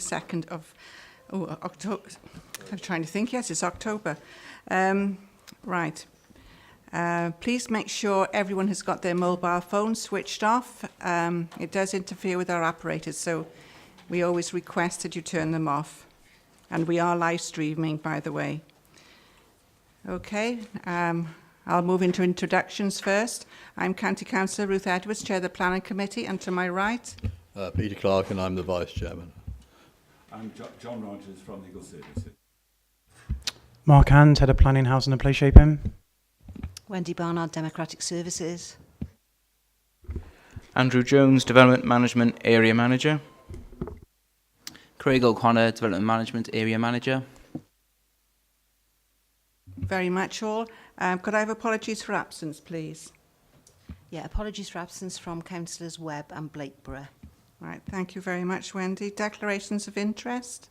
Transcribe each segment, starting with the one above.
2nd of October. I'm trying to think. Yes, it's October. Right. Please make sure everyone has got their mobile phone switched off. It does interfere with our apparatus, so we always request that you turn them off. And we are live streaming, by the way. Okay, I'll move into introductions first. I'm County Councillor Ruth Edwards, Chair of the Planning Committee, and to my right... Peter Clark, and I'm the Vice Chairman. I'm John Rogers from Legal Services. Mark Hand, Head of Planning, Housing and Place Shaping. Wendy Barnard, Democratic Services. Andrew Jones, Development Management Area Manager. Craig O'Connor, Development Management Area Manager. Very much all. Could I have apologies for absence, please? Yeah, apologies for absence from Councillors Webb and Blakeborough. Right, thank you very much, Wendy. Declarations of interest?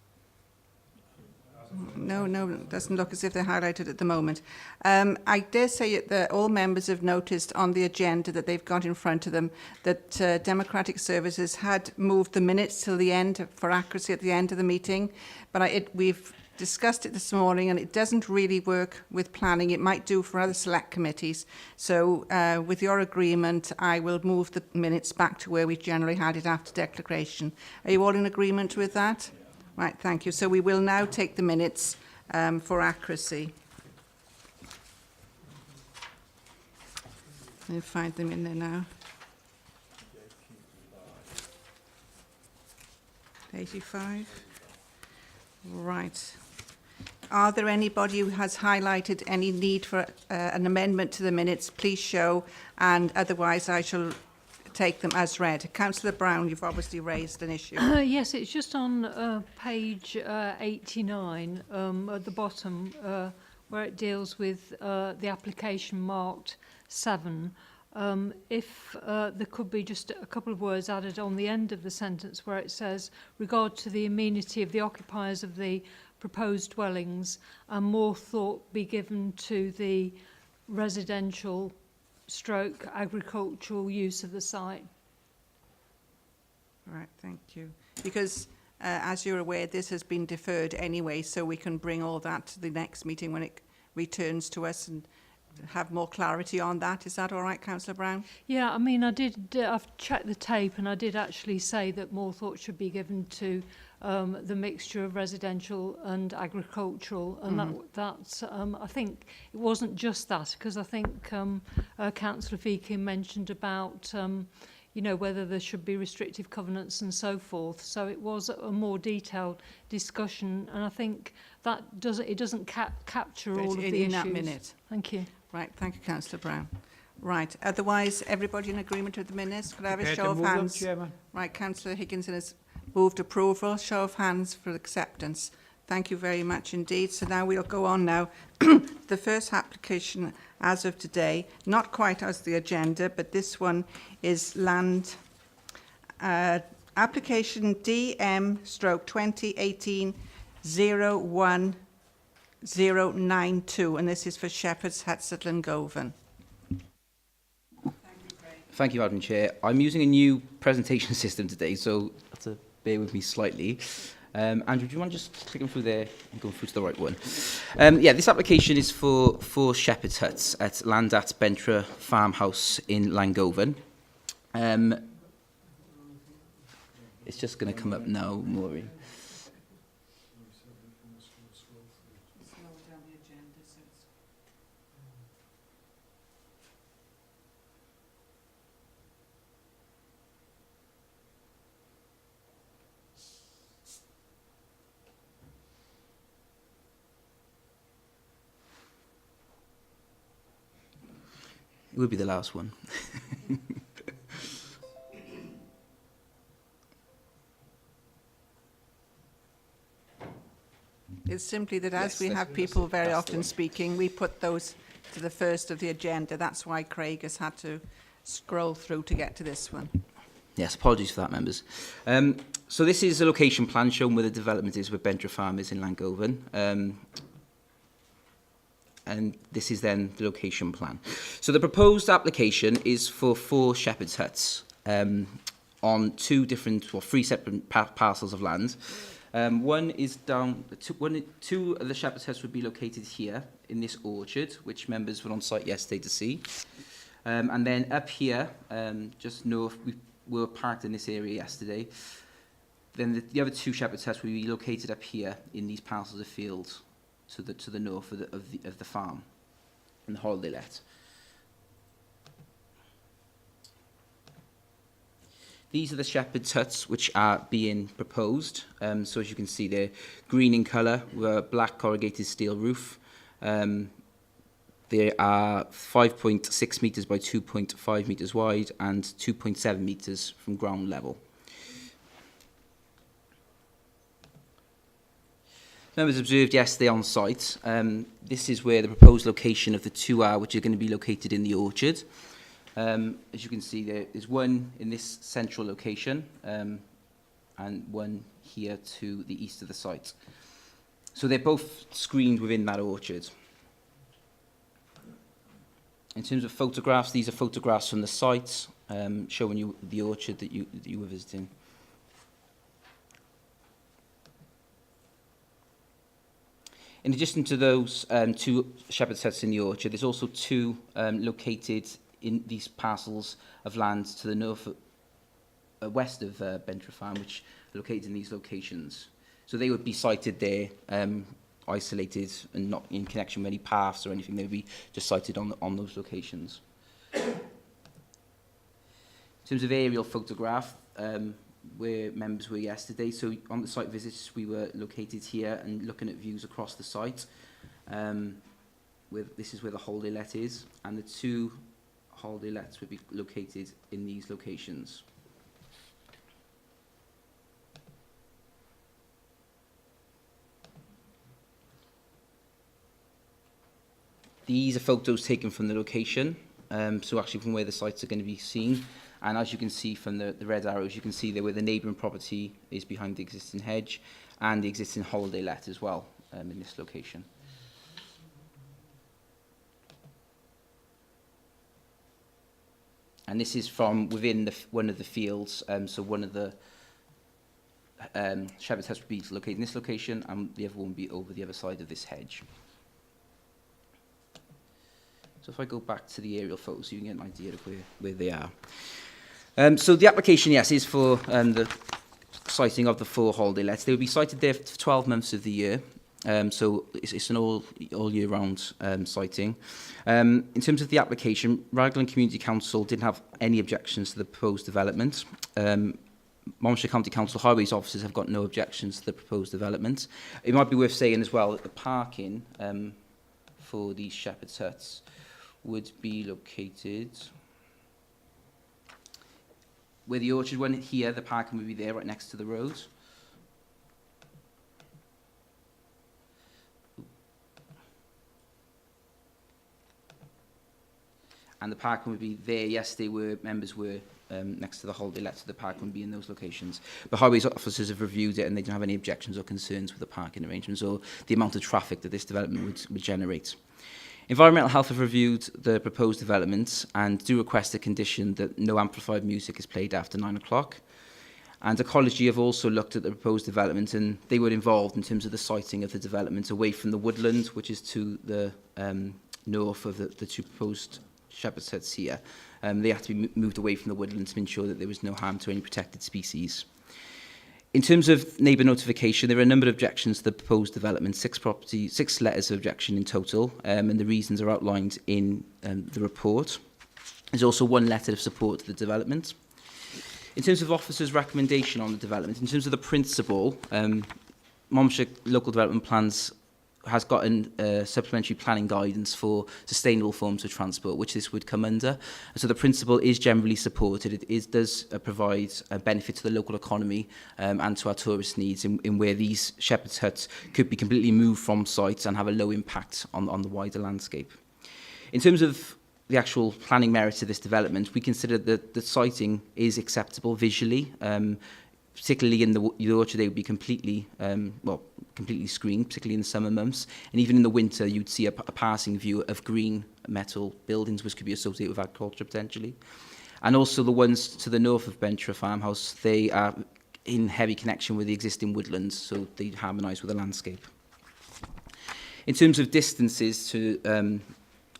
No, it doesn't look as if they're highlighted at the moment. I dare say that all members have noticed on the agenda that they've got in front of them that Democratic Services had moved the minutes till the end for accuracy at the end of the meeting, but we've discussed it this morning and it doesn't really work with planning. It might do for other select committees. So with your agreement, I will move the minutes back to where we generally had it after declaration. Are you all in agreement with that? Right, thank you. So we will now take the minutes for accuracy. I'll find them in there now. 85. Right. Are there anybody who has highlighted any need for an amendment to the minutes? Please show, and otherwise I shall take them as read. Councillor Brown, you've obviously raised an issue. Yes, it's just on page 89 at the bottom where it deals with the application marked 7. If there could be just a couple of words added on the end of the sentence where it says, regard to the amenity of the occupiers of the proposed dwellings, and more thought be given to the residential stroke agricultural use of the site. Right, thank you. Because as you're aware, this has been deferred anyway, so we can bring all that to the next meeting when it returns to us and have more clarity on that. Is that all right, Councillor Brown? Yeah, I mean, I've checked the tape and I did actually say that more thought should be given to the mixture of residential and agricultural, and that's I think it wasn't just that, because I think Councillor Feakin mentioned about you know, whether there should be restrictive covenants and so forth. So it was a more detailed discussion, and I think that doesn't capture all of the issues. In that minute. Thank you. Right, thank you, Councillor Brown. Right, otherwise, everybody in agreement with the minutes? Could I have a show of hands? Chairman. Right, Councillor Higginson has moved approval. Show of hands for acceptance. Thank you very much indeed. So now we'll go on now. The first application as of today, not quite as the agenda, but this one is land application DM/2018-01092, and this is for Shepherd's Hut, Sutton Govan. Thank you, Madam Chair. I'm using a new presentation system today, so you have to bear with me slightly. Andrew, do you mind just clicking through there and going through to the right one? Yeah, this application is for Shepherd's Huts at Landat Bentra Farmhouse in Llangolven. It's just going to come up now, Maureen. It would be the last one. It's simply that as we have people very often speaking, we put those to the first of the agenda. That's why Craig has had to scroll through to get to this one. Yes, apologies for that, members. So this is a location plan showing where the development is where Bentra Farm is in Llangolven. And this is then the location plan. So the proposed application is for 4 Shepherd's Huts on 2 different, or 3 separate parcels of land. One is down, two of the shepherd's huts would be located here in this orchard, which members were on site yesterday to see. And then up here, just north, we were parked in this area yesterday. Then the other two shepherd's huts will be located up here in these parcels of fields to the north of the farm and the holiday let. These are the shepherd's huts which are being proposed. So as you can see, they're green in colour with a black corrugated steel roof. They are 5.6 metres by 2.5 metres wide and 2.7 metres from ground level. Members observed yesterday on site. This is where the proposed location of the two are, which are going to be located in the orchard. As you can see, there's one in this central location and one here to the east of the site. So they're both screened within that orchard. In terms of photographs, these are photographs from the site showing you the orchard that you were visiting. In addition to those two shepherd's huts in the orchard, there's also two located in these parcels of land to the north, west of Bentra Farm, which are located in these locations. So they would be sited there, isolated and not in connection with any paths or anything. They would be just sited on those locations. In terms of aerial photograph, where members were yesterday, so on the site visits we were located here and looking at views across the site. This is where the holiday let is, and the two holiday lets would be located in these locations. These are photos taken from the location, so actually from where the sites are going to be seen. And as you can see from the red arrows, you can see there where the neighbouring property is behind the existing hedge and the existing holiday let as well in this location. And this is from within one of the fields, so one of the shepherd's huts would be located in this location and the other one would be over the other side of this hedge. So if I go back to the aerial photos, you can get an idea of where they are. So the application, yes, is for the siting of the 4 holiday lets. They will be sited there for 12 months of the year. So it's an all year round siting. In terms of the application, Raglan Community Council didn't have any objections to the proposed development. Monmouthshire County Council Highways officers have got no objections to the proposed development. It might be worth saying as well that the parking for these shepherd's huts would be located where the orchard went here. The parking would be there right next to the road. And the parking would be there yesterday where members were next to the holiday let, so the parking would be in those locations. The highways officers have reviewed it and they don't have any objections or concerns with the parking arrangements or the amount of traffic that this development would generate. Environmental Health have reviewed the proposed developments and do request a condition that no amplified music is played after 9 o'clock. And Ecology have also looked at the proposed development and they were involved in terms of the siting of the development away from the woodland, which is to the north of the two proposed shepherd's huts here. They had to be moved away from the woodland to ensure that there was no harm to any protected species. In terms of neighbour notification, there are a number of objections to the proposed development, 6 letters of objection in total, and the reasons are outlined in the report. There's also 1 letter of support to the development. In terms of officers' recommendation on the development, in terms of the principle, Monmouthshire Local Development Plans has gotten supplementary planning guidance for sustainable forms of transport, which this would come under. So the principle is generally supported. It does provide a benefit to the local economy and to our tourist needs in where these shepherd's huts could be completely moved from sites and have a low impact on the wider landscape. In terms of the actual planning merits of this development, we consider that the siting is acceptable visually. Particularly in the orchard, they would be completely screened, particularly in the summer months. And even in the winter, you'd see a passing view of green metal buildings, which could be associated with agriculture potentially. And also the ones to the north of Bentra Farmhouse, they are in heavy connection with the existing woodlands, so they harmonise with the landscape. In terms of distances to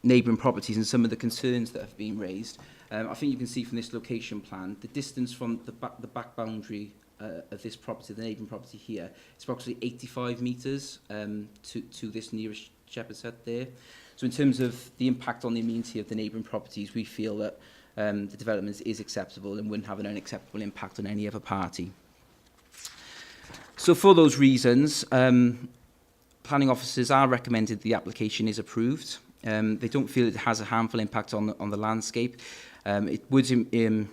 neighbouring properties and some of the concerns that have been raised, I think you can see from this location plan, the distance from the back boundary of this property, the neighbouring property here, is approximately 85 metres to this nearest shepherd's hut there. So in terms of the impact on the amenity of the neighbouring properties, we feel that the development is acceptable and wouldn't have an unacceptable impact on any other party. So for those reasons, planning officers are recommended the application is approved. They don't feel it has a harmful impact on the landscape. It would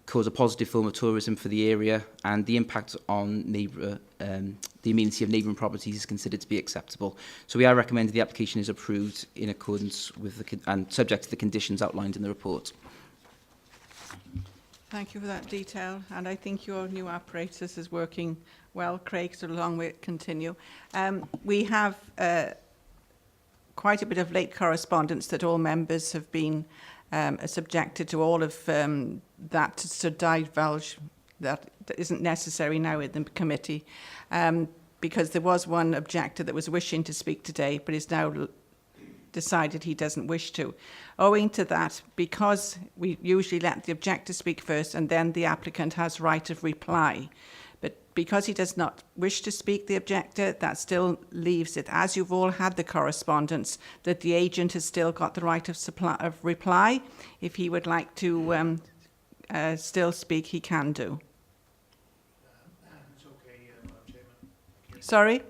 cause a positive form of tourism for the area, and the impact on the amenity of neighbouring properties is considered to be acceptable. So we are recommending the application is approved in accordance with and subject to the conditions outlined in the report. Thank you for that detail, and I think your new apparatus is working well, Craig, so long may it continue. We have quite a bit of late correspondence that all members have been subjected to. All of that to divulge that isn't necessary now in the committee, because there was one objector that was wishing to speak today, but is now decided he doesn't wish to. Owing to that, because we usually let the objector speak first and then the applicant has right of reply, but because he does not wish to speak, the objector, that still leaves it, as you've all had the correspondence, that the agent has still got the right of reply. If he would like to still speak, he can do. It's okay, Madam Chairman. Sorry?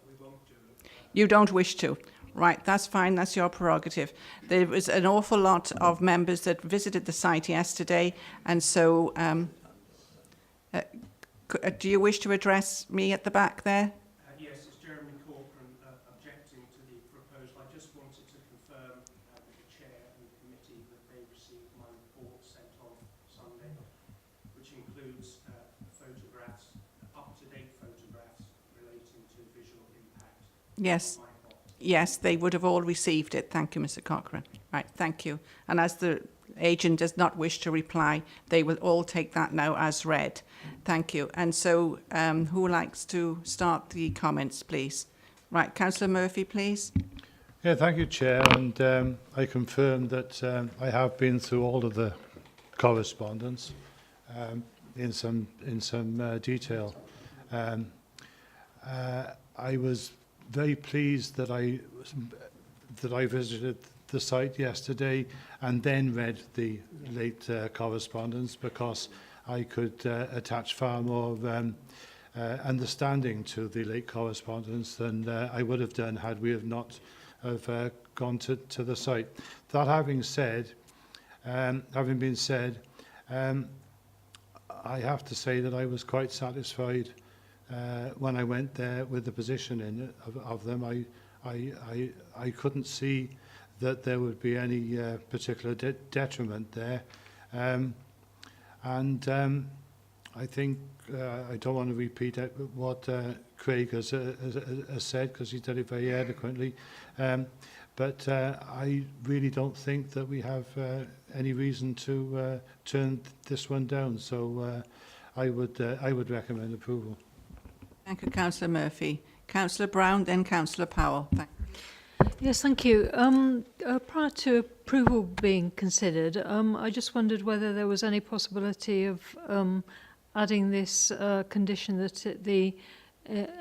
We won't do it. You don't wish to? Right, that's fine, that's your prerogative. There was an awful lot of members that visited the site yesterday, and so do you wish to address me at the back there? Yes, it's Jeremy Corcoran objecting to the proposal. I just wanted to confirm with the Chair and the committee that they received my report sent on Sunday, which includes photographs, up-to-date photographs relating to visual impact. Yes. On my plot. Yes, they would have all received it. Thank you, Mr. Cochrane. Right, thank you. And as the agent does not wish to reply, they will all take that now as read. Thank you. And so who likes to start the comments, please? Right, Councillor Murphy, please. Yeah, thank you, Chair. And I confirm that I have been through all of the correspondence in some detail. I was very pleased that I visited the site yesterday and then read the late correspondence, because I could attach far more understanding to the late correspondence than I would have done had we have not gone to the site. That having been said, I have to say that I was quite satisfied when I went there with the position of them. I couldn't see that there would be any particular detriment there. I think I don't want to repeat what Craig has said, because he did it very eloquently. But I really don't think that we have any reason to turn this one down. So I would recommend approval. Thank you, Councillor Murphy. Councillor Brown, then Councillor Powell. Thank you. Yes, thank you. Prior to approval being considered, I just wondered whether there was any possibility of adding this condition that the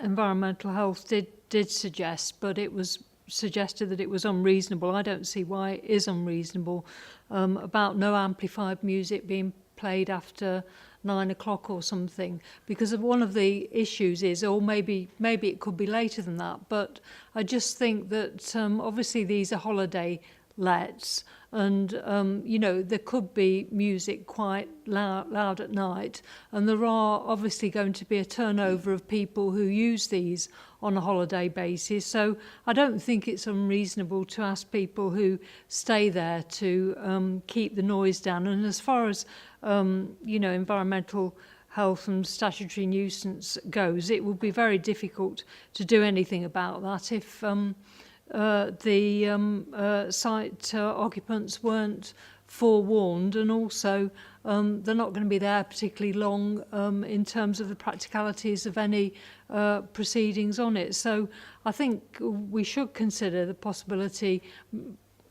environmental health did suggest, but it was suggested that it was unreasonable. I don't see why it is unreasonable, about no amplified music being played after 9 o'clock or something, because of one of the issues is, or maybe it could be later than that, but I just think that obviously these are holiday lets, and you know, there could be music quite loud at night, and there are obviously going to be a turnover of people who use these on a holiday basis. So I don't think it's unreasonable to ask people who stay there to keep the noise down. And as far as you know, environmental health and statutory nuisance goes, it would be very difficult to do anything about that if the site occupants weren't forewarned. And also, they're not going to be there particularly long in terms of the practicalities of any proceedings on it. So I think we should consider the possibility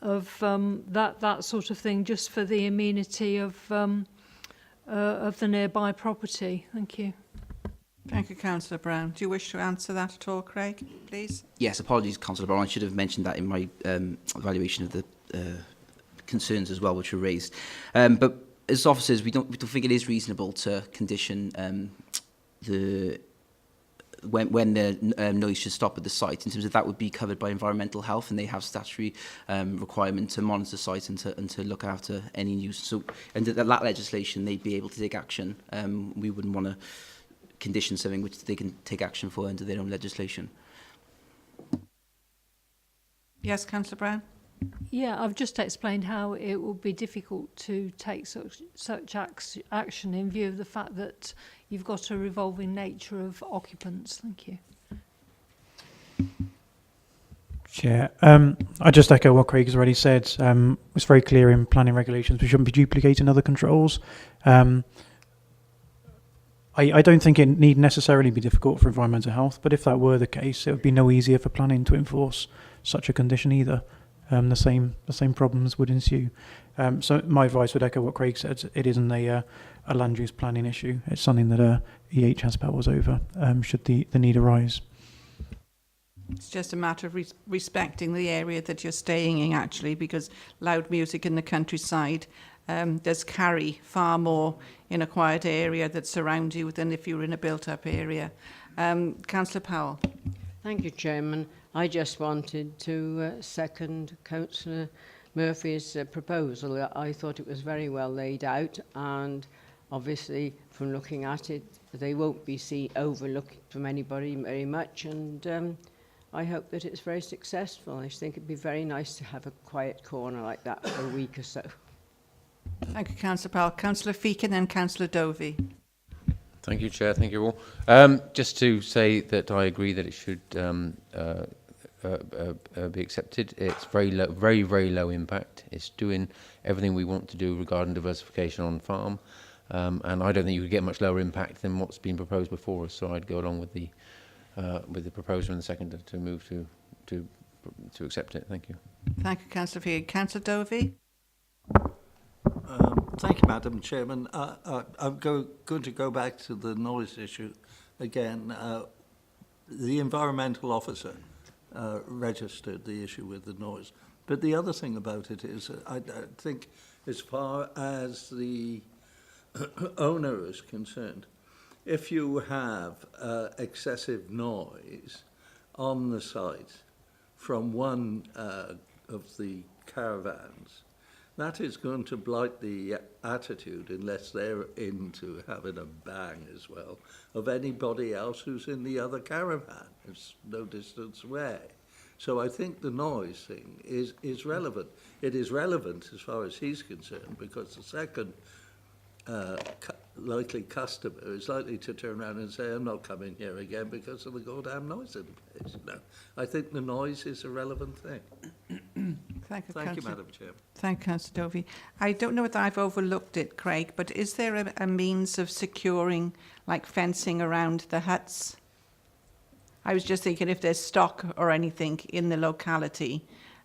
of that sort of thing, just for the amenity of the nearby property. Thank you. Thank you, Councillor Brown. Do you wish to answer that at all, Craig, please? Yes, apologies, Councillor Brown. I should have mentioned that in my evaluation of the concerns as well, which were raised. But as officers, we don't think it is reasonable to condition when the noise should stop at the site. In terms of that, would be covered by environmental health, and they have statutory requirement to monitor the site and to look after any nuisance. So, under that legislation, they'd be able to take action. We wouldn't want to condition something which they can take action for under their own legislation. Yes, Councillor Brown? Yeah, I've just explained how it will be difficult to take such action in view of the fact that you've got a revolving nature of occupants. Thank you. Chair, I just echo what Craig has already said. It's very clear in planning regulations we shouldn't be duplicating other controls. I don't think it need necessarily be difficult for environmental health, but if that were the case, it would be no easier for planning to enforce such a condition either. The same problems would ensue. So my advice would echo what Craig said. It isn't a land use planning issue. It's something that EH has powers over should the need arise. It's just a matter of respecting the area that you're staying in, actually, because loud music in the countryside does carry far more in a quiet area that surrounds you than if you were in a built-up area. Councillor Powell. Thank you, Chairman. I just wanted to second Councillor Murphy's proposal. I thought it was very well laid out, and obviously from looking at it, they won't be overlooked from anybody very much, and I hope that it's very successful. I think it'd be very nice to have a quiet corner like that for a week or so. Thank you, Councillor Powell. Councillor Feakin, then Councillor Dovey. Thank you, Chair. Thank you all. Just to say that I agree that it should be accepted. It's very low impact. It's doing everything we want to do regarding diversification on farm, and I don't think you could get much lower impact than what's been proposed before us. So I'd go along with the proposer and the seconder to move to accept it. Thank you. Thank you, Councillor Feakin. Councillor Dovey. Thank you, Madam Chairman. I'm going to go back to the noise issue again. The environmental officer registered the issue with the noise. But the other thing about it is, I think as far as the owner is concerned, if you have excessive noise on the site from one of the caravans, that is going to blight the attitude, unless they're into having a bang as well, of anybody else who's in the other caravan. It's no distance away. So I think the noise thing is relevant. It is relevant as far as he's concerned, because the second likely customer is likely to turn around and say, I'm not coming here again because of the goddamn noise in the place. No, I think the noise is a relevant thing. Thank you, Thank you, Madam Chair. Thank you, Councillor Dovey. I don't know whether I've overlooked it, Craig, but is there a means of securing, like fencing around the huts? I was just thinking if there's stock or anything in the locality,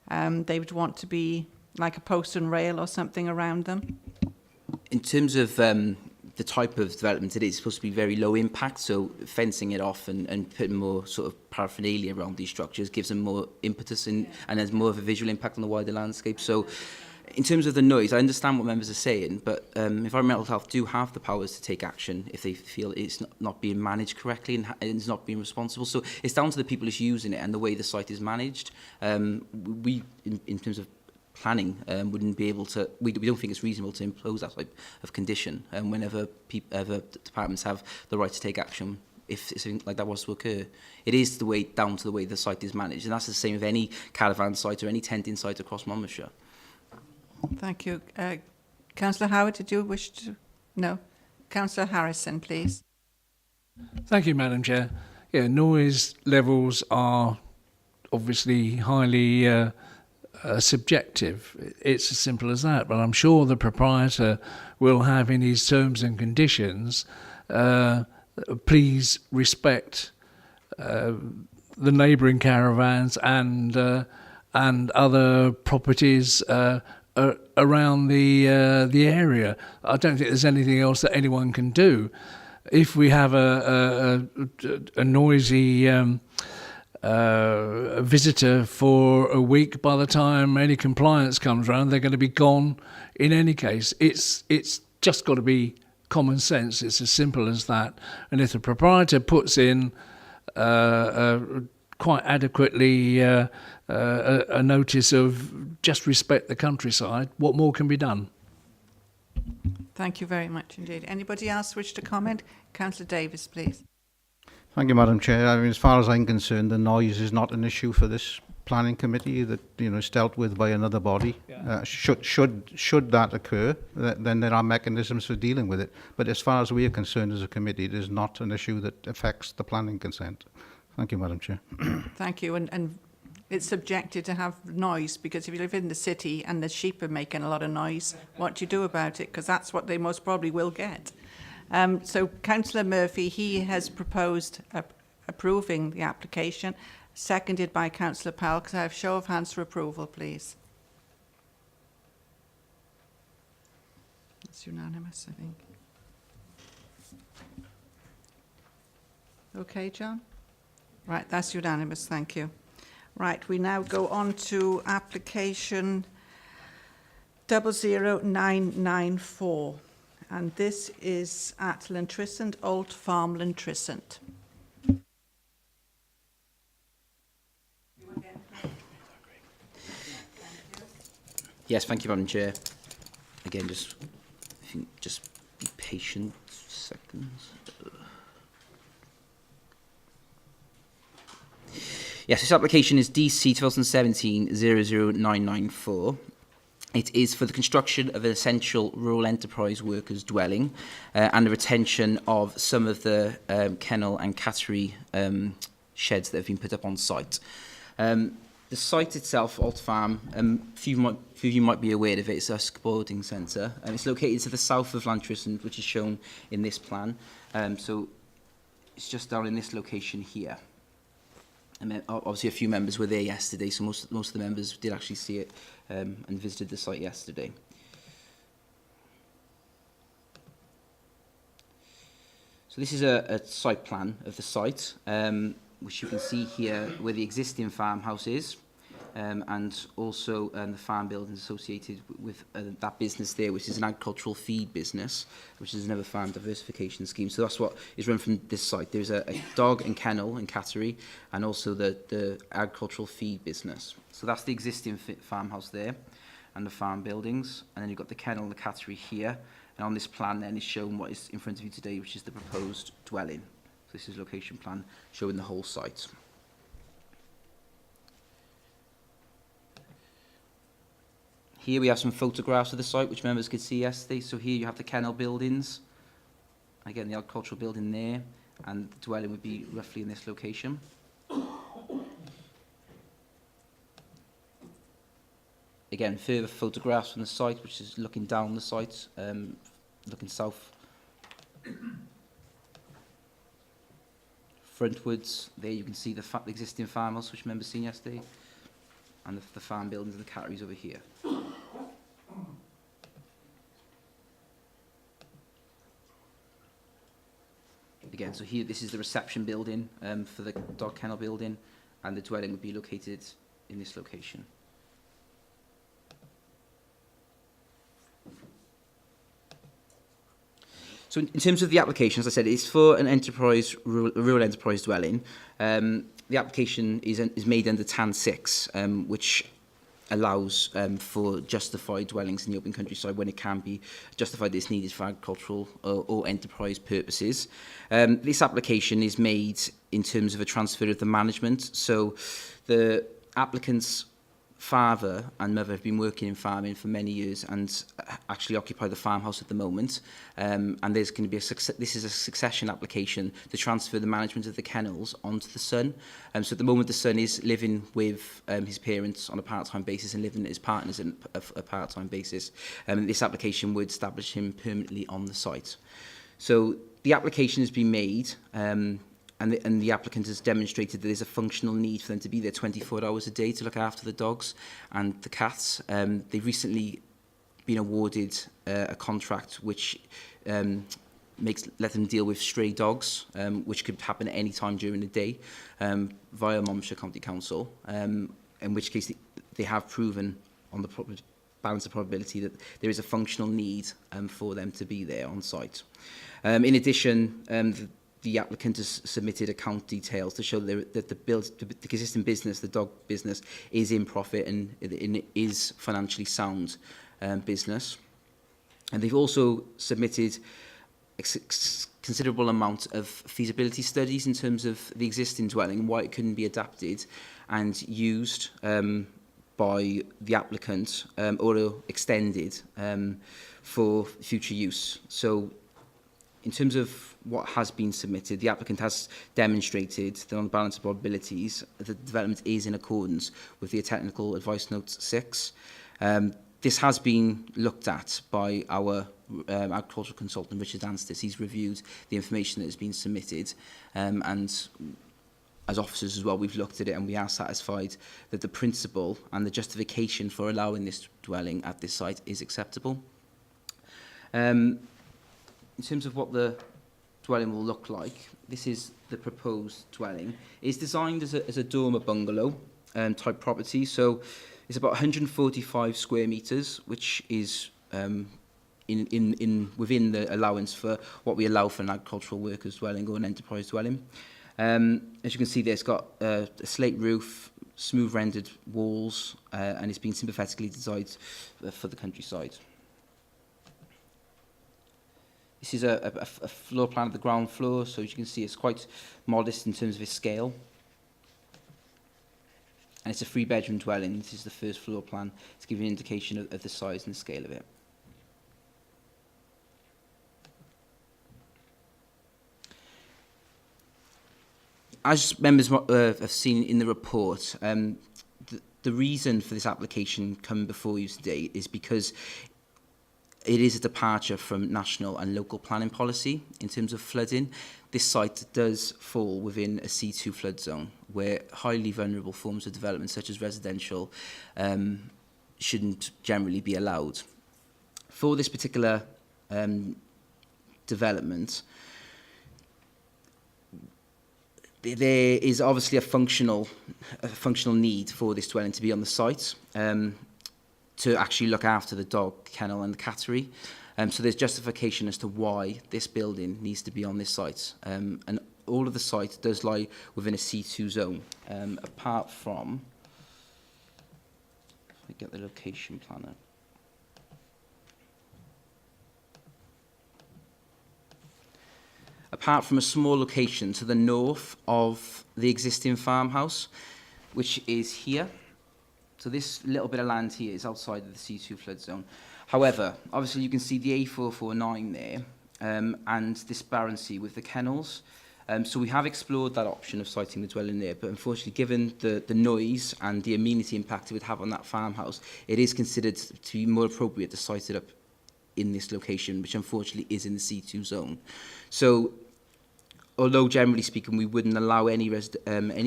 they would want to be like a post and rail or something around them. In terms of the type of development, it is supposed to be very low impact, so fencing it off and putting more sort of paraphernalia around these structures gives them more impetus and has more of a visual impact on the wider landscape. So in terms of the noise, I understand what members are saying, but environmental health do have the powers to take action if they feel it's not being managed correctly and it's not being responsible. So it's down to the people who's using it and the way the site is managed. We, in terms of planning, wouldn't be able to, we don't think it's reasonable to impose that type of condition whenever departments have the right to take action if something like that was to occur. It is down to the way the site is managed, and that's the same with any caravan site or any tenting site across Monmouthshire. Thank you. Councillor Howard, did you wish to? No. Councillor Harrison, please. Thank you, Madam Chair. Yeah, noise levels are obviously highly subjective. It's as simple as that. But I'm sure the proprietor will have in his terms and conditions, please respect the neighbouring caravans and other properties around the area. I don't think there's anything else that anyone can do. If we have a noisy visitor for a week, by the time any compliance comes around, they're going to be gone in any case. It's just got to be common sense. It's as simple as that. And if the proprietor puts in quite adequately a notice of just respect the countryside, what more can be done? Thank you very much indeed. Anybody else wish to comment? Councillor Davis, please. Thank you, Madam Chair. I mean, as far as I'm concerned, the noise is not an issue for this planning committee. That, you know, is dealt with by another body. Yeah. Should that occur, then there are mechanisms for dealing with it. But as far as we are concerned as a committee, it is not an issue that affects the planning consent. Thank you, Madam Chair. Thank you. And it's subjected to have noise, because if you live in the city and the sheep are making a lot of noise, what do you do about it? Because that's what they most probably will get. So Councillor Murphy, he has proposed approving the application, seconded by Councillor Powell. Could I have show of hands for approval, please? It's unanimous, I think. Okay, John? Right, that's unanimous, thank you. Right, we now go on to application 00994, and this is at Llantrissant, Old Farm, Llantrissant. Yes, thank you, Madam Chair. Again, just be patient. Seconds. Yes, this application is DC 2017-00994. It is for the construction of an essential rural enterprise workers' dwelling and the retention of some of the kennel and cattery sheds that have been put up on site. The site itself, Old Farm, few of you might be aware of it. It's a sporting centre, and it's located to the south of Llantrissant, which is shown in this plan. So it's just down in this location here. And obviously, a few members were there yesterday, so most of the members did actually see it and visited the site yesterday. So this is a site plan of the site, which you can see here where the existing farmhouse is, and also the farm buildings associated with that business there, which is an agricultural feed business, which is another farm diversification scheme. So that's what is run from this site. There's a dog and kennel and cattery, and also the agricultural feed business. So that's the existing farmhouse there, and the farm buildings. And then you've got the kennel and the cattery here. And on this plan then is shown what is in front of you today, which is the proposed dwelling. So this is location plan showing the whole site. Here we have some photographs of the site, which members could see yesterday. So here you have the kennel buildings. Again, the agricultural building there, and the dwelling would be roughly in this location. Again, further photographs from the site, which is looking down the site, looking south. Frontwards, there you can see the existing farmhouse, which members seen yesterday, and the farm buildings and the catteries over here. Again, so here, this is the reception building for the dog kennel building, and the dwelling would be located in this location. So in terms of the application, as I said, it's for an enterprise, rural enterprise dwelling. The application is made under TAN 6, which allows for justified dwellings in the open countryside when it can be justified that it's needed for agricultural or enterprise purposes. This application is made in terms of a transfer of the management. So the applicants father and mother have been working in farming for many years and actually occupy the farmhouse at the moment. And there's going to be this is a succession application to transfer the management of the kennels onto the son. So at the moment, the son is living with his parents on a part-time basis and living with his partners on a part-time basis. This application would establish him permanently on the site. So the application has been made. And the applicant has demonstrated that there's a functional need for them to be there 24 hours a day to look after the dogs and the cats. They've recently been awarded a contract which let them deal with stray dogs, which could happen at any time during the day via Monmouthshire County Council, in which case they have proven on the balance of probability that there is a functional need for them to be there on site. In addition, the applicant has submitted account details to show that the existing business, the dog business, is in profit and it is financially sound business. And they've also submitted a considerable amount of feasibility studies in terms of the existing dwelling, why it couldn't be adapted and used by the applicant or extended for future use. So in terms of what has been submitted, the applicant has demonstrated that on the balance of probabilities, the development is in accordance with the Technical Advice Note 6. This has been looked at by our agricultural consultant, Richard Anstis. He's reviewed the information that has been submitted, and as officers as well, we've looked at it and we are satisfied that the principle and the justification for allowing this dwelling at this site is acceptable. In terms of what the dwelling will look like, this is the proposed dwelling. It's designed as a dormer bungalow type property, so it's about 145 square metres, which is within the allowance for what we allow for an agricultural workers dwelling or an enterprise dwelling. As you can see there, it's got a slate roof, smooth rendered walls, and it's been sympathetically designed for the countryside. This is a floor plan of the ground floor, so as you can see, it's quite modest in terms of its scale. And it's a 3-bedroom dwelling. This is the first floor plan to give you an indication of the size and the scale of it. As members have seen in the report, the reason for this application coming before you today is because it is a departure from national and local planning policy in terms of flooding. This site does fall within a C2 flood zone where highly vulnerable forms of development such as residential shouldn't generally be allowed. For this particular development, there is obviously a functional need for this dwelling to be on the site. To actually look after the dog kennel and the cattery. So there's justification as to why this building needs to be on this site. And all of the site does lie within a C2 zone, apart from, if I get the location planner. Apart from a small location to the north of the existing farmhouse, which is here. So this little bit of land here is outside of the C2 flood zone. However, obviously you can see the A449 there and disparity with the kennels. So we have explored that option of siting the dwelling there, but unfortunately given the noise and the amenity impact it would have on that farmhouse, it is considered to be more appropriate to site it up in this location, which unfortunately is in the C2 zone. So although generally speaking we wouldn't allow any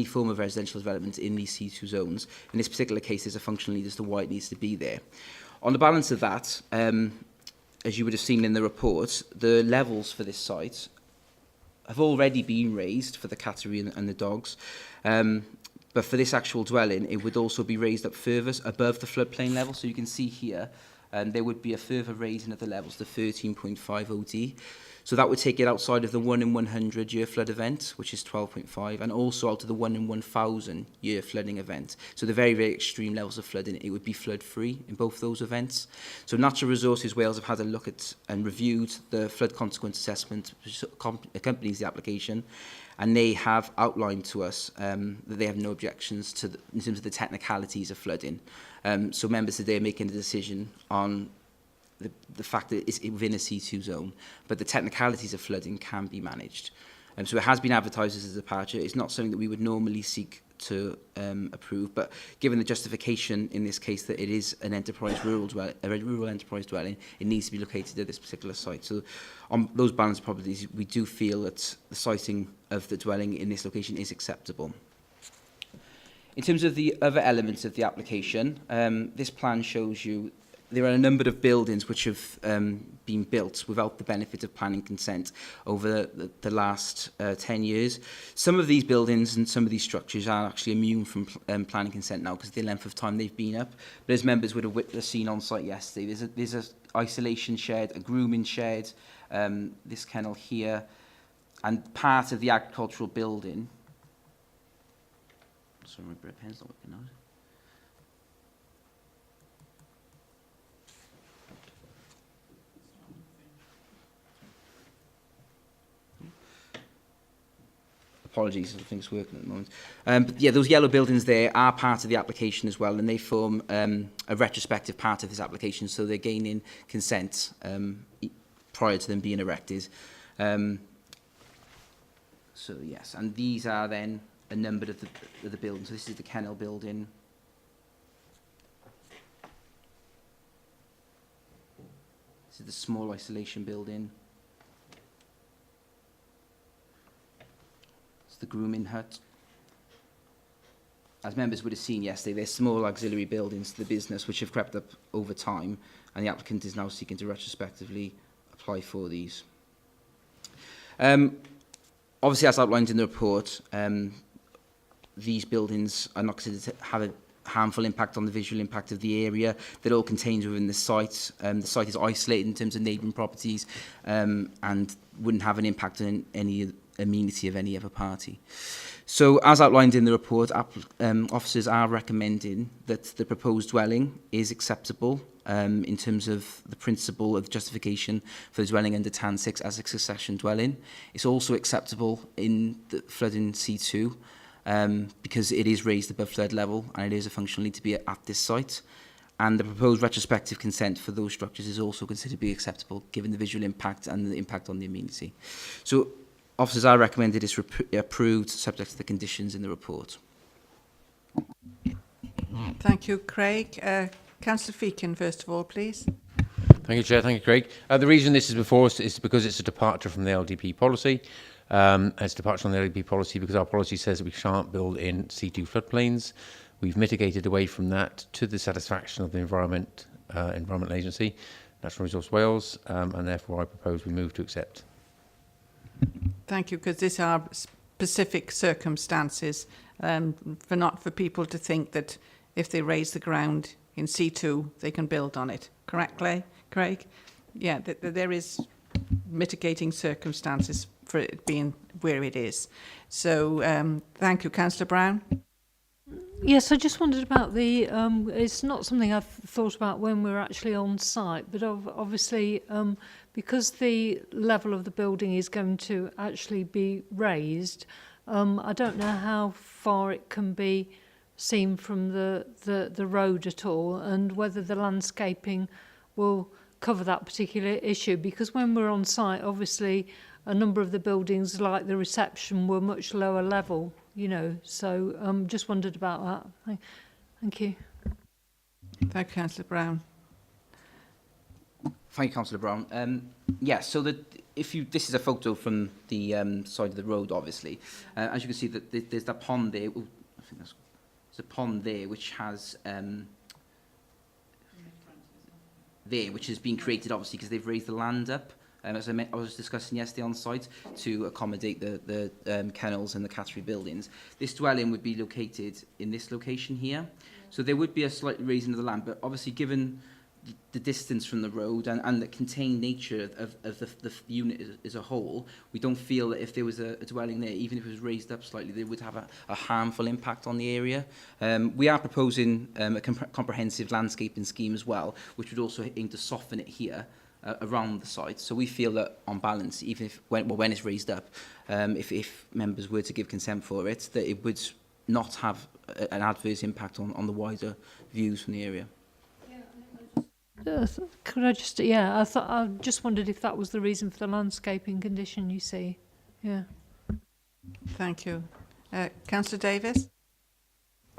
form of residential development in these C2 zones, in this particular case there's a functional need as to why it needs to be there. On the balance of that, as you would have seen in the report, the levels for this site have already been raised for the cattery and the dogs, but for this actual dwelling it would also be raised up further above the floodplain level. So you can see here there would be a further raising of the levels to 13.5 OD. So that would take it outside of the 1 in 100 year flood event, which is 12.5, and also out to the 1 in 1,000 year flooding event. So the very, very extreme levels of flooding, it would be flood free in both those events. So Natural Resources Wales have had a look at and reviewed the flood consequence assessment which accompanies the application. and they have outlined to us that they have no objections to in terms of the technicalities of flooding. So members today are making a decision on the fact that it's within a C2 zone, but the technicalities of flooding can be managed. So it has been advertised as a departure. It's not something that we would normally seek to approve, but given the justification in this case that it is an rural enterprise dwelling, it needs to be located at this particular site. So on those balanced properties, we do feel that the siting of the dwelling in this location is acceptable. In terms of the other elements of the application, this plan shows you there are a number of buildings which have been built without the benefit of planning consent over the last 10 years. Some of these buildings and some of these structures are actually immune from planning consent now because of the length of time they've been up. But as members would have seen on site yesterday, there's a isolation shed, a grooming shed, this kennel here, and part of the agricultural building. Sorry, my pen's not working out. Apologies, I think it's working at the moment. But yeah, those yellow buildings there are part of the application as well, and they form a retrospective part of this application, so they're gaining consent prior to them being erected. So yes, and these are then a number of the buildings. So this is the kennel building. This is the small isolation building. The grooming hut. As members would have seen yesterday, they're small auxiliary buildings to the business which have crept up over time, and the applicant is now seeking to retrospectively apply for these. Obviously, as outlined in the report, these buildings are not considered to have a harmful impact on the visual impact of the area. They're all contained within the site. The site is isolated in terms of neighbouring properties and wouldn't have an impact on any amenity of any other party. So, as outlined in the report, officers are recommending that the proposed dwelling is acceptable in terms of the principle of justification for the dwelling under TAN 6 as a succession dwelling. It's also acceptable in the flooding C2 because it is raised above flood level and it is a functional need to be at this site. And the proposed retrospective consent for those structures is also considered to be acceptable given the visual impact and the impact on the amenity. So, officers are recommended it's approved subject to the conditions in the report. Thank you, Craig. Councillor Feakin, first of all, please. Thank you, Chair. Thank you, Craig. The reason this is before us is because it's a departure from the LDP policy. It's a departure from the LDP policy because our policy says that we shan't build in C2 floodplains. We've mitigated away from that to the satisfaction of the Environmental Agency, Natural Resource Wales, and therefore I propose we move to accept. Thank you, because these are specific circumstances not for people to think that if they raise the ground in C2, they can build on it. Correct, Craig? Yeah, there is mitigating circumstances for it being where it is. So thank you. Councillor Brown? Yes, I just wondered about the, it's not something I've thought about when we're actually on site, but obviously because the level of the building is going to actually be raised, I don't know how far it can be seen from the road at all, and whether the landscaping will cover that particular issue, because when we're on site, obviously a number of the buildings, like the reception, were much lower level, you know, so just wondered about that. Thank you. Thank you, Councillor Brown. Thank you, Councillor Brown. Yeah, so this is a photo from the side of the road, obviously. As you can see, that there's that pond there. Ooh, I think there's a pond there which has which has been created obviously because they've raised the land up. As I was discussing yesterday on site, to accommodate the kennels and the cattery buildings. This dwelling would be located in this location here. So there would be a slight raising of the land, but obviously given the distance from the road and the contained nature of the unit as a whole, we don't feel that if there was a dwelling there, even if it was raised up slightly, they would have a harmful impact on the area. We are proposing a comprehensive landscaping scheme as well, which would also aim to soften it here, around the site. So we feel that on balance, even if when it's raised up, if members were to give consent for it, that it would not have an adverse impact on the wider views from the area. Could I just, I just wondered if that was the reason for the landscaping condition you see. Yeah. Thank you. Councillor Davis?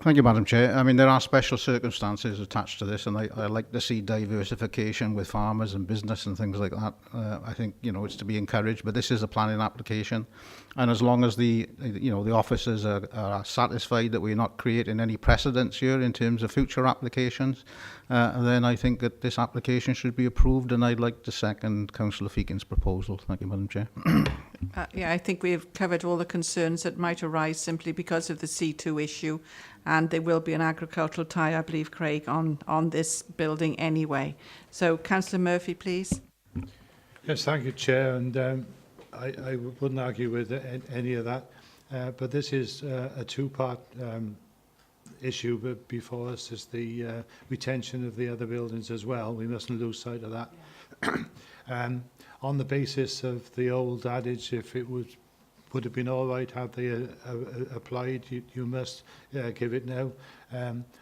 Thank you, Madam Chair. I mean, there are special circumstances attached to this, and I like to see diversification with farmers and business and things like that. I think, you know, it's to be encouraged, but this is a planning application. And as long as the officers are satisfied that we're not creating any precedents here in terms of future applications, then I think that this application should be approved, and I'd like to second Councillor Feakin's proposal. Thank you, Madam Chair. I think we've covered all the concerns that might arise simply because of the C2 issue, and there will be an agricultural tie, I believe, Craig, on this building anyway. So, Councillor Murphy, please. Yes, thank you, Chair, and I wouldn't argue with any of that, but this is a two-part issue, but before us is the retention of the other buildings as well. We mustn't lose sight of that. On the basis of the old adage, if it would have been all right had they applied, you must give it now.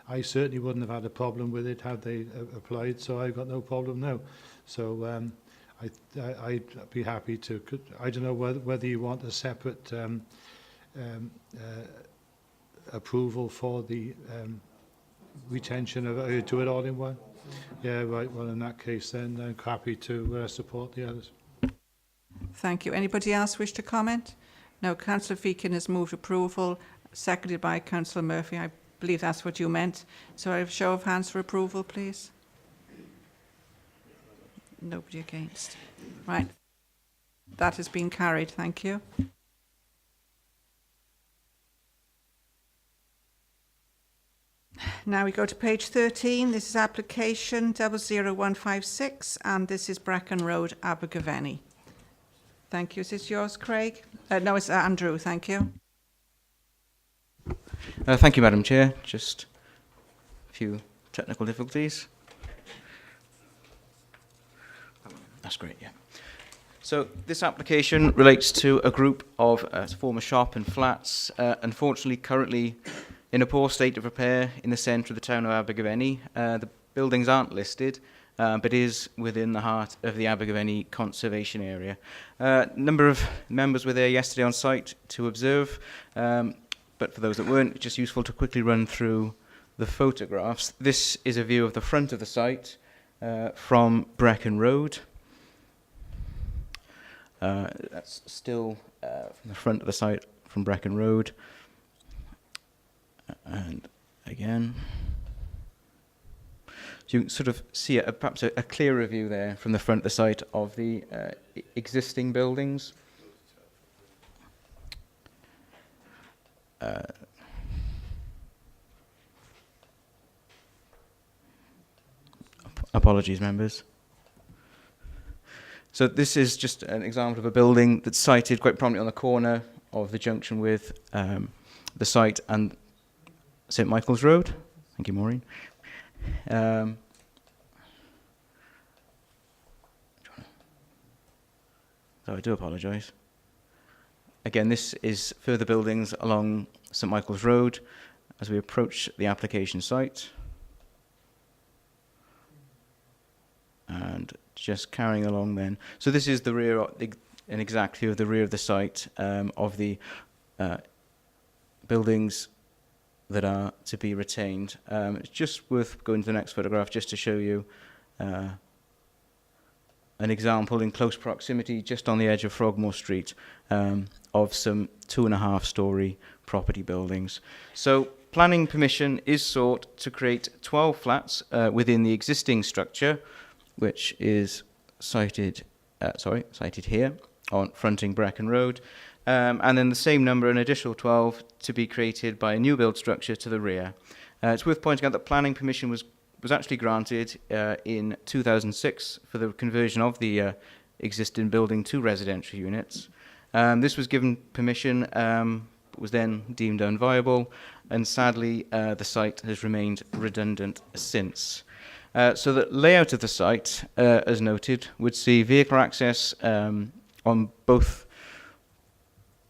I certainly wouldn't have had a problem with it had they applied, so I've got no problem now. So I'd be happy to. I don't know whether you want a separate approval for the retention of do it all in one. Yeah, right. Well, in that case, then I'm happy to support the others. Thank you. Anybody else wish to comment? No. Councillor Feakin has moved approval, seconded by Councillor Murphy. I believe that's what you meant. So I have a show of hands for approval, please. Nobody against. Right. That has been carried. Thank you. Now we go to page 13. This is application 00156, and this is Bracken Road, Abergavenny. Thank you. Is this yours, Craig? No, it's Andrew. Thank you. Thank you, Madam Chair. Just a few technical difficulties. That's great, yeah. So this application relates to a group of former shop and flats, unfortunately currently in a poor state of repair in the centre of the town of Abergavenny. The buildings aren't listed, but is within the heart of the Abergavenny Conservation Area. A number of members were there yesterday on site to observe, but for those that weren't, it's just useful to quickly run through the photographs. This is a view of the front of the site from Bracken Road. That's still from the front of the site from Bracken Road. And again, so you can sort of see perhaps a clearer view there from the front of the site of the existing buildings. Apologies, members. So this is just an example of a building that's sited quite prominently on the corner of the junction with the site and St Michael's Road. Thank you, Maureen. So I do apologise. Again, this is further buildings along St Michael's Road as we approach the application site. And just carrying along then. So this is the rear, an exact view of the rear of the site of the buildings that are to be retained. It's just worth going to the next photograph just to show you an example in close proximity, just on the edge of Frogmore Street, of some 2.5-storey property buildings. So planning permission is sought to create 12 flats within the existing structure, which is cited here on fronting Bracken Road. And then the same number, an additional 12, to be created by a new build structure to the rear. It's worth pointing out that planning permission was actually granted in 2006 for the conversion of the existing building to residential units. This was given permission, but was then deemed unviable, and sadly the site has remained redundant since. So the layout of the site, as noted, would see vehicle access on both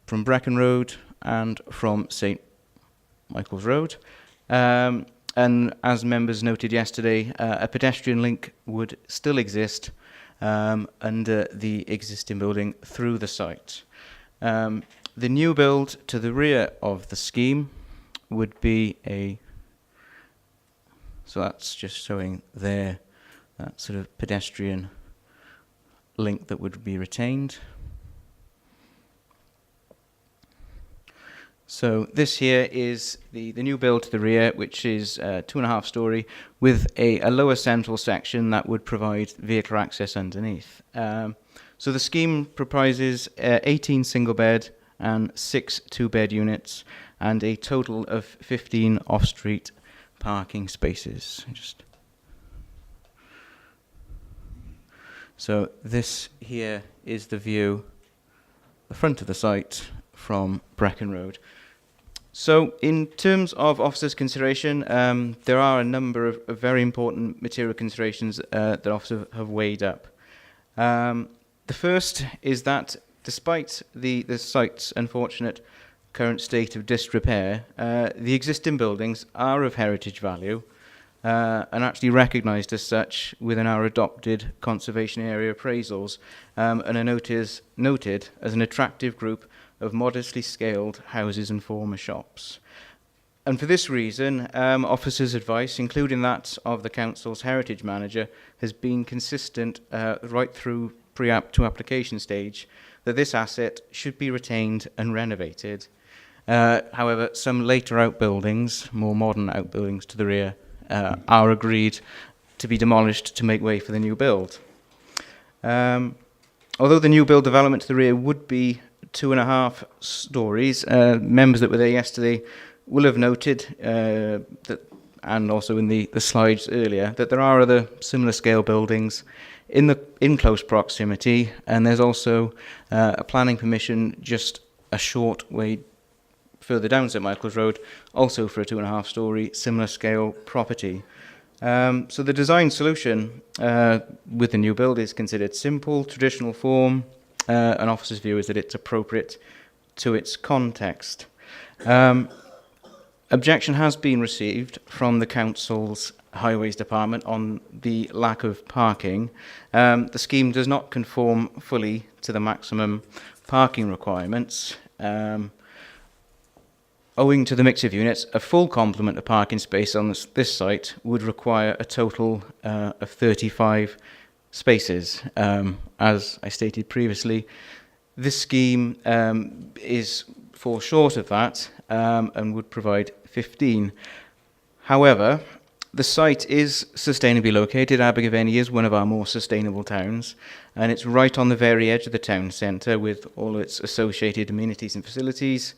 from Brecon Road and from St Michael's Road. And as members noted yesterday, a pedestrian link would still exist under the existing building through the site. The new build to the rear of the scheme would be so that's just showing there, that sort of pedestrian link that would be retained. So this here is the new build to the rear, which is 2.5 storey, with a lower central section that would provide vehicle access underneath. So the scheme comprises 18 single bed and 6 two-bed units, and a total of 15 off-street parking spaces. So this here is the view, the front of the site from Brecon Road. So in terms of officers' consideration, there are a number of very important material considerations that officers have weighed up. The first is that despite the site's unfortunate current state of disrepair, the existing buildings are of heritage value and actually recognised as such within our adopted conservation area appraisals, and are noted as an attractive group of modestly scaled houses and former shops. And for this reason, officers' advice, including that of the Council's Heritage Manager, has been consistent right through pre-app to application stage, that this asset should be retained and renovated. However, some later outbuildings, more modern outbuildings to the rear, are agreed to be demolished to make way for the new build. Although the new build development to the rear would be 2.5 stories, members that were there yesterday will have noted that, and also in the slides earlier, that there are other similar scale buildings in close proximity, and there's also a planning permission just a short way further down St Michael's Road, also for a 2.5 storey similar scale property. So the design solution with the new build is considered simple, traditional form. An officer's view is that it's appropriate to its context. Objection has been received from the Council's Highways Department on the lack of parking. The scheme does not conform fully to the maximum parking requirements. Owing to the mix of units, a full complement of parking space on this site would require a total of 35 spaces. As I stated previously, this scheme falls short of that and would provide 15. However, the site is sustainably located. Abergavenny is one of our more sustainable towns, and it's right on the very edge of the town centre with all its associated amenities and facilities.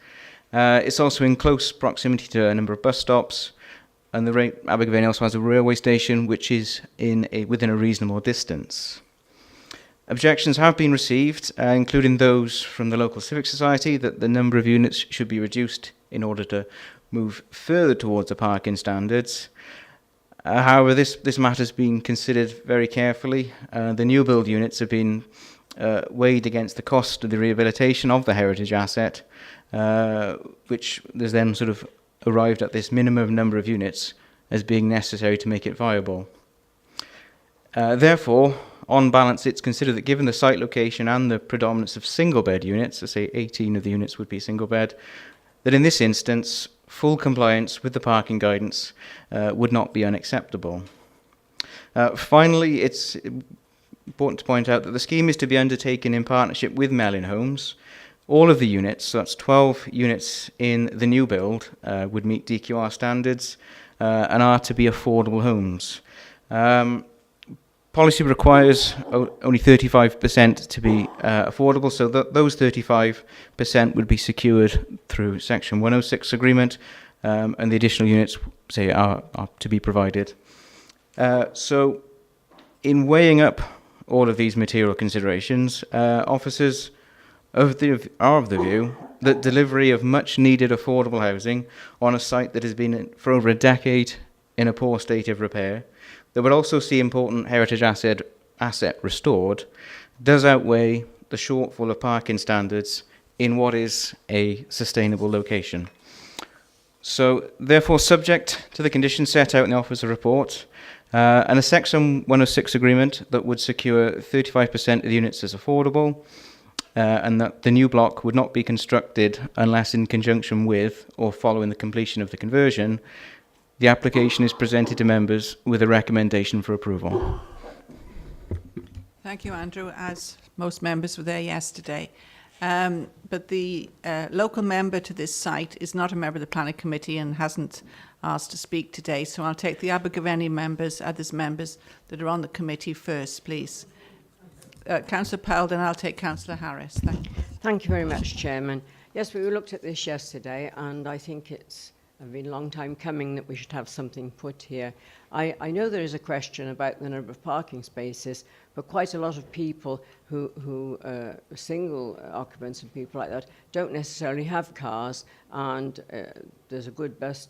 It's also in close proximity to a number of bus stops, and Abergavenny also has a railway station which is within a reasonable distance. Objections have been received, including those from the local civic society, that the number of units should be reduced in order to move further towards the parking standards. However, this matter has been considered very carefully. The new build units have been weighed against the cost of the rehabilitation of the heritage asset, which has then sort of arrived at this minimum number of units as being necessary to make it viable. Therefore, on balance, it's considered that given the site location and the predominance of single bed units, so say 18 of the units would be single bed, that in this instance, full compliance with the parking guidance would not be unacceptable. Finally, it's important to point out that the scheme is to be undertaken in partnership with Mellin Homes. All of the units, so that's 12 units in the new build, would meet DQR standards and are to be affordable homes. Policy requires only 35% to be affordable, so those 35% would be secured through Section 106 agreement, and the additional units, say, are to be provided. So, in weighing up all of these material considerations, officers are of the view that delivery of much-needed affordable housing on a site that has been for over a decade in a poor state of repair that would also see important heritage asset restored does outweigh the shortfall of parking standards in what is a sustainable location. So, therefore, subject to the conditions set out in the officer report, and a Section 106 agreement that would secure 35% of the units as affordable, and that the new block would not be constructed unless in conjunction with or following the completion of the conversion, the application is presented to members with a recommendation for approval. Thank you, Andrew. As most members were there yesterday. But the local member to this site is not a member of the planning committee and hasn't asked to speak today. So I'll take the Abergavenny members, others members that are on the committee first, please. Councillor Powell, then I'll take Councillor Harris. Thank you. Thank you very much, Chairman. Yes, we looked at this yesterday, and I think it's been a long time coming that we should have something put here. I know there is a question about the number of parking spaces, but quite a lot of people who single occupants and people like that don't necessarily have cars, and there's a good bus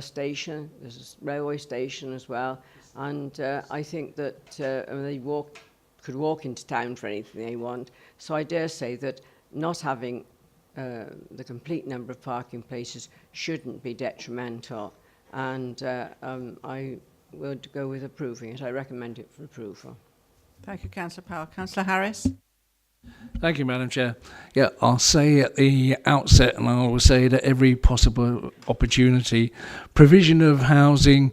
station, there's a railway station as well, and I think that they could walk into town for anything they want. So I dare say that not having the complete number of parking places shouldn't be detrimental, and I would go with approving it. I recommend it for approval. Thank you, Councillor Powell. Councillor Harris? Thank you, Madam Chair. Yeah, I'll say at the outset, and I will say it at every possible opportunity, provision of housing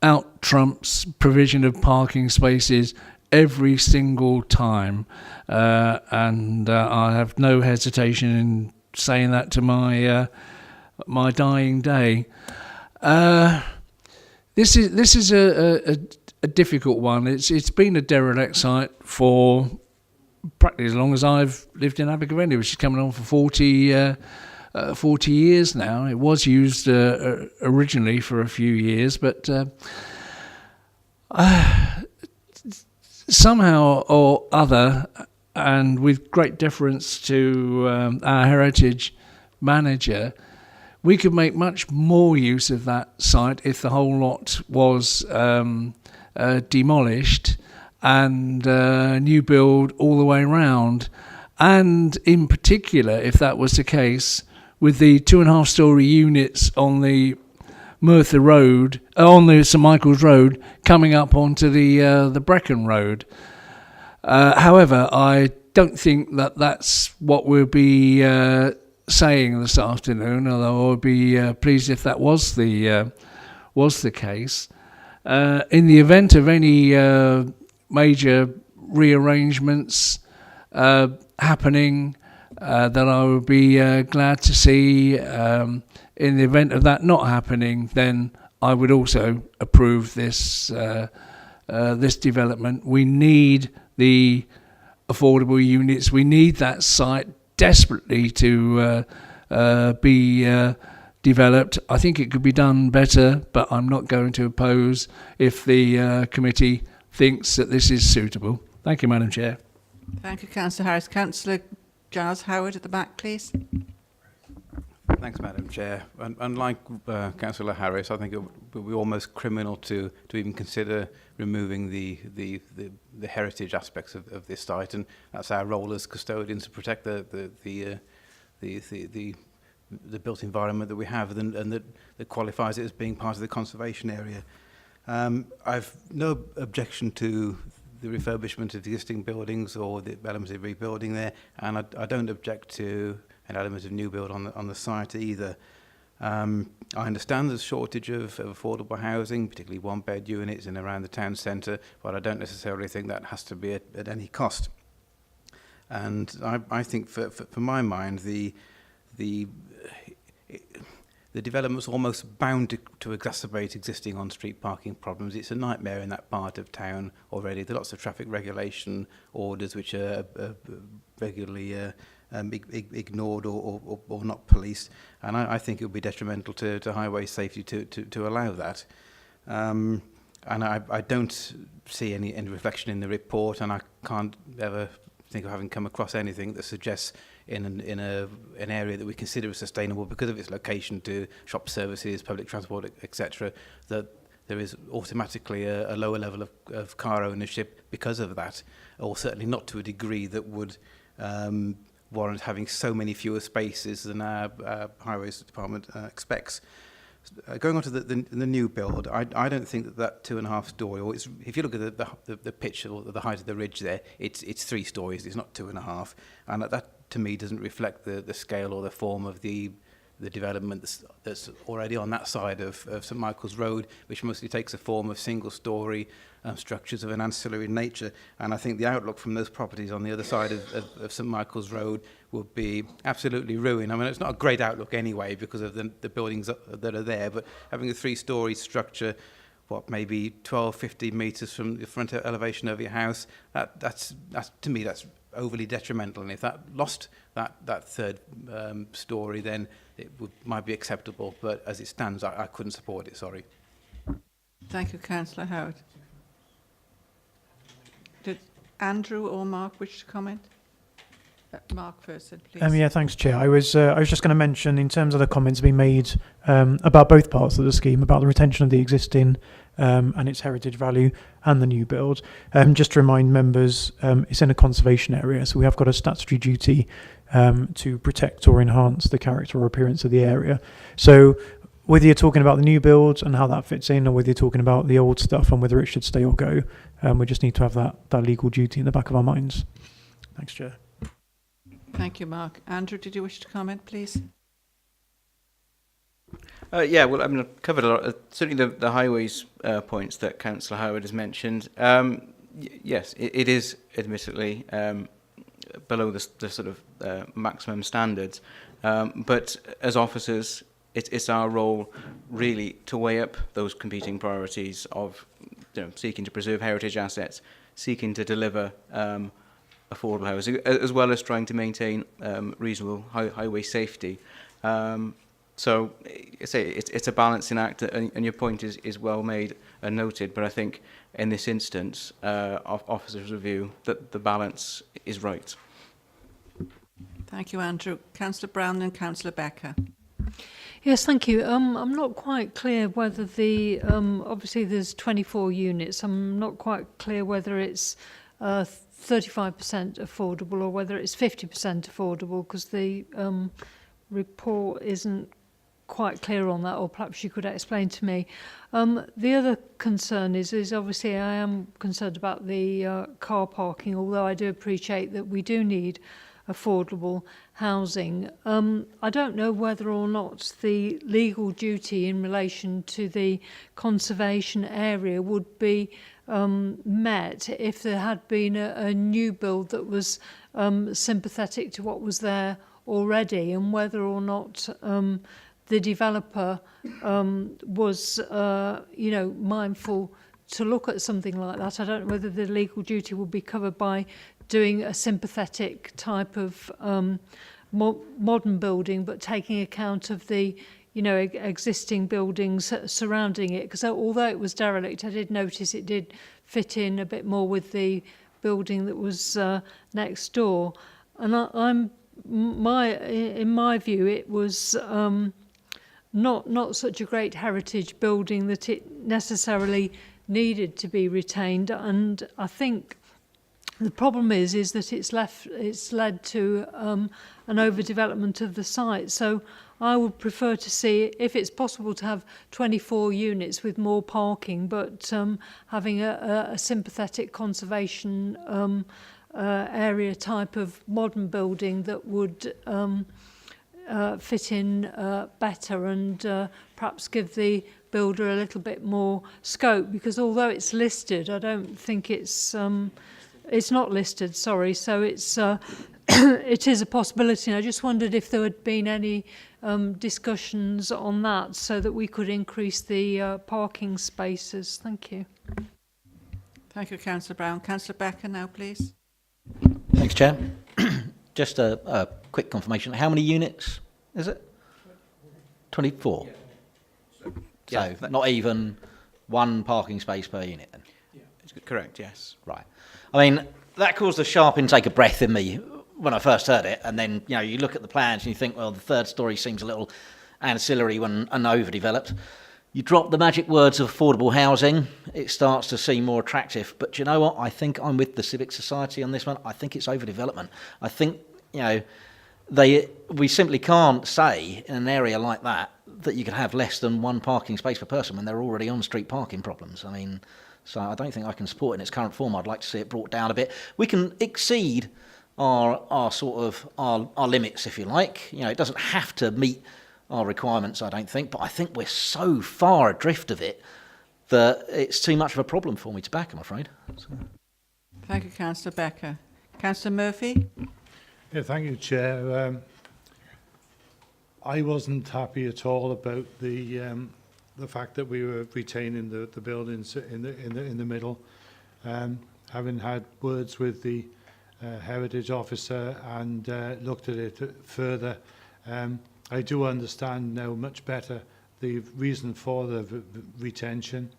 out trumps provision of parking spaces every single time. And I have no hesitation in saying that to my my dying day. This is a difficult one. It's been a derelict site for practically as long as I've lived in Abergavenny, which is coming on for 40 years now. It was used originally for a few years, but somehow or other, and with great deference to our heritage manager, we could make much more use of that site if the whole lot was demolished and new build all the way around. And in particular, if that was the case, with the 2.5-storey units on the Merthyr Road, on the St Michael's Road, coming up onto the Brecon Road. However, I don't think that that's what we'll be saying this afternoon, although I would be pleased if that was the case. In the event of any major rearrangements happening, that I would be glad to see. In the event of that not happening, then I would also approve this this development. We need the affordable units. We need that site desperately to be developed. I think it could be done better, but I'm not going to oppose if the committee thinks that this is suitable. Thank you, Madam Chair. Thank you, Councillor Harris. Councillor Giles Howard at the back, please. Thanks, Madam Chair. Unlike Councillor Harris, I think it would be almost criminal to even consider removing the heritage aspects of this site, and that's our role as custodians to protect the built environment that we have, and that qualifies it as being part of the conservation area. I've no objection to the refurbishment of the existing buildings or the elements of rebuilding there, and I don't object to an element of new build on the site either. I understand there's a shortage of affordable housing, particularly one-bed units in around the town centre, but I don't necessarily think that has to be at any cost. And I think, for my mind, the development's almost bound to exacerbate existing on-street parking problems. It's a nightmare in that part of town already. There are lots of traffic regulation orders which are regularly ignored or not policed, and I think it would be detrimental to highway safety to allow that. And I don't see any reflection in the report, and I can't ever think of having come across anything that suggests in an area that we consider as sustainable because of its location to shop services, public transport, etc., that there is automatically a lower level of car ownership because of that, or certainly not to a degree that would warrant having so many fewer spaces than our highways department expects. Going on to the new build, I don't think that 2.5 story, or if you look at the pitch or the height of the ridge there, it's 3 stories, it's not 2.5, and that to me doesn't reflect the scale or the form of the development that's already on that side of St Michael's Road, which mostly takes a form of single-storey structures of an ancillary nature. And I think the outlook from those properties on the other side of St Michael's Road would be absolutely ruined. I mean, it's not a great outlook anyway because of the buildings that are there, but having a 3-storey structure, maybe 12, 15 metres from the front elevation of your house, that's to me, that's overly detrimental. And if that lost that third story, then it might be acceptable. But as it stands, I couldn't support it, sorry. Thank you, Councillor Howard. Did Andrew or Mark wish to comment? Mark first, then, please. Yeah, thanks, Chair. I was just going to mention, in terms of the comments being made about both parts of the scheme, about the retention of the existing and its heritage value and the new build, just to remind members, it's in a conservation area, so we have got a statutory duty to protect or enhance the character or appearance of the area. So whether you're talking about the new build and how that fits in, or whether you're talking about the old stuff and whether it should stay or go, we just need to have that legal duty in the back of our minds. Thanks, Chair. Thank you, Mark. Andrew, did you wish to comment, please? Yeah, well, I mean, I've covered a lot. Certainly the highways points that Councillor Howard has mentioned. Yes, it is admittedly below the sort of maximum standards. But as officers, it's our role really to weigh up those competing priorities of seeking to preserve heritage assets, seeking to deliver affordable housing, as well as trying to maintain reasonable highway safety. So I say it's a balancing act, and your point is well made and noted, but I think in this instance, officers' review, that the balance is right. Thank you, Andrew. Councillor Brown and Councillor Becker. Yes, thank you. I'm not quite clear whether the obviously there's 24 units. I'm not quite clear whether it's 35% affordable or whether it's 50% affordable, because the report isn't quite clear on that, or perhaps you could explain to me. The other concern is obviously I am concerned about the car parking, although I do appreciate that we do need affordable housing. I don't know whether or not the legal duty in relation to the conservation area would be met if there had been a new build that was sympathetic to what was there already, and whether or not the developer was mindful to look at something like that. I don't know whether the legal duty would be covered by doing a sympathetic type of modern building, but taking account of the existing buildings surrounding it. Because although it was derelict, I did notice it did fit in a bit more with the building that was next door. And in my view, it was not such a great heritage building that it necessarily needed to be retained. And I think the problem is that it's led to an overdevelopment of the site. So I would prefer to see, if it's possible, to have 24 units with more parking, but having a sympathetic conservation area type of modern building that would fit in better, and perhaps give the builder a little bit more scope, because although it's listed, I don't think it's not listed, sorry, so it's it is a possibility. And I just wondered if there had been any discussions on that so that we could increase the parking spaces. Thank you. Thank you, Councillor Brown. Councillor Becker now, please. Thanks, Chair. Just a quick confirmation. How many units is it? 24? So not even one parking space per unit then? Correct, yes. Right. I mean, that caused a sharp intake of breath in me when I first heard it, and then you look at the plans and you think, well, the third story seems a little ancillary and overdeveloped. you drop the magic words of affordable housing, it starts to seem more attractive. But do you know what? I think I'm with the Civic Society on this one. I think it's overdevelopment. I think, you know, we simply can't say in an area like that you can have less than one parking space per person when there are already on-street parking problems. I mean, so I don't think I can support it in its current form. I'd like to see it brought down a bit. We can exceed our sort of our limits, if you like. You know, it doesn't have to meet our requirements, I don't think, but I think we're so far adrift of it that it's too much of a problem for me to back, I'm afraid. So. Thank you, Councillor Becker. Councillor Murphy? Yeah, thank you, Chair. I wasn't happy at all about the fact that we were retaining the buildings in the middle. Having had words with the heritage officer and looked at it further, I do understand now much better the reason for the retention,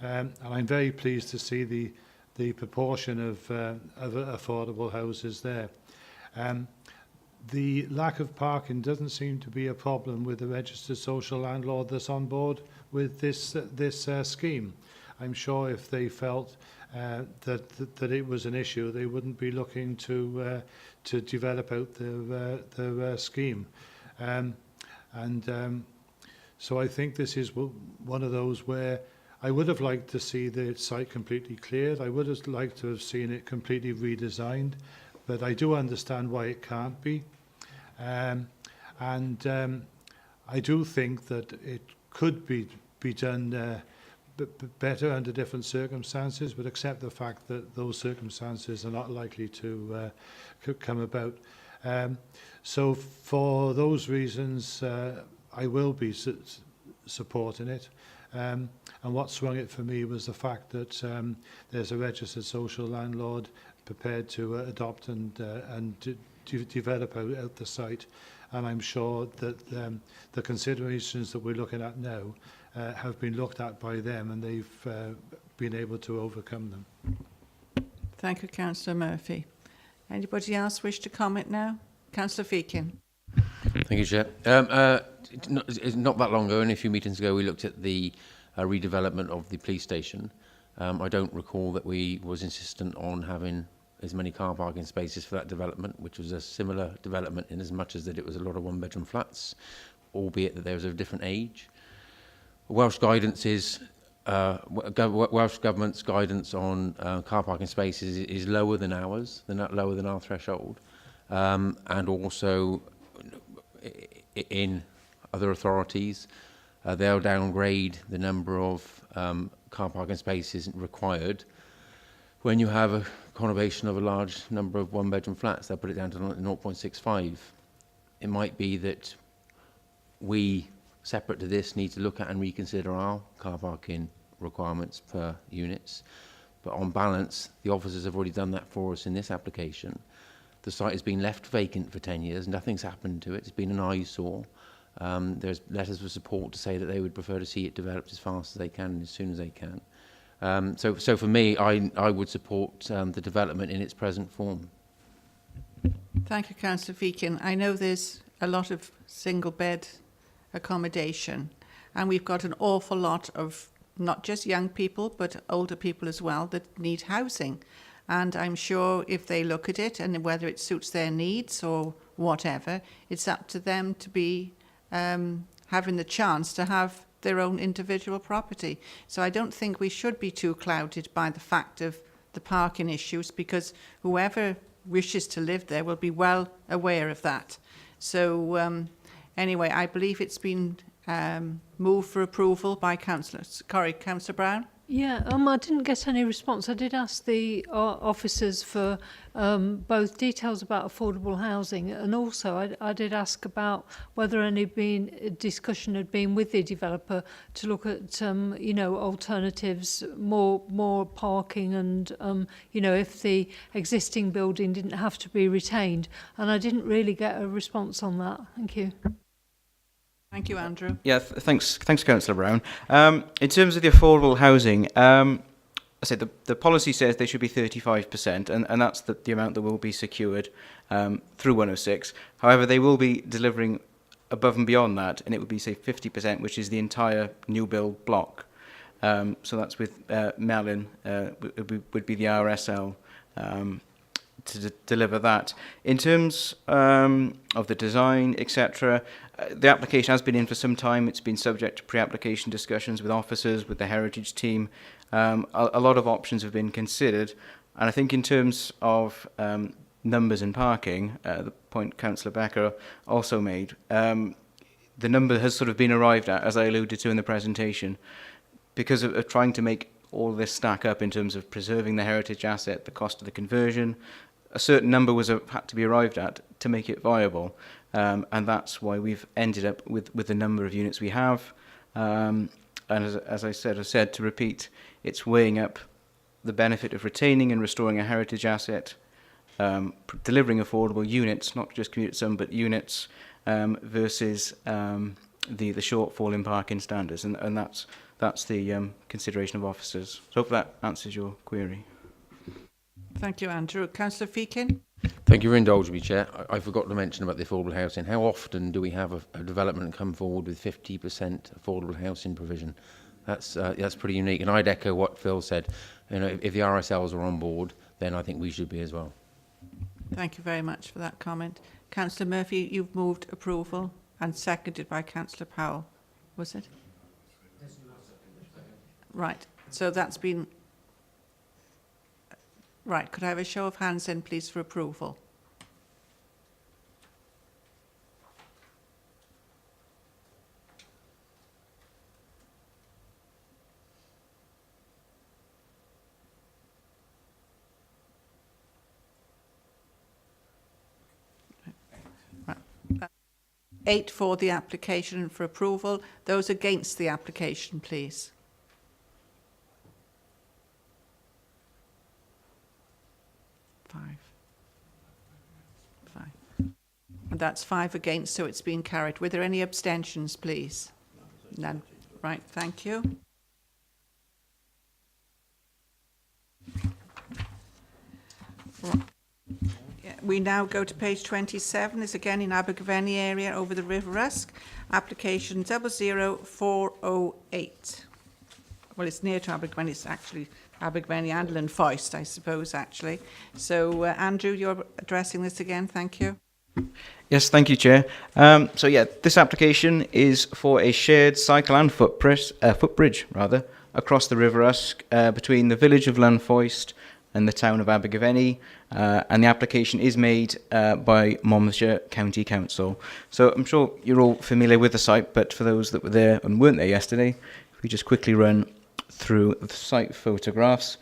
and I'm very pleased to see the proportion of affordable houses there. The lack of parking doesn't seem to be a problem with the registered social landlord that's on board with this scheme. I'm sure if they felt that it was an issue, they wouldn't be looking to develop out their scheme. So I think this is one of those where I would have liked to see the site completely cleared. I would have liked to have seen it completely redesigned, but I do understand why it can't be. I do think that it could be done better under different circumstances, but accept the fact that those circumstances are not likely to come about. So for those reasons, I will be supporting it. And what swung it for me was the fact that there's a registered social landlord prepared to adopt and develop out the site. And I'm sure that the considerations that we're looking at now have been looked at by them, and they've been able to overcome them. Thank you, Councillor Murphy. Anybody else wish to comment now? Councillor Feakin. Thank you, Chair. It's not that long ago, only a few meetings ago, we looked at the redevelopment of the police station. I don't recall that we was insistent on having as many car parking spaces for that development, which was a similar development in as much as that it was a lot of one-bedroom flats, albeit that there was a different age. Welsh guidance is Welsh Government's guidance on car parking spaces is lower than ours, lower than our threshold, and also in other authorities, they'll downgrade the number of car parking spaces required. When you have a conurbation of a large number of one-bedroom flats, they'll put it down to 0.65. It might be that we, separate to this, need to look at and reconsider our car parking requirements per units. But on balance, the officers have already done that for us in this application. The site has been left vacant for 10 years. Nothing's happened to it. It's been an eyesore. There's letters of support to say that they would prefer to see it developed as fast as they can and as soon as they can. So for me, I would support the development in its present form. Thank you, Councillor Feakin. I know there's a lot of single-bed accommodation, and we've got an awful lot of not just young people, but older people as well that need housing. And I'm sure if they look at it and whether it suits their needs or whatever, it's up to them to be having the chance to have their own individual property. So I don't think we should be too clouded by the fact of the parking issues, because whoever wishes to live there will be well aware of that. So anyway, I believe it's been moved for approval by Councillor Brown. Yeah, I didn't get any response. I did ask the officers for both details about affordable housing, and also I did ask about whether any discussion had been with the developer to look at alternatives, more parking, and if the existing building didn't have to be retained. And I didn't really get a response on that. Thank you. Thank you, Andrew. Yeah, thanks, Councillor Brown. In terms of the affordable housing, I said the policy says there should be 35%, and that's the amount that will be secured through 106. However, they will be delivering above and beyond that, and it would be, say, 50%, which is the entire new build block. So that's with Melon, would be the RSL to deliver that. In terms of the design, etc., the application has been in for some time. It's been subject to pre-application discussions with officers, with the heritage team. A lot of options have been considered, and I think in terms of numbers and parking, the point Councillor Becker also made, the number has sort of been arrived at, as I alluded to in the presentation, because of trying to make all this stack up in terms of preserving the heritage asset, the cost of the conversion. A certain number was had to be arrived at to make it viable, and that's why we've ended up with the number of units we have. And as I said, to repeat, it's weighing up the benefit of retaining and restoring a heritage asset, delivering affordable units, not just commuter sum, but units, versus the shortfall in parking standards, and that's the consideration of officers. So hope that answers your query. Thank you, Andrew. Councillor Feakin? Thank you for indulging me, Chair. I forgot to mention about the affordable housing. How often do we have a development come forward with 50% affordable housing provision? That's pretty unique, and I'd echo what Phil said. You know, if the RSLs are on board, then I think we should be as well. Thank you very much for that comment. Councillor Murphy, you've moved approval and seconded by Councillor Powell. Was it? Right. So that's been... Right. Could I have a show of hands then, please, for approval? Right. 8 for the application for approval. Those against the application, please. And that's 5 against, so it's been carried. Were there any abstentions, please? None. Right, thank you. We now go to page 27. It's again in Abergavenny area over the River Usk. Application 00408. Well, it's near to Abergavenny. It's actually Abergavenny and Llanfoist, I suppose, actually. So, Andrew, you're addressing this again. Thank you. Yes, thank you, Chair. So yeah, this application is for a shared cycle and footbridge across the River Usk between the village of Llanfoist and the town of Abergavenny, and the application is made by Monmouthshire County Council. So I'm sure you're all familiar with the site, but for those that were there and weren't there yesterday, if we just quickly run through the site photographs.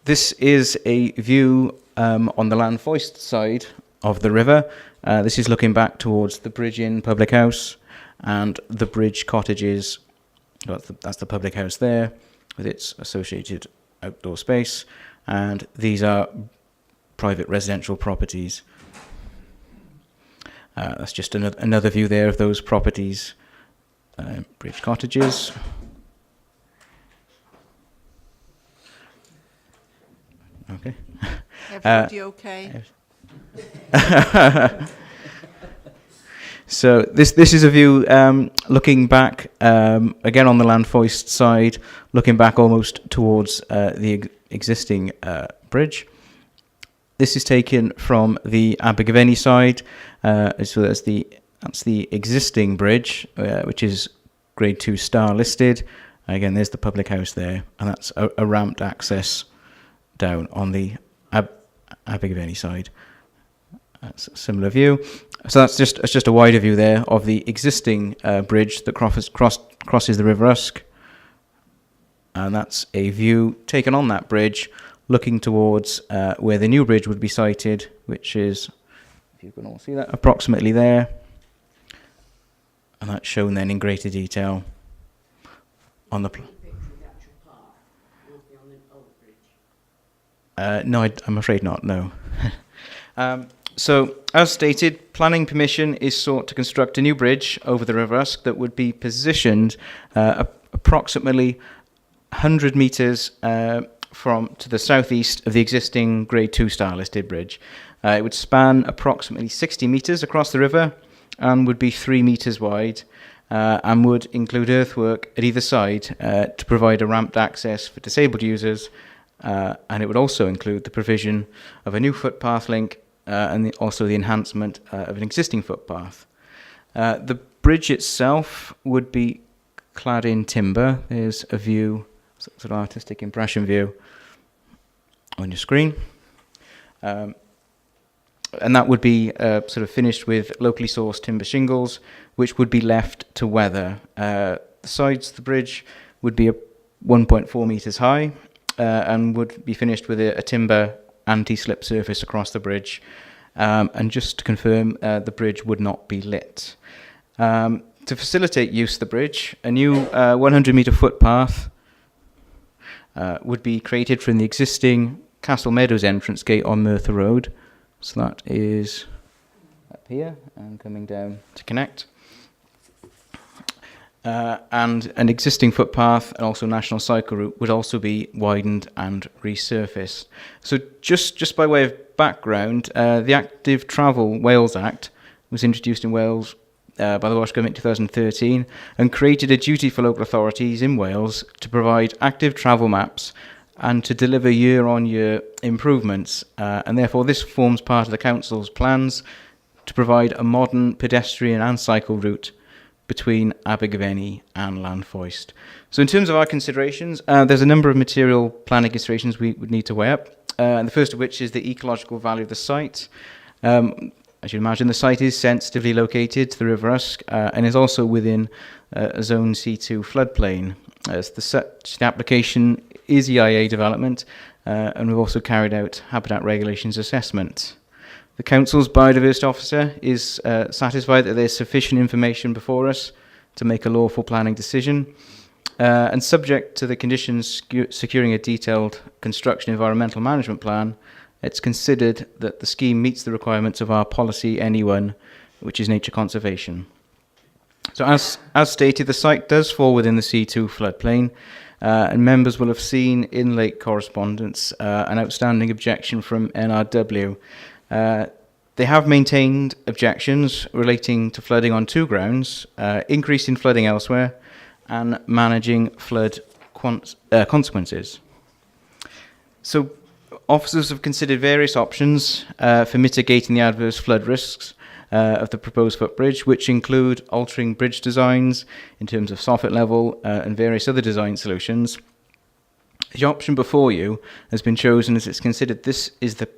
This is a view on the Llanfoist side of the river. This is looking back towards the Bridge Inn public house and the Bridge Cottages. That's the public house there with its associated outdoor space, and these are private residential properties. That's just another view there of those properties. Bridge Cottages. Okay. Everybody okay? So this is a view looking back again on the Llanfoist side, looking back almost towards the existing bridge. This is taken from the Abergavenny side, so that's the existing bridge, which is Grade 2 star listed. Again, there's the public house there, and that's a ramped access down on the Abergavenny side. That's a similar view. So that's just a wider view there of the existing bridge that crosses the River Usk. And that's a view taken on that bridge, looking towards where the new bridge would be sited, which is, if you can all see that, approximately there. And that's shown then in greater detail on the no, I'm afraid not, no. So, as stated, planning permission is sought to construct a new bridge over the River Usk that would be positioned approximately 100 metres to the southeast of the existing Grade 2 star listed bridge. It would span approximately 60 metres across the river and would be 3 metres wide, and would include earthwork at either side to provide a ramped access for disabled users, and it would also include the provision of a new footpath link and also the enhancement of an existing footpath. The bridge itself would be clad in timber. There's a view, sort of artistic impression view on your screen. And that would be sort of finished with locally sourced timber shingles, which would be left to weather. The sides of the bridge would be 1.4 metres high and would be finished with a timber anti-slip surface across the bridge. And just to confirm, the bridge would not be lit. To facilitate use of the bridge, a new 100-metre footpath would be created from the existing Castle Meadows entrance gate on Merthyr Road. So that is up here and coming down to connect. And an existing footpath and also national cycle route would also be widened and resurfaced. So just by way of background, the Active Travel Wales Act was introduced in Wales by the Welsh Government in 2013 and created a duty for local authorities in Wales to provide active travel maps and to deliver year-on-year improvements. And therefore this forms part of the Council's plans to provide a modern pedestrian and cycle route between Abergavenny and Llanfoist. So in terms of our considerations, there's a number of material planning considerations we would need to weigh up. And the first of which is the ecological value of the site. As you imagine, the site is sensitively located to the River Usk and is also within a Zone C2 floodplain. The application is EIA development, and we've also carried out habitat regulations assessment. The Council's biodiversity officer is satisfied that there's sufficient information before us to make a lawful planning decision, and subject to the conditions securing a detailed construction environmental management plan, it's considered that the scheme meets the requirements of our policy NE1, which is nature conservation. So as stated, the site does fall within the C2 floodplain, and members will have seen in late correspondence an outstanding objection from NRW. They have maintained objections relating to flooding on two grounds, increasing flooding elsewhere and managing flood consequences. So officers have considered various options for mitigating the adverse flood risks of the proposed footbridge, which include altering bridge designs in terms of soffit level and various other design solutions. The option before you has been chosen as it's considered this is the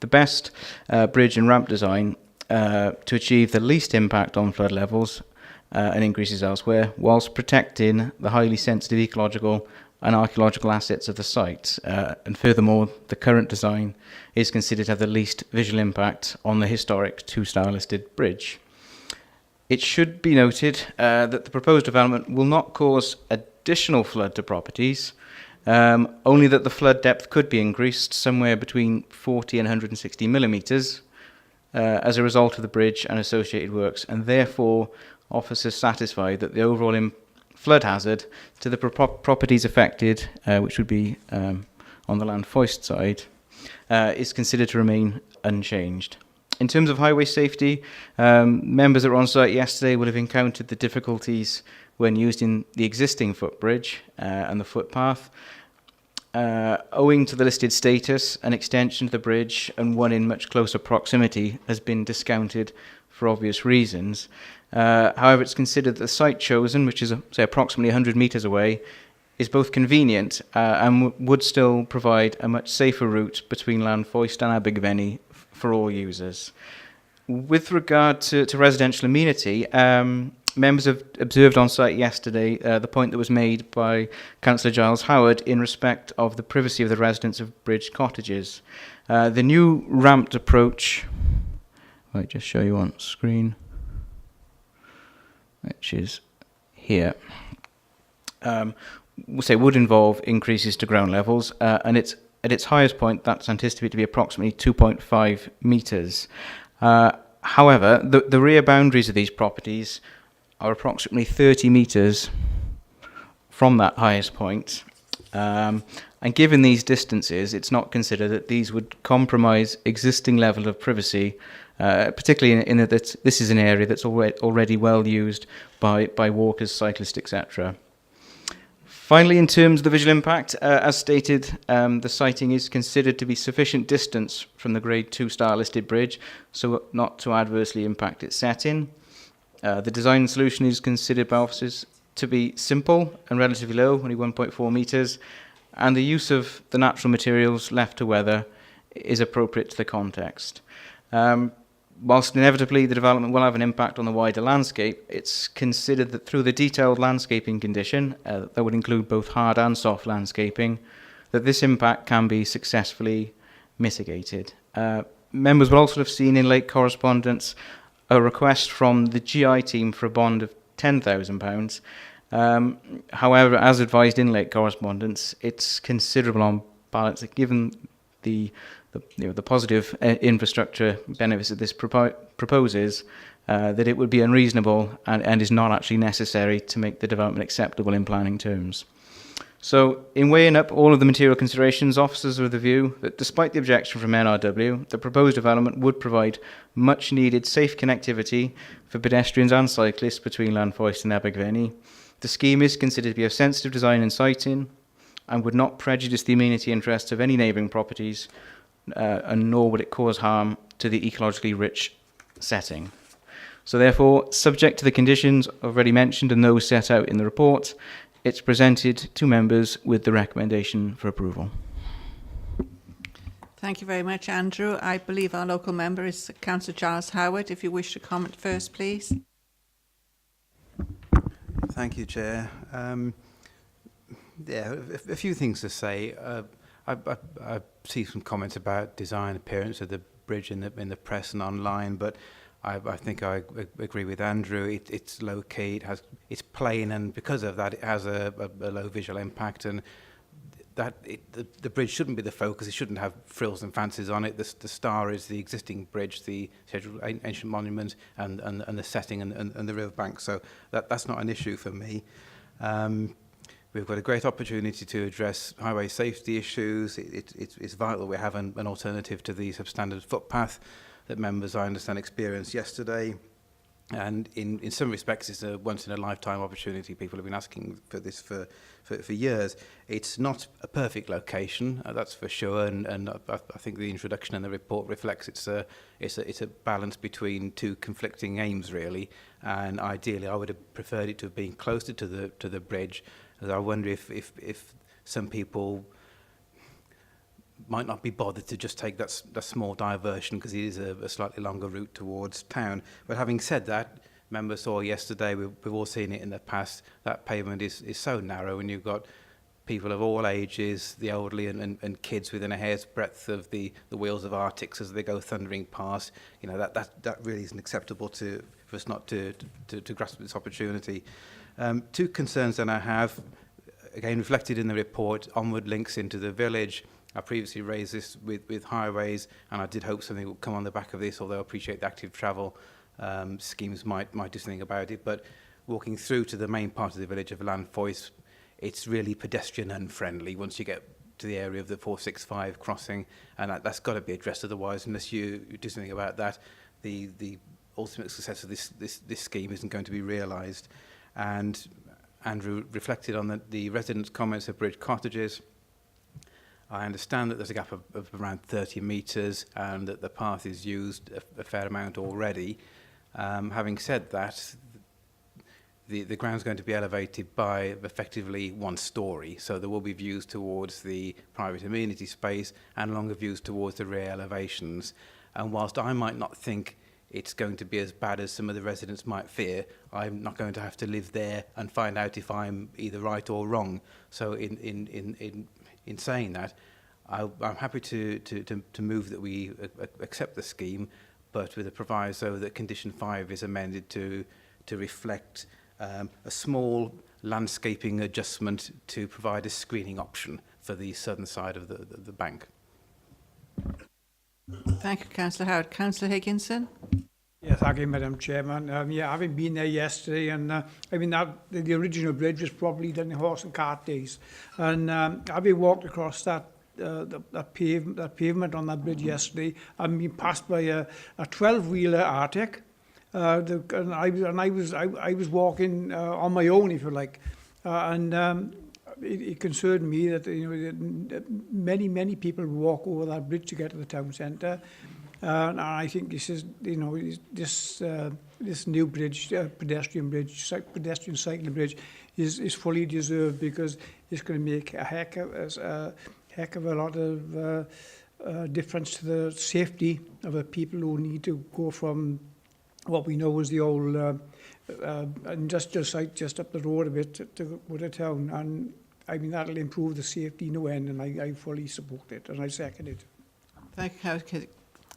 best bridge and ramp design to achieve the least impact on flood levels and increases elsewhere, whilst protecting the highly sensitive ecological and archaeological assets of the site. And furthermore, the current design is considered to have the least visual impact on the historic two-star listed bridge. It should be noted that the proposed development will not cause additional flood to properties, only that the flood depth could be increased somewhere between 40 and 160 millimetres as a result of the bridge and associated works, and therefore officers satisfied that the overall flood hazard to the properties affected, which would be on the Llanfoist side, is considered to remain unchanged. In terms of highway safety, members that were on site yesterday will have encountered the difficulties when using the existing footbridge and the footpath. Owing to the listed status, an extension to the bridge and one in much closer proximity has been discounted for obvious reasons. However, it's considered that the site chosen, which is say approximately 100 metres away, is both convenient and would still provide a much safer route between Llanfoist and Abergavenny for all users. With regard to residential amenity, members have observed on site yesterday the point that was made by Councillor Giles Howard in respect of the privacy of the residents of Bridge Cottages. The new ramped approach, I might just show you on screen, which is here, would involve increases to ground levels, and it's at its highest point that's anticipated to be approximately 2.5 metres. However, the rear boundaries of these properties are approximately 30 metres from that highest point, and given these distances, it's not considered that these would compromise existing level of privacy particularly in that this is an area that's already well used by walkers, cyclists, etc. Finally, in terms of the visual impact, as stated, the siting is considered to be sufficient distance from the Grade 2 star listed bridge, so not to adversely impact its setting. The design solution is considered by officers to be simple and relatively low, only 1.4 metres, and the use of the natural materials left to weather is appropriate to the context. Whilst inevitably the development will have an impact on the wider landscape, it's considered that through the detailed landscaping condition, that would include both hard and soft landscaping, that this impact can be successfully mitigated. Members will also have seen in late correspondence a request from the GI team for a bond of £10,000. However, as advised in late correspondence, it's considerable on balance, given the positive infrastructure benefits that this proposes, that it would be unreasonable and is not actually necessary to make the development acceptable in planning terms. So, in weighing up all of the material considerations, officers are of the view that despite the objection from NRW, the proposed development would provide much needed safe connectivity for pedestrians and cyclists between Llanfoist and Abergavenny. The scheme is considered to be of sensitive design and siting and would not prejudice the amenity interests of any neighbouring properties, and nor would it cause harm to the ecologically rich setting. So therefore, subject to the conditions already mentioned and those set out in the report, it's presented to members with the recommendation for approval. Thank you very much, Andrew. I believe our local member is Councillor Giles Howard. If you wish to comment first, please. Thank you, Chair. Yeah, a few things to say. I see some comments about design appearance of the bridge in the press and online, but I think I agree with Andrew. It's low key, it's plain, and because of that, it has a low visual impact. And the bridge shouldn't be the focus. It shouldn't have frills and fancies on it. The star is the existing bridge, the scheduled ancient monument, and the setting and the riverbank. So that's not an issue for me. We've got a great opportunity to address highway safety issues. It's vital we have an alternative to the substandard footpath that members, I understand, experienced yesterday. And in some respects, it's a once-in-a-lifetime opportunity. People have been asking for this for years. It's not a perfect location, that's for sure, and I think the introduction and the report reflects it's a balance between two conflicting aims, really. And ideally, I would have preferred it to have been closer to the bridge. As I wonder if some people might not be bothered to just take that small diversion because it is a slightly longer route towards town. But having said that, members saw yesterday, we've all seen it in the past, that pavement is so narrow, and you've got people of all ages, the elderly and kids within a hair's breadth of the wheels of Arctics as they go thundering past. You know, that really isn't acceptable for us not to grasp this opportunity. Two concerns that I have, again reflected in the report, onward links into the village. I previously raised this with highways, and I did hope something would come on the back of this, although I appreciate the active travel schemes might do something about it. But walking through to the main part of the village of Llanfoist, it's really pedestrian unfriendly once you get to the area of the 465 crossing, and that's got to be addressed. Otherwise, unless you do something about that, the ultimate success of this scheme isn't going to be realised. And Andrew reflected on the residents' comments of Bridge Cottages. I understand that there's a gap of around 30 metres and that the path is used a fair amount already. Having said that, the ground's going to be elevated by effectively 1 storey, so there will be views towards the private amenity space and longer views towards the rear elevations. And whilst I might not think it's going to be as bad as some of the residents might fear, I'm not going to have to live there and find out if I'm either right or wrong. So in saying that, I'm happy to move that we accept the scheme, but with a proviso that condition 5 is amended to reflect a small landscaping adjustment to provide a screening option for the southern side of the bank. Thank you, Councillor Howard. Councillor Higginson. Yeah, thank you, Madam Chairman. Yeah, having been there yesterday, and I mean, the original bridge was probably done in horse and cart days. And having walked across that that pavement on that bridge yesterday. I'm being passed by a 12-wheeler Arctic. And I was walking on my own, if you like, it concerned me that that many people walk over that bridge to get to the town centre, and I think this is this new bridge, pedestrian cycle bridge, is fully deserved, because it's going to make a heck of a lot of difference to the safety of the people who need to go from what we know is the old industrial site just up the road a bit to go to town. And I mean, that'll improve the safety no end, and I fully support it, and I second it. Thank you,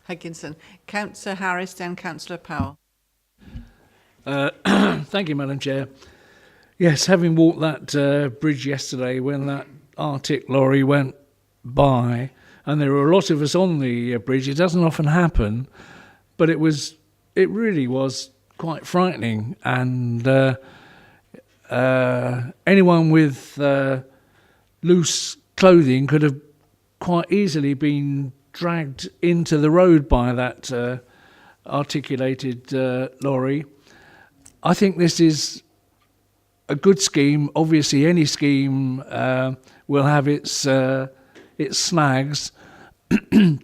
Higginson. Councillor Harris, then Councillor Powell. Thank you, Madam Chair. Yes, having walked that bridge yesterday when that Arctic lorry went by, and there were a lot of us on the bridge, it doesn't often happen, but it really was quite frightening, and anyone with loose clothing could have quite easily been dragged into the road by that articulated lorry. I think this is a good scheme. Obviously, any scheme will have its snags, and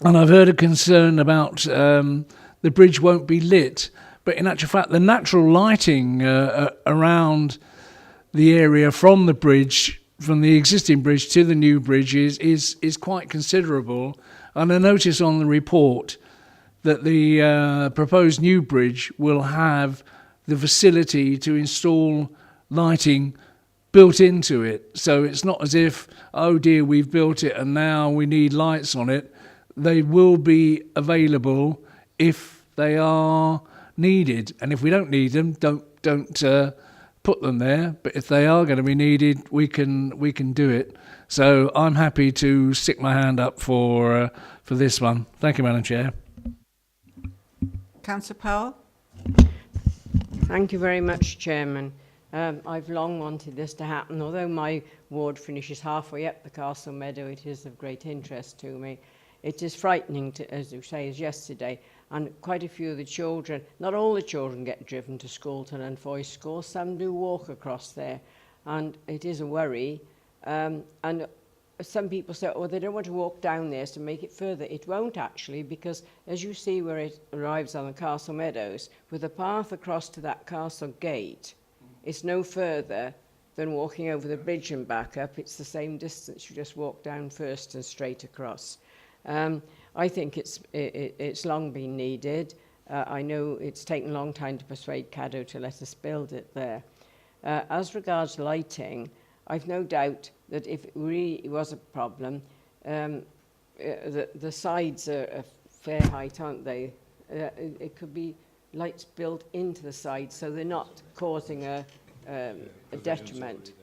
I've heard a concern about the bridge won't be lit. But in actual fact, the natural lighting around the area from the bridge, from the existing bridge to the new bridge, is quite considerable. And I notice on the report that the proposed new bridge will have the facility to install lighting built into it. So it's not as if, oh dear, we've built it and now we need lights on it. They will be available if they are needed, and if we don't need them, don't put them there. But if they are going to be needed, we can do it. So I'm happy to stick my hand up for this one. Thank you, Madam Chair. Councillor Powell. Thank you very much, Chairman. I've long wanted this to happen. Although my ward finishes halfway up the Castle Meadow, it is of great interest to me. It is frightening, as you say, as yesterday, and quite a few of the children, not all the children get driven to Scoulton and Foyce School, some do walk across there, and it is a worry. And some people say, oh, they don't want to walk down there to make it further. It won't actually, because as you see where it arrives on the Castle Meadows, with the path across to that castle gate, it's no further than walking over the bridge and back up. It's the same distance. You just walk down first and straight across. I think it's long been needed. I know it's taken a long time to persuade Caddo to let us build it there. As regards lighting, I've no doubt that if it really was a problem, the sides are a fair height, aren't they? It could be lights built into the sides so they're not causing a detriment,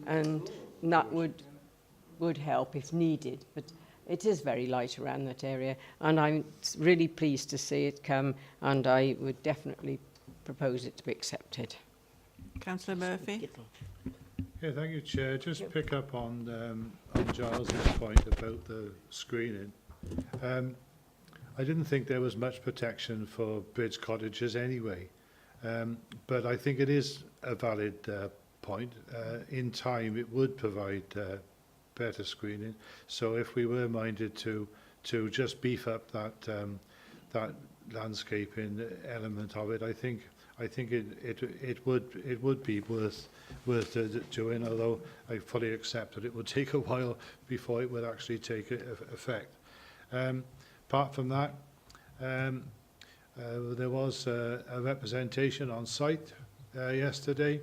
and that would help if needed. But it is very light around that area, and I'm really pleased to see it come, and I would definitely propose it to be accepted. Councillor Murphy. Yeah, thank you, Chair. Just pick up on Giles's point about the screening. I didn't think there was much protection for bridge cottages anyway, but I think it is a valid point. In time, it would provide better screening. So if we were minded to just beef up that landscaping element of it, I think it would be worth doing. Although I fully accept that it would take a while before it would actually take effect. Apart from that, there was a representation on site yesterday,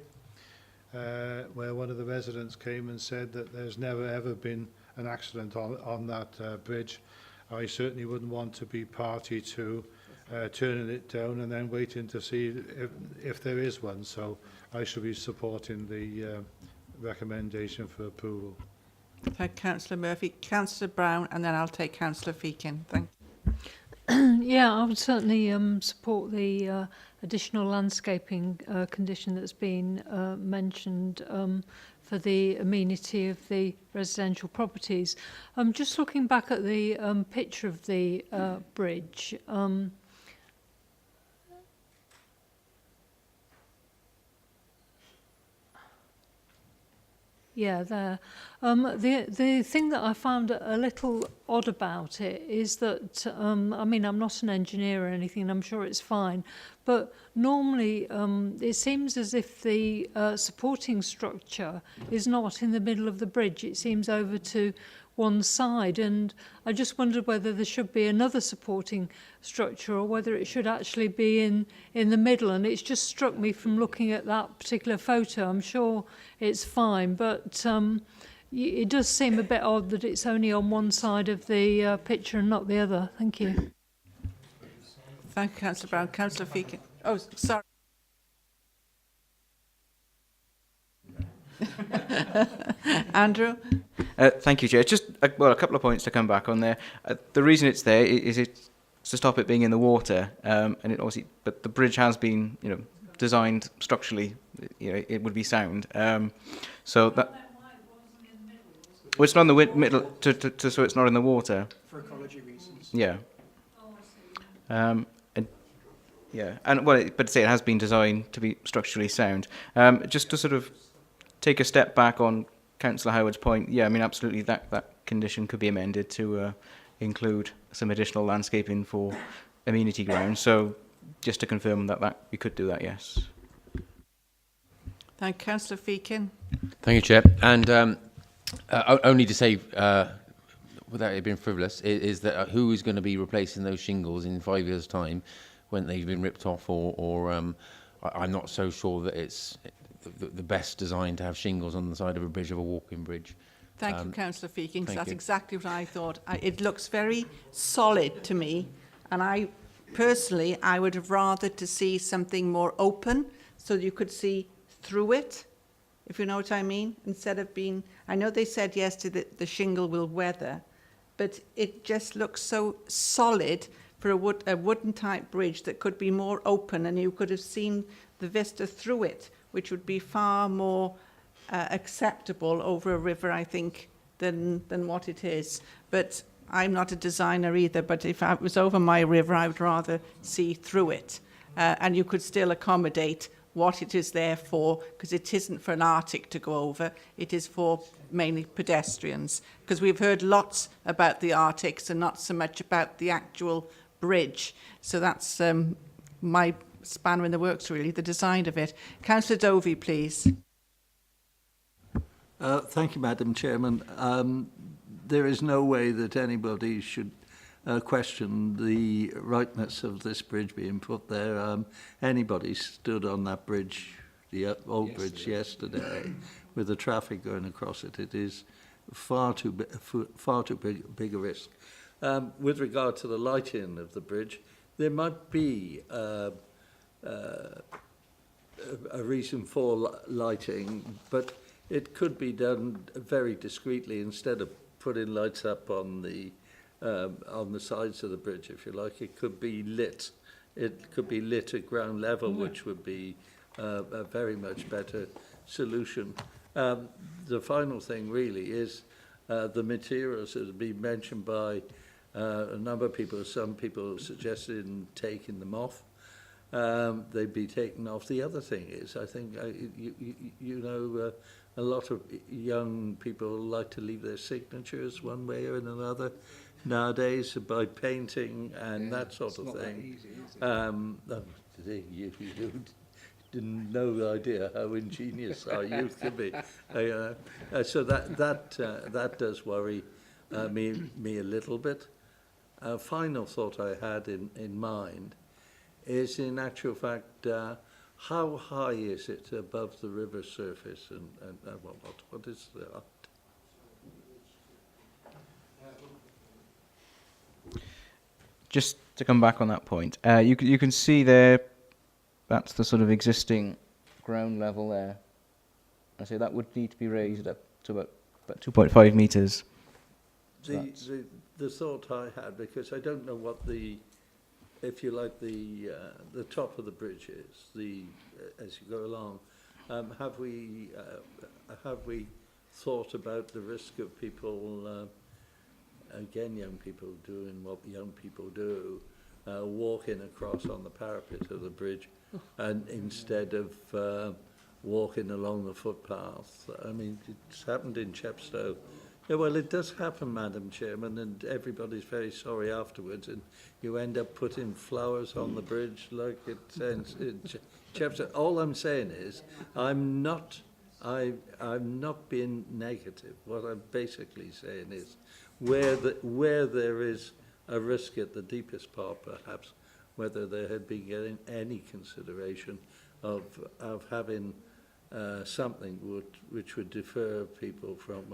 where one of the residents came and said that there's never ever been an accident on that bridge. I certainly wouldn't want to be party to turning it down and then waiting to see if there is one. So I should be supporting the recommendation for approval. Thank Councillor Murphy. Councillor Brown, and then I'll take Councillor Feakin. Thank you. Yeah, I would certainly support the additional landscaping condition that's been mentioned for the amenity of the residential properties. Just looking back at the picture of the bridge, yeah, there. The thing that I found a little odd about it is that, I mean, I'm not an engineer or anything, and I'm sure it's fine, but normally it seems as if the supporting structure is not in the middle of the bridge. It seems over to one side, and I just wondered whether there should be another supporting structure or whether it should actually be in the middle. And it's just struck me from looking at that particular photo. I'm sure it's fine, but it does seem a bit odd that it's only on one side of the picture and not the other. Thank you. Thank you, Councillor Brown. Councillor Feakin. Oh, sorry. Andrew? Thank you, Chair. Just a couple of points to come back on there. The reason it's there is it's to stop it being in the water, and it obviously, but the bridge has been, designed structurally, it would be sound. So that. Well, it's not in the middle, so it's not in the water. For ecology reasons. Yeah. And but say it has been designed to be structurally sound. Just to sort of take a step back on Councillor Howard's point, yeah, I mean, absolutely, that condition could be amended to include some additional landscaping for amenity grounds. So just to confirm that we could do that, yes. Thank you, Councillor Feakin. Thank you, Chair. And only to say, without it being frivolous, is that who is going to be replacing those shingles in 5 years' time when they've been ripped off, or I'm not so sure that it's the best design to have shingles on the side of a bridge, of a walking bridge. Thank you, Councillor Feakin, because that's you. exactly what I thought. It looks very solid to me, and I would have rather to see something more open so you could see through it, if you know what I mean, instead of being, I know they said yesterday that the shingle will weather, but it just looks so solid for a wooden type bridge that could be more open, and you could have seen the vista through it, which would be far more acceptable over a river, I think, than what it is. But I'm not a designer either, but if it was over my river, I would rather see through it. And you could still accommodate what it is there for, because it isn't for an Arctic to go over, it is for mainly pedestrians. Because we've heard lots about the Arctics and not so much about the actual bridge. So that's my spanner in the works, really, the design of it. Councillor Dovey, please. Thank you, Madam Chairman. There is no way that anybody should question the rightness of this bridge being put there. Anybody stood on that bridge, the old bridge yesterday, with the traffic going across it. It is far too big a risk. With regard to the lighting of the bridge, there might be a reason for lighting, but it could be done very discreetly instead of putting lights up on the sides of the bridge, if you like. It could be lit. It could be lit at ground level, which would be a very much better solution. The final thing really is the materials that have been mentioned by a number of people. Some people suggested taking them off. They'd be taken off. The other thing is, I think, a lot of young people like to leave their signatures one way or another nowadays by painting and that sort of thing. You didn't know the idea how ingenious our youth can be. So that does worry me a little bit. A final thought I had in mind is, in actual fact, how high is it above the river surface, and what is that? Just to come back on that point, you can see there, that's the sort of existing ground level there. I say that would need to be raised up to about 2.5 metres. The thought I had, because I don't know what if you like, the top of the bridge is, as you go along, have we thought about the risk of people, again, young people doing what young people do, walking across on the parapet of the bridge, and instead of walking along the footpath? I mean, it's happened in Chepstow. Yeah, well, it does happen, Madam Chairman, and everybody's very sorry afterwards, and you end up putting flowers on the bridge like it says in Chepstow. All I'm saying is, I'm not being negative. What I'm basically saying is, where there is a risk at the deepest part, perhaps, whether there had been getting any consideration of having something which would deter people from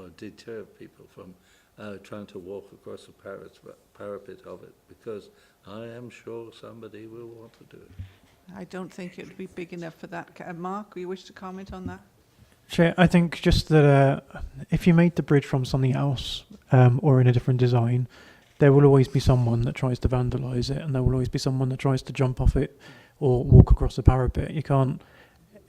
trying to walk across the parapet of it, because I am sure somebody will want to do it. I don't think it would be big enough for that. Mark, you wish to comment on that? Chair, I think just that if you made the bridge from something else or in a different design, there will always be someone that tries to vandalise it, and there will always be someone that tries to jump off it or walk across the parapet. You can't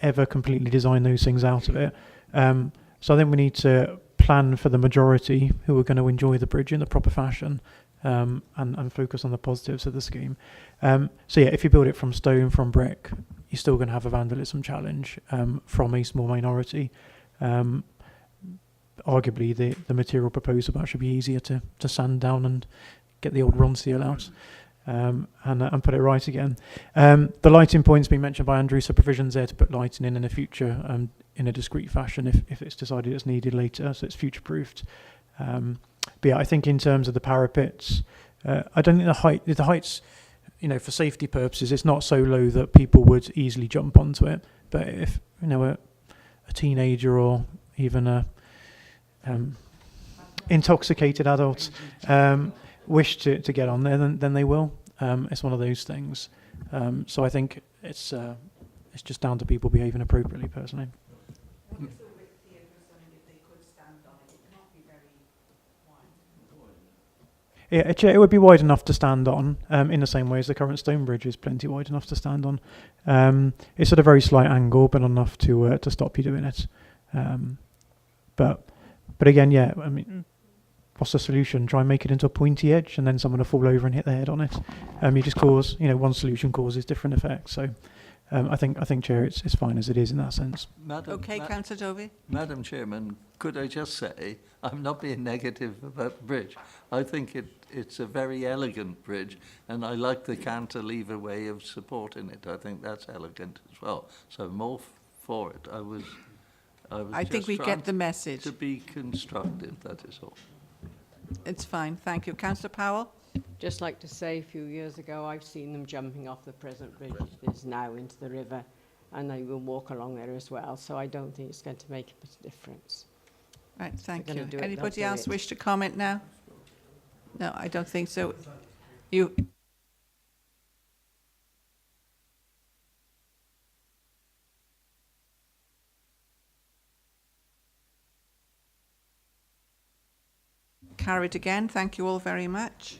ever completely design those things out of it. So I think we need to plan for the majority who are going to enjoy the bridge in the proper fashion, and focus on the positives of the scheme. So yeah, if you build it from stone, from brick, you're still going to have a vandalism challenge from a small minority. Arguably, the material proposed about should be easier to sand down and get the old Ronseal out. And put it right again. The lighting point's been mentioned by Andrew, so provisions there to put lighting in the future in a discrete fashion if it's decided it's needed later, so it's future-proofed. But yeah, I think in terms of the parapets, I don't think the heights, for safety purposes, it's not so low that people would easily jump onto it. But if, a teenager or even a intoxicated adult wish to get on there, then they will. It's one of those things. So I think it's just down to people behaving appropriately, personally. Yeah, it would be wide enough to stand on, in the same way as the current stone bridge is plenty wide enough to stand on. It's at a very slight angle, but enough to stop you doing it. But again, yeah, I mean, what's the solution? Try and make it into a pointy edge, and then someone will fall over and hit their head on it. You just cause, one solution causes different effects. So I think, Chair, it's fine as it is in that sense. Councillor Dovey. Madam Chairman, could I just say, I'm not being negative about the bridge. I think it's a very elegant bridge, and I like the cantilever way of supporting it. I think that's elegant as well. So more for it. I think we get the message. To be constructive, that is all. It's fine, thank you. Councillor Powell? Just like to say, a few years ago, I've seen them jumping off the present bridge that is now into the river, and they will walk along there as well. So I don't think it's going to make a bit of difference. Right, thank you. Do it, Anybody they'll do else it. wish to comment now? No, I don't think so. Carried again. Thank you all very much.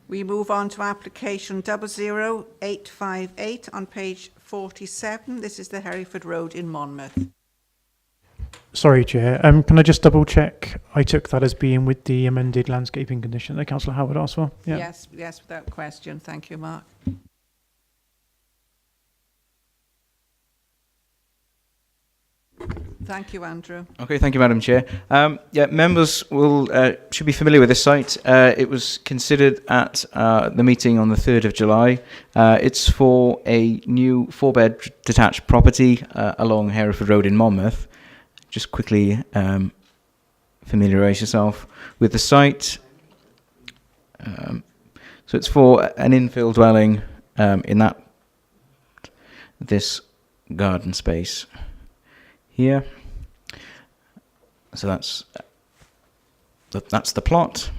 We move on to application 00858 on page 47. This is the Hereford Road in Monmouth. Sorry, Chair. Can I just double check? I took that as being with the amended landscaping condition that Councillor Howard asked for. Yeah. Yes, without question. Thank you, Mark. Thank you, Andrew. Okay, thank you, Madam Chair. Members should be familiar with this site. It was considered at the meeting on the 3rd of July. It's for a new 4-bed detached property along Hereford Road in Monmouth. Just quickly familiarise yourself with the site. So it's for an infill dwelling in this garden space here. So that's the plot.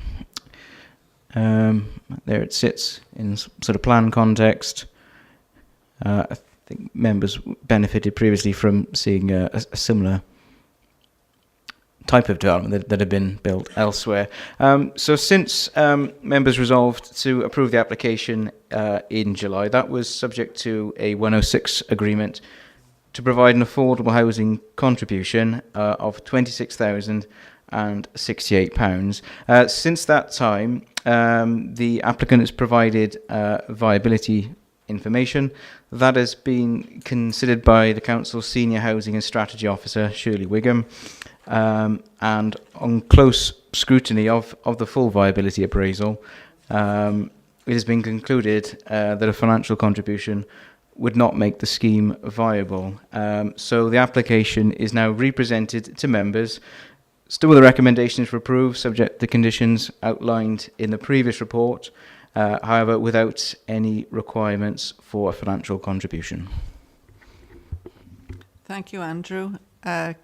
There it sits in sort of plan context. I think members benefited previously from seeing a similar type of development that had been built elsewhere. So since members resolved to approve the application in July, that was subject to a 106 agreement to provide an affordable housing contribution of £26,068. Since that time, the applicant has provided viability information that has been considered by the Council's Senior Housing and Strategy Officer, Shirley Wigham, and on close scrutiny of the full viability appraisal, it has been concluded that a financial contribution would not make the scheme viable. So the application is now represented to members, still with the recommendations for approve, subject to conditions outlined in the previous report, however, without any requirements for a financial contribution. Thank you, Andrew.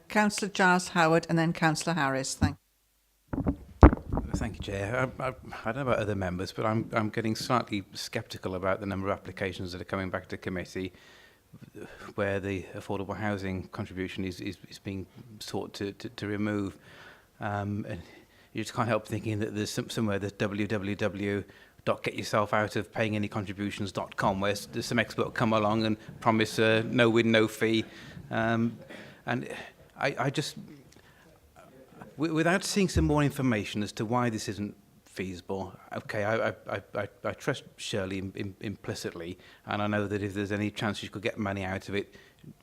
Councillor Giles Howard and then Councillor Harris. Thank you. Thank you, Chair. I don't know about other members, but I'm getting slightly sceptical about the number of applications that are coming back to committee where the affordable housing contribution is being sought to remove. And you just can't help thinking that there's somewhere there's www.getyourselfoutofpayinganycontributions.com where there's some expert will come along and promise no win, no fee. And I just, without seeing some more information as to why this isn't feasible, okay, I trust Shirley implicitly, and I know that if there's any chance she could get money out of it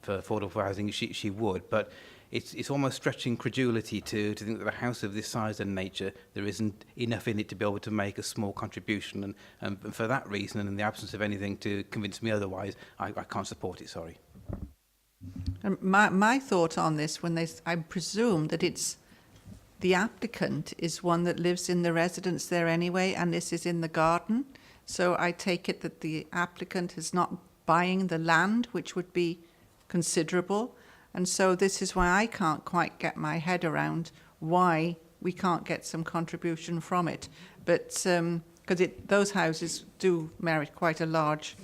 for affordable housing, she would, but it's almost stretching credulity to think that a house of this size and nature, there isn't enough in it to be able to make a small contribution, and for that reason, and in the absence of anything to convince me otherwise, I can't support it, sorry. And my thought on this, I presume that it's the applicant is one that lives in the residence there anyway, and this is in the garden. So I take it that the applicant is not buying the land, which would be considerable. And so this is why I can't quite get my head around why we can't get some contribution from it. But because those houses do merit quite a large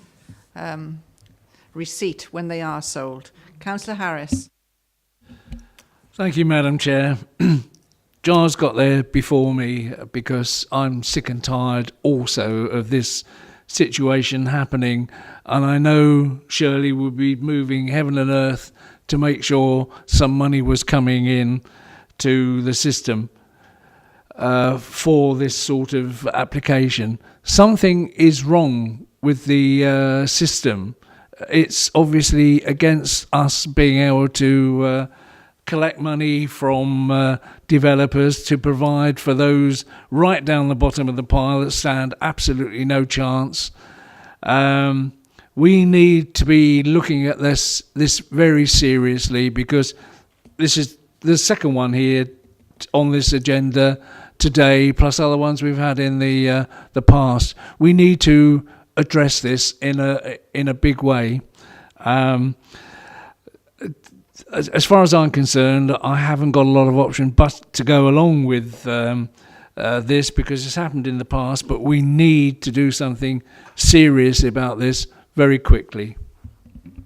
receipt when they are sold. Councillor Harris. Thank you, Madam Chair. Giles got there before me because I'm sick and tired also of this situation happening, and I know Shirley would be moving heaven and earth to make sure some money was coming in to the system for this sort of application. Something is wrong with the system. It's obviously against us being able to collect money from developers to provide for those right down the bottom of the pile that stand absolutely no chance. We need to be looking at this very seriously, because this is the second one here on this agenda today, plus other ones we've had in the past. We need to address this in a big way. As far as I'm concerned, I haven't got a lot of option but to go along with this, because it's happened in the past, but we need to do something serious about this very quickly.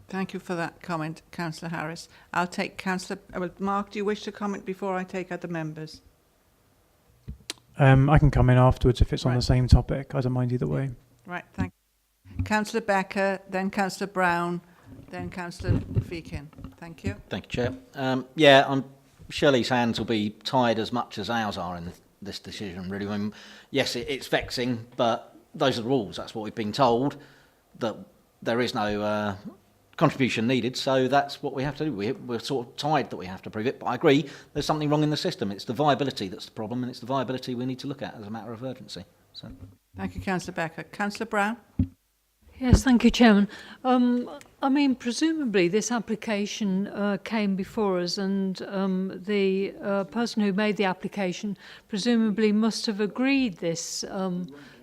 Thank you for that comment, Councillor Harris. I'll take Councillor... Mark, do you wish to comment before I take other members? I can come in afterwards if it's on the same topic. I don't mind either way. Right, thank you. Councillor Becker, then Councillor Brown, then Councillor Feakin. Thank you. Thank you, Chair. Yeah, Shirley's hands will be tied as much as ours are in this decision, really. I mean, yes, it's vexing, but those are the rules. That's what we've been told, that there is no contribution needed, so that's what we have to do. We're sort of tied that we have to prove it, but I agree there's something wrong in the system. It's the viability that's the problem, and it's the viability we need to look at as a matter of urgency. So. Thank you, Councillor Becker. Councillor Brown? Yes, thank you, Chairman. I mean, presumably this application came before us, and the person who made the application presumably must have agreed this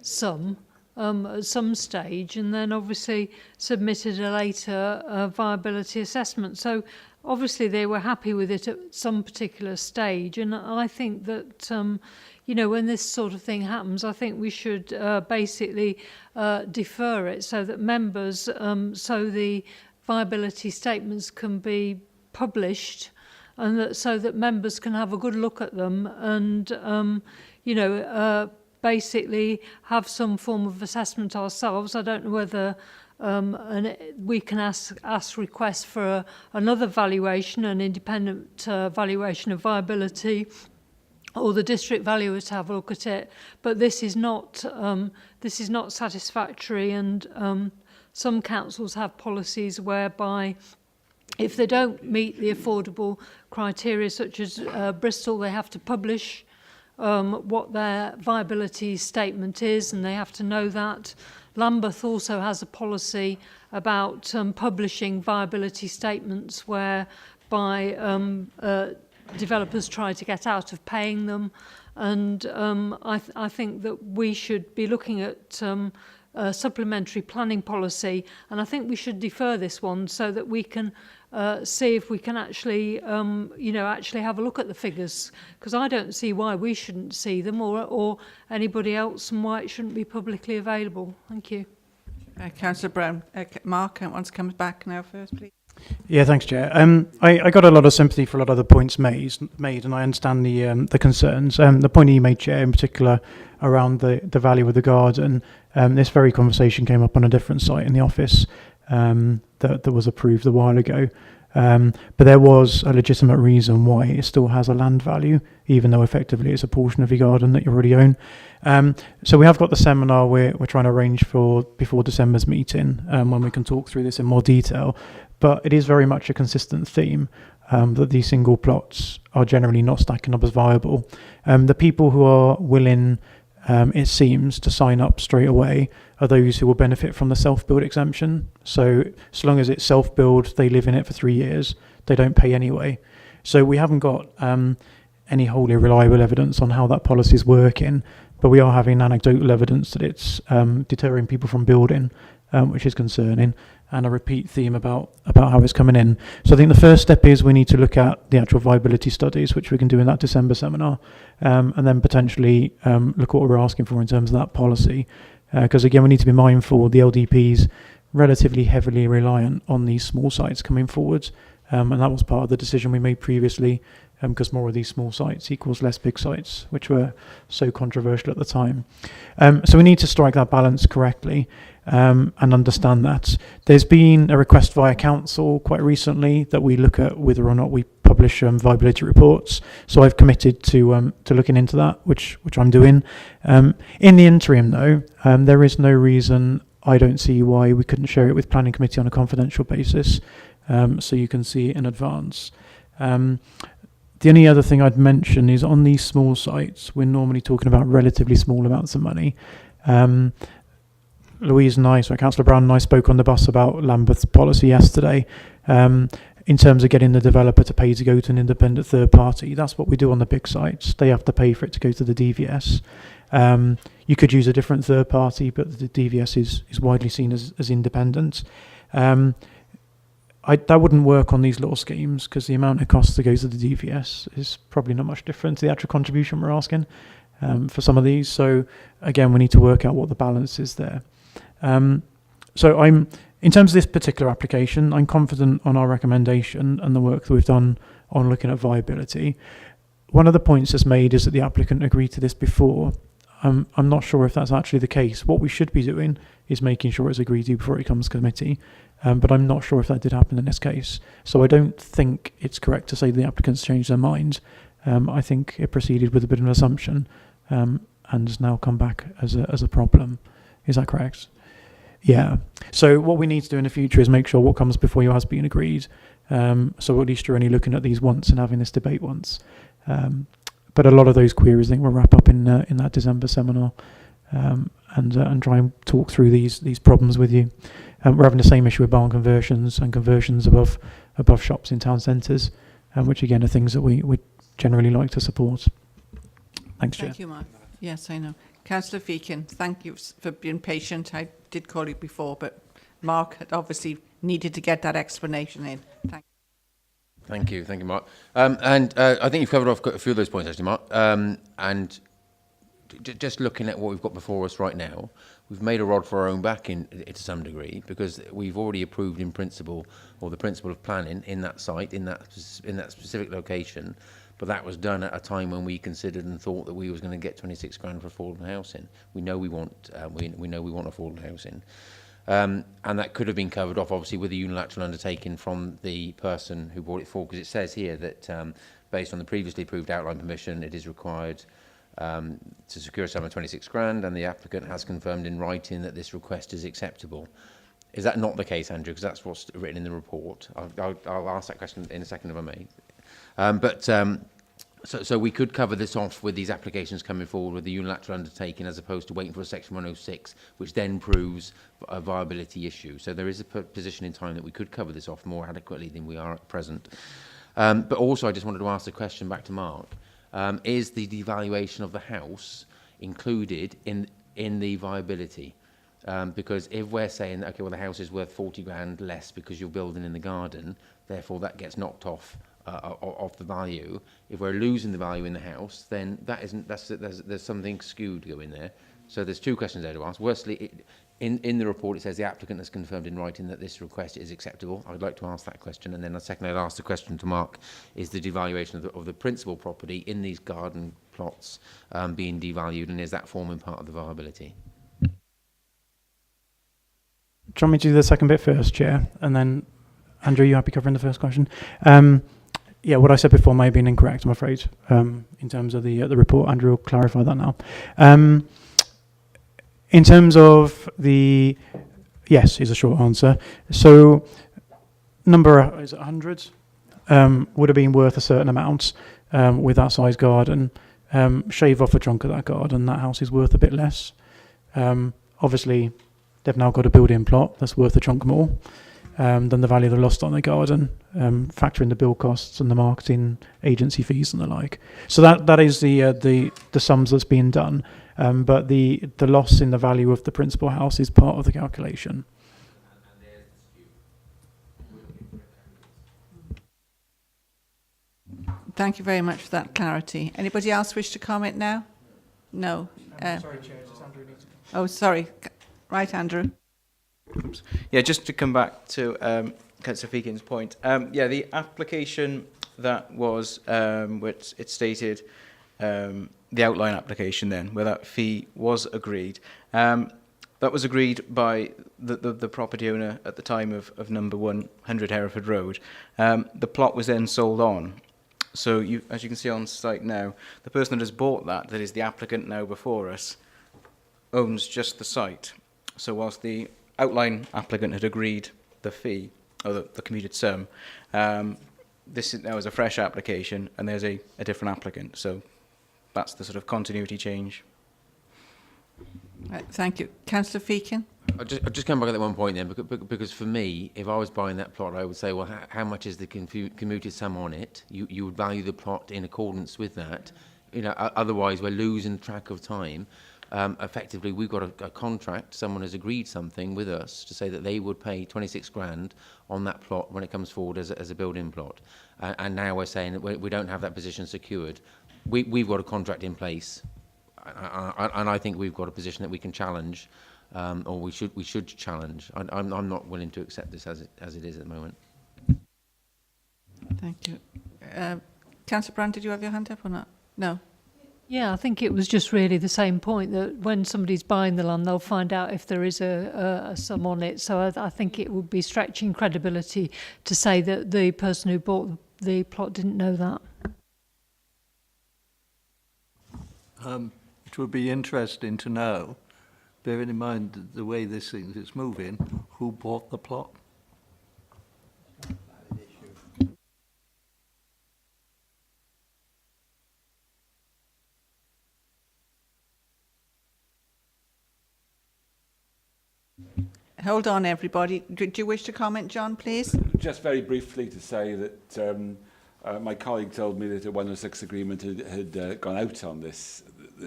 sum at some stage, and then obviously submitted a later viability assessment. So obviously they were happy with it at some particular stage, and I think that you know, when this sort of thing happens, I think we should basically defer it so that members, so the viability statements can be published and that, so that members can have a good look at them and, basically have some form of assessment ourselves. I don't know whether we can ask requests for another valuation, an independent valuation of viability, or the district valuer to have a look at it. But this is not satisfactory, and some councils have policies whereby if they don't meet the affordable criteria, such as Bristol, they have to publish what their viability statement is, and they have to know that. Lambeth also has a policy about publishing viability statements whereby developers try to get out of paying them. And I think that we should be looking at supplementary planning policy, and I think we should defer this one so that we can see if we can actually, actually have a look at the figures, because I don't see why we shouldn't see them or anybody else, and why it shouldn't be publicly available. Thank you. Councillor Brown. Mark wants to come back now first, please. Yeah, thanks, Chair. I got a lot of sympathy for a lot of the points made, and I understand the concerns. The point you made, Chair, in particular around the value of the garden, this very conversation came up on a different site in the office that was approved a while ago. But there was a legitimate reason why it still has a land value, even though effectively it's a portion of your garden that you already own. So we have got the seminar we're trying to arrange for before December's meeting, when we can talk through this in more detail. But it is very much a consistent theme that these single plots are generally not stacking up as viable. The people who are willing, it seems, to sign up straight away are those who will benefit from the self-build exemption. So long as it's self-build, they live in it for 3 years, they don't pay anyway. So we haven't got any wholly reliable evidence on how that policy is working, but we are having anecdotal evidence that it's deterring people from building, which is concerning, and a repeat theme about how it's coming in. So I think the first step is we need to look at the actual viability studies, which we can do in that December seminar, and then potentially look at what we're asking for in terms of that policy. Because again, we need to be mindful the LDP's relatively heavily reliant on these small sites coming forwards, and that was part of the decision we made previously, because more of these small sites equals less big sites, which were so controversial at the time. So we need to strike that balance correctly, and understand that. There's been a request via council quite recently that we look at whether or not we publish viability reports. So I've committed to looking into that, which I'm doing. In the interim, though, there is no reason I don't see why we couldn't share it with Planning Committee on a confidential basis, so you can see it in advance. The only other thing I'd mention is on these small sites, we're normally talking about relatively small amounts of money. Louise and I, so Councillor Brown and I spoke on the bus about Lambeth's policy yesterday, in terms of getting the developer to pay to go to an independent third party. That's what we do on the big sites. They have to pay for it to go to the DVS. You could use a different third party, but the DVS is widely seen as independent. That wouldn't work on these little schemes, because the amount it costs to go to the DVS is probably not much different to the actual contribution we're asking for some of these. So again, we need to work out what the balance is there. So in terms of this particular application, I'm confident on our recommendation and the work that we've done on looking at viability. One of the points that's made is that the applicant agreed to this before. I'm not sure if that's actually the case. What we should be doing is making sure it's agreed to before it comes to committee, but I'm not sure if that did happen in this case. So I don't think it's correct to say the applicants changed their mind. I think it proceeded with a bit of an assumption, and has now come back as a problem. Is that correct? Yeah. So what we need to do in the future is make sure what comes before you has been agreed. So at least you're only looking at these once and having this debate once. But a lot of those queries I think we'll wrap up in that December seminar, and try and talk through these problems with you. We're having the same issue with barn conversions and conversions above shops in town centres, which again are things that we generally like to support. Thanks, Chair. Thank you, Mark. Yes, I know. Councillor Feakin, thank you for being patient. I did call you before, but Mark had obviously needed to get that explanation in. Thank you, Mark. I think you've covered off a few of those points, actually, Mark. And just looking at what we've got before us right now, we've made a rod for our own back to some degree, because we've already approved in principle, or the principle of planning in that site, in that specific location. But that was done at a time when we considered and thought that we was going to get 26 grand for affordable housing. We know we want affordable housing. And that could have been covered off, obviously, with a unilateral undertaking from the person who brought it forward, because it says here that based on the previously approved outline permission, it is required to secure a sum of 26 grand, and the applicant has confirmed in writing that this request is acceptable. Is that not the case, Andrew? Because that's what's written in the report. I'll ask that question in a second, if I may. So we could cover this off with these applications coming forward with the unilateral undertaking, as opposed to waiting for a Section 106, which then proves a viability issue. So there is a position in time that we could cover this off more adequately than we are at present. But also, I just wanted to ask the question back to Mark. Is the devaluation of the house included in the viability? Because if we're saying, okay, well, the house is worth 40 grand less because you're building in the garden, therefore that gets knocked off the value. If we're losing the value in the house, then there's something skewed going there. So there's two questions there to ask. Firstly, in the report it says the applicant has confirmed in writing that this request is acceptable. I'd like to ask that question, and then secondly, I'd ask the question to Mark: is the devaluation of the principal property in these garden plots being devalued, and is that forming part of the viability? Do you want me to do the second bit first, Chair? And then, Andrew, you happy covering the first question? Yeah, what I said before may have been incorrect, I'm afraid, in terms of the report. Andrew will clarify that now. In terms of the... Yes, is a short answer. So, number, is it 100? Would have been worth a certain amount with that size garden. Shave off a chunk of that garden, that house is worth a bit less. Obviously, they've now got a built-in plot that's worth a chunk more than the value they lost on the garden, factor in the build costs and the marketing agency fees and the like. So that is the sums that's being done, but the loss in the value of the principal house is part of the calculation. Thank you very much for that clarity. Anybody else wish to comment now? No. Sorry, Chair, just Andrew needs to... Oh, sorry. Right, Andrew. Oops. Yeah, just to come back to Councillor Feakin's point. Yeah, the application that was, which it stated, the outline application then, where that fee was agreed. That was agreed by the property owner at the time of number 100 Hereford Road. The plot was then sold on. So, as you can see on site now, the person that has bought that is the applicant now before us, owns just the site. So whilst the outline applicant had agreed the fee, or the commuted sum, this is now is a fresh application, and there's a different applicant. So that's the sort of continuity change. Right, thank you. Councillor Feakin? I'll just come back at that one point then, because for me, if I was buying that plot, I would say, well, how much is the commuted sum on it? You would value the plot in accordance with that. You know, otherwise we're losing track of time. Effectively, we've got a contract. Someone has agreed something with us to say that they would pay 26 grand on that plot when it comes forward as a build-in plot. And now we're saying that we don't have that position secured. We've got a contract in place, and I think we've got a position that we can challenge, or we should challenge. I'm not willing to accept this as it is at the moment. Thank you. Councillor Brand, did you have your hand up or not? No. Yeah, I think it was just really the same point, that when somebody's buying the land, they'll find out if there is a sum on it. So I think it would be stretching credibility to say that the person who bought the plot didn't know that. It would be interesting to know, bearing in mind the way this thing is moving, who bought the plot. Hold on, everybody. Do you wish to comment, John, please? Just very briefly to say that my colleague told me that a 106 agreement had gone out on this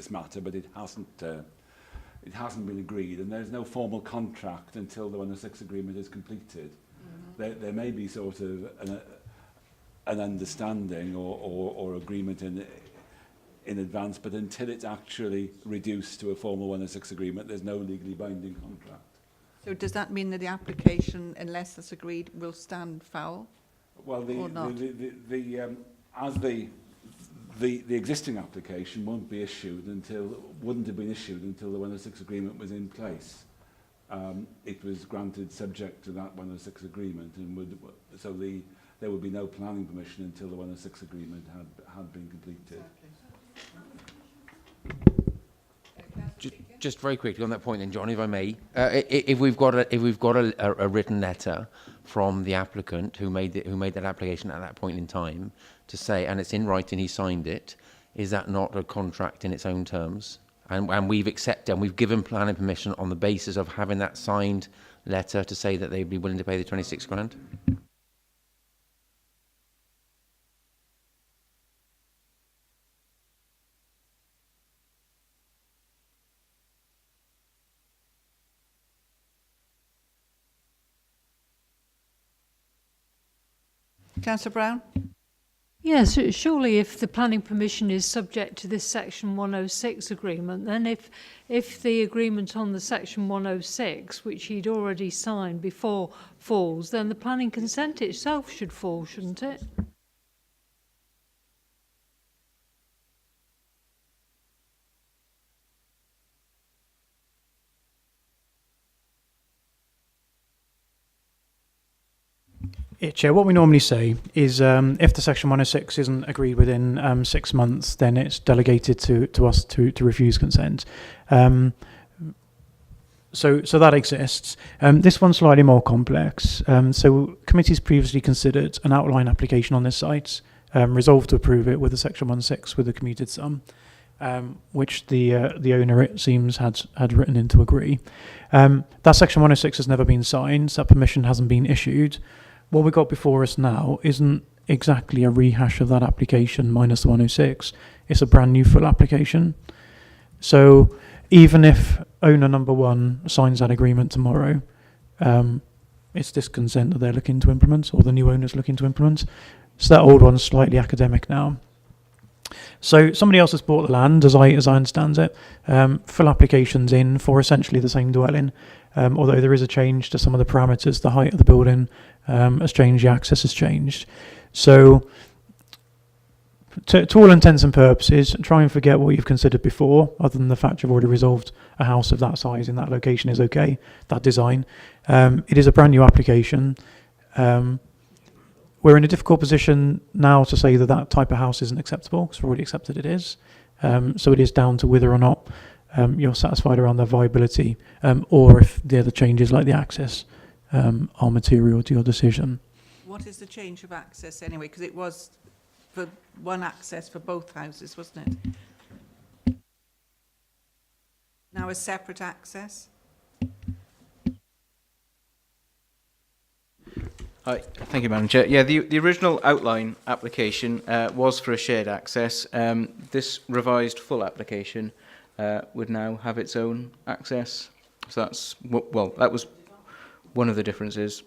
matter, but it hasn't been agreed, and there's no formal contract until the 106 agreement is completed. Mm-hmm. There may be sort of an understanding or agreement in advance, but until it's actually reduced to a formal 106 agreement, there's no legally binding contract. So does that mean that the application, unless that's agreed, will stand foul? Well, Or not? The existing application won't be issued wouldn't have been issued until the 106 agreement was in place. It was granted subject to that 106 agreement, and there would be no planning permission until the 106 agreement had been completed. Just very quickly on that point, then, John, if I may, if we've got a written letter from the applicant who made that application at that point in time to say, and it's in writing, he signed it, is that not a contract in its own terms? And we've accepted and we've given planning permission on the basis of having that signed letter to say that they'd be willing to pay the 26 grand? Councillor Brown? Yes, surely if the planning permission is subject to this Section 106 agreement, then if the agreement on the Section 106, which he'd already signed before, falls, then the planning consent itself should fall, shouldn't it? Yeah, Chair, what we normally say is if the Section 106 isn't agreed within 6 months, then it's delegated to us to refuse consent. So that exists. This one's slightly more complex. So committees previously considered an outline application on this site, resolved to approve it with a Section 106 with a commuted sum, which the owner, it seems, had written in to agree. That Section 106 has never been signed, so that permission hasn't been issued. What we got before us now isn't exactly a rehash of that application minus the 106. It's a brand new full application. So even if owner number one signs that agreement tomorrow, it's this consent that they're looking to implement, or the new owner's looking to implement. So that old one's slightly academic now. So somebody else has bought the land, as I understand it. Full applications in for essentially the same dwelling, although there is a change to some of the parameters. The height of the building has changed, the access has changed. So to all intents and purposes, try and forget what you've considered before, other than the fact you've already resolved a house of that size in that location is okay, that design. It is a brand new application. We're in a difficult position now to say that that type of house isn't acceptable, because we've already accepted it is. So it is down to whether or not you're satisfied around their viability, or if the other changes like the access are material to your decision. What is the change of access anyway? Because it was for one access for both houses, wasn't it? Now a separate access? Hi, thank you, Madam Chair. Yeah, the original outline application was for a shared access. This revised full application would now have its own access. So that's, well, that was one of the differences,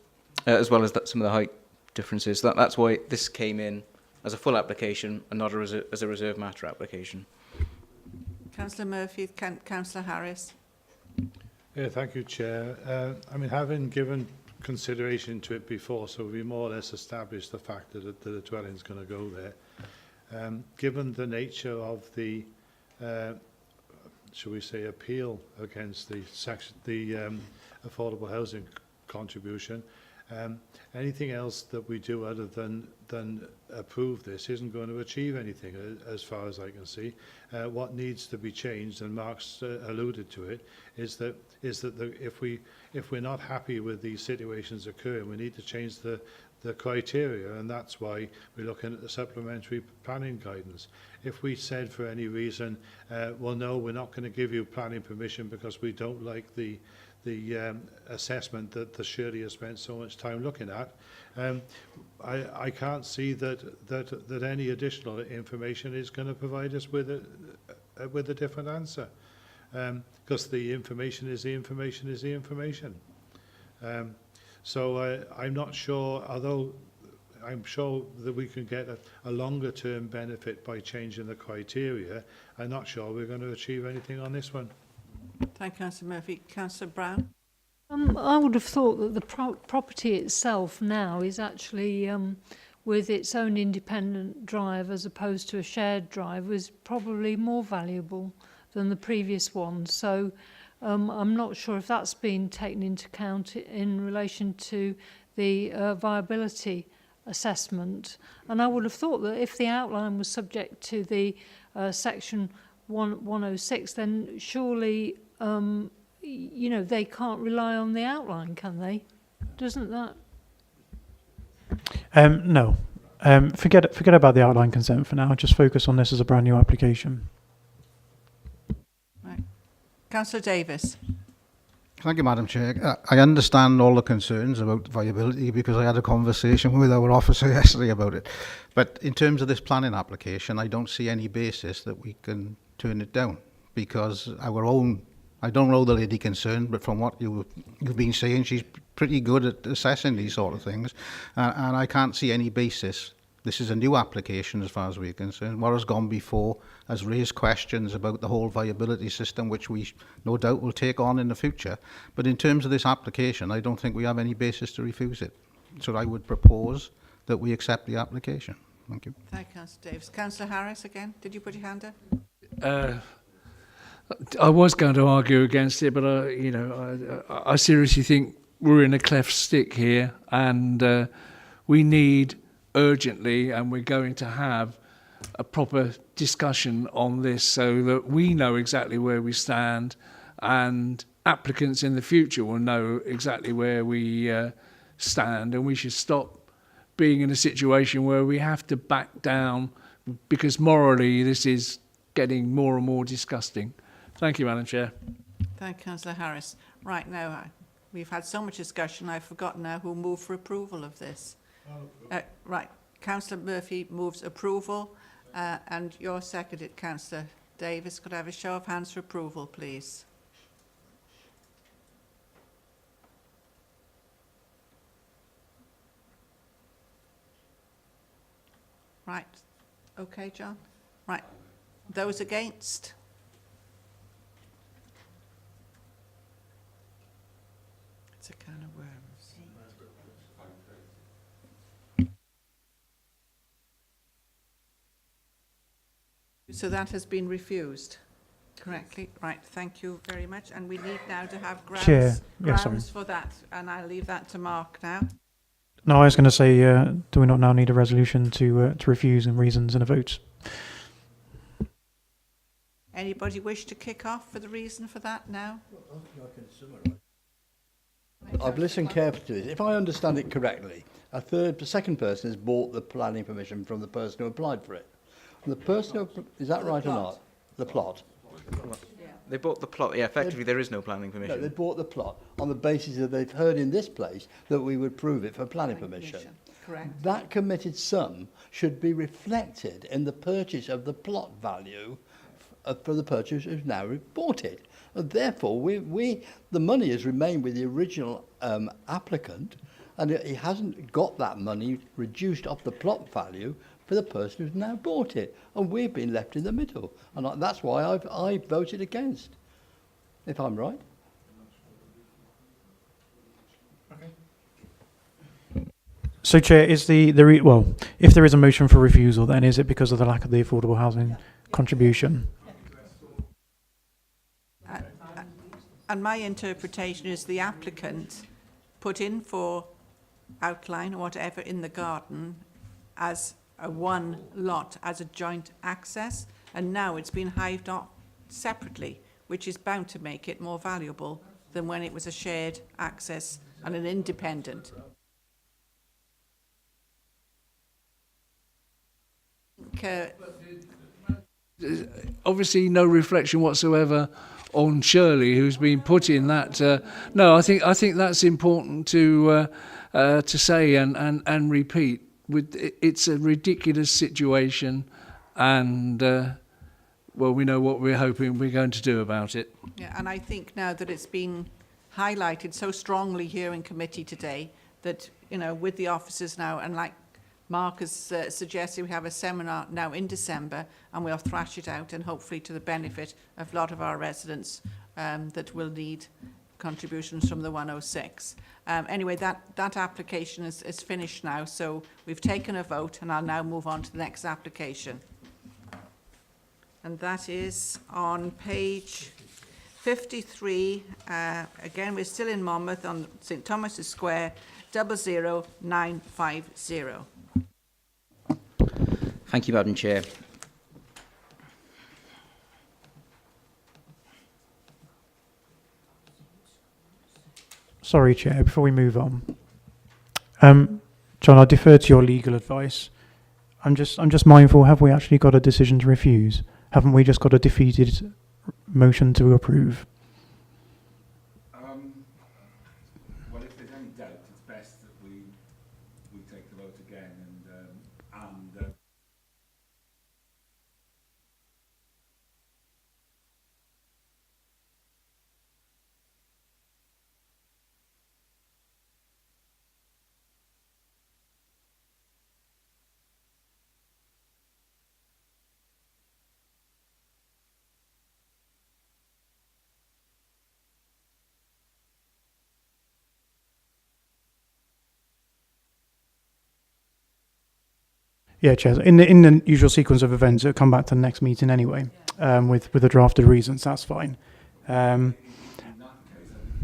as well as some of the height differences. That's why this came in as a full application and not as a reserve matter application. Councillor Murphy, Councillor Harris. Yeah, thank you, Chair. I mean, having given consideration to it before, so we more or less established the fact that the dwelling is going to go there. Given the nature of the, shall we say, appeal against the affordable housing contribution, anything else that we do other than approve this isn't going to achieve anything, as far as I can see. What needs to be changed, and Mark's alluded to it, is that if we're not happy with these situations occurring, we need to change the criteria, and that's why we're looking at the supplementary planning guidance. If we said for any reason, well, no, we're not going to give you planning permission because we don't like the assessment that Shirley has spent so much time looking at, I can't see that any additional information is going to provide us with a different answer, because the information is the information is the information. So I'm not sure, although I'm sure that we can get a longer term benefit by changing the criteria. I'm not sure we're going to achieve anything on this one. Thank you, Councillor Murphy. Councillor Brown? I would have thought that the property itself now is actually, with its own independent drive as opposed to a shared drive, is probably more valuable than the previous one. So I'm not sure if that's been taken into account in relation to the viability assessment. And I would have thought that if the outline was subject to the section 106, then surely you know, they can't rely on the outline, can they? Doesn't that? No. Forget about the outline consent for now. Just focus on this as a brand new application. Right. Councillor Davis? Thank you, Madam Chair. I understand all the concerns about viability because I had a conversation with our officer yesterday about it. But in terms of this planning application, I don't see any basis that we can turn it down because our own, I don't know the lady concerned, but from what you've been saying, she's pretty good at assessing these sort of things. And I can't see any basis. This is a new application as far as we're concerned. What has gone before has raised questions about the whole viability system, which we no doubt will take on in the future. But in terms of this application, I don't think we have any basis to refuse it. So I would propose that we accept the application. Thank you. Thank you, Councillor Davis. Councillor Harris again. Did you put your hand up? I was going to argue against it, but I seriously think we're in a cleft stick here, and we need urgently, and we're going to have a proper discussion on this so that we know exactly where we stand, and applicants in the future will know exactly where we stand, and we should stop being in a situation where we have to back down because morally this is getting more and more disgusting. Thank you, Madam Chair. Thank you, Councillor Harris. Right now, we've had so much discussion, I've forgotten now who moved for approval of this. Right, Councillor Murphy moves approval, and you're seconded, Councillor Davis. Could I have a show of hands for approval, please? Right, okay, John? Right, those against? It's a can of worms. So that has been refused correctly. Right, thank you very much. And we need now to have grounds for that. And I'll leave that to Mark now. No, I was going to say, do we not now need a resolution to refuse and reasons and a vote? Anybody wish to kick off for the reason for that now? I've listened carefully to this. If I understand it correctly, the second person has bought the planning permission from the person who applied for it. And the person who, is that right or not? The plot. They bought the plot. Yeah, effectively there is no planning permission. No, they bought the plot on the basis that they've heard in this place that we would prove it for planning permission. Correct. That committed sum should be reflected in the purchase of the plot value for the purchaser who's now bought it. And therefore, the money has remained with the original applicant, and he hasn't got that money reduced off the plot value for the person who's now bought it. And we've been left in the middle. And that's why I voted against, if I'm right. So, Chair, is well, if there is a motion for refusal, then is it because of the lack of the affordable housing contribution? And my interpretation is the applicant put in for outline or whatever in the garden as a one lot, as a joint access, and now it's been hived off separately, which is bound to make it more valuable than when it was a shared access and an independent. Obviously no reflection whatsoever on Shirley, who's been put in that. No, I think that's important to say and repeat. It's a ridiculous situation, and well, we know what we're hoping we're going to do about it. Yeah, and I think now that it's been highlighted so strongly here in committee today that, you know, with the officers now, and like Mark has suggested we have a seminar now in December, and we'll thrash it out, and hopefully to the benefit of a lot of our residents that will need contributions from the 106. Anyway, that application is finished now, so we've taken a vote, and I'll now move on to the next application. And that is on page 53. Again, we're still in Monmouth on St Thomas's Square, 00950. Thank you, Madam Chair. Sorry, Chair, before we move on. John, I defer to your legal advice. I'm just mindful, have we actually got a decision to refuse? Haven't we just got a defeated motion to approve? Well, if there's any doubt, it's best that we take the vote again and Yeah, Chair. In the usual sequence of events, it'll come back to the next meeting anyway, with the drafted reasons. That's fine. in that case, I think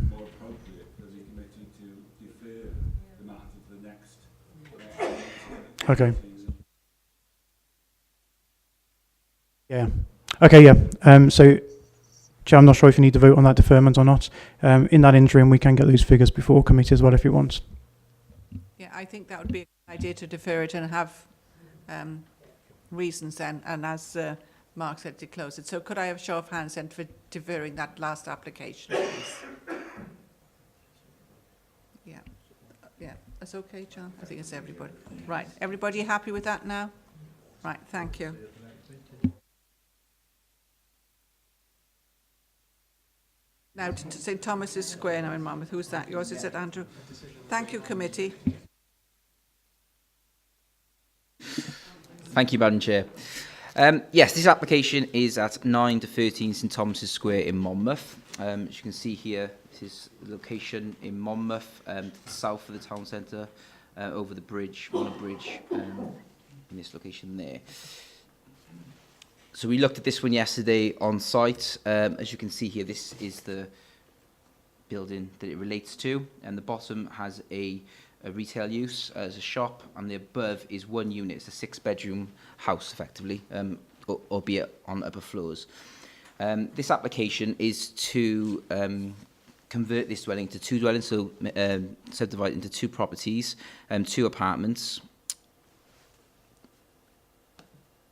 it's more appropriate for the committee to defer the matter to the next Okay. Yeah. Okay, yeah. So, Chair, I'm not sure if you need to vote on that deferment or not. In that interim, we can get those figures before committee as well if you want. Yeah, I think that would be a good idea to defer it and have reasons then, and as Mark said, to close it. So could I have a show of hands then for deferring that last application, please? Yeah. Yeah, that's okay, John? I think it's everybody. Right, everybody happy with that now? Right, thank you. Now to St Thomas's Square now in Monmouth. Who's that? Yours, is it, Andrew? Thank you, committee. Thank you, Madam Chair. Yes, this application is at 9 to 13 St Thomas's Square in Monmouth. As you can see here, this is the location in Monmouth, to the south of the town centre, over the bridge, on a bridge, in this location there. So we looked at this one yesterday on site. As you can see here, this is the building that it relates to, and the bottom has a retail use as a shop, and the above is one unit. It's a 6-bedroom house, effectively, albeit on upper floors. This application is to convert this dwelling to 2 dwellings, so subdivide into 2 properties, 2 apartments,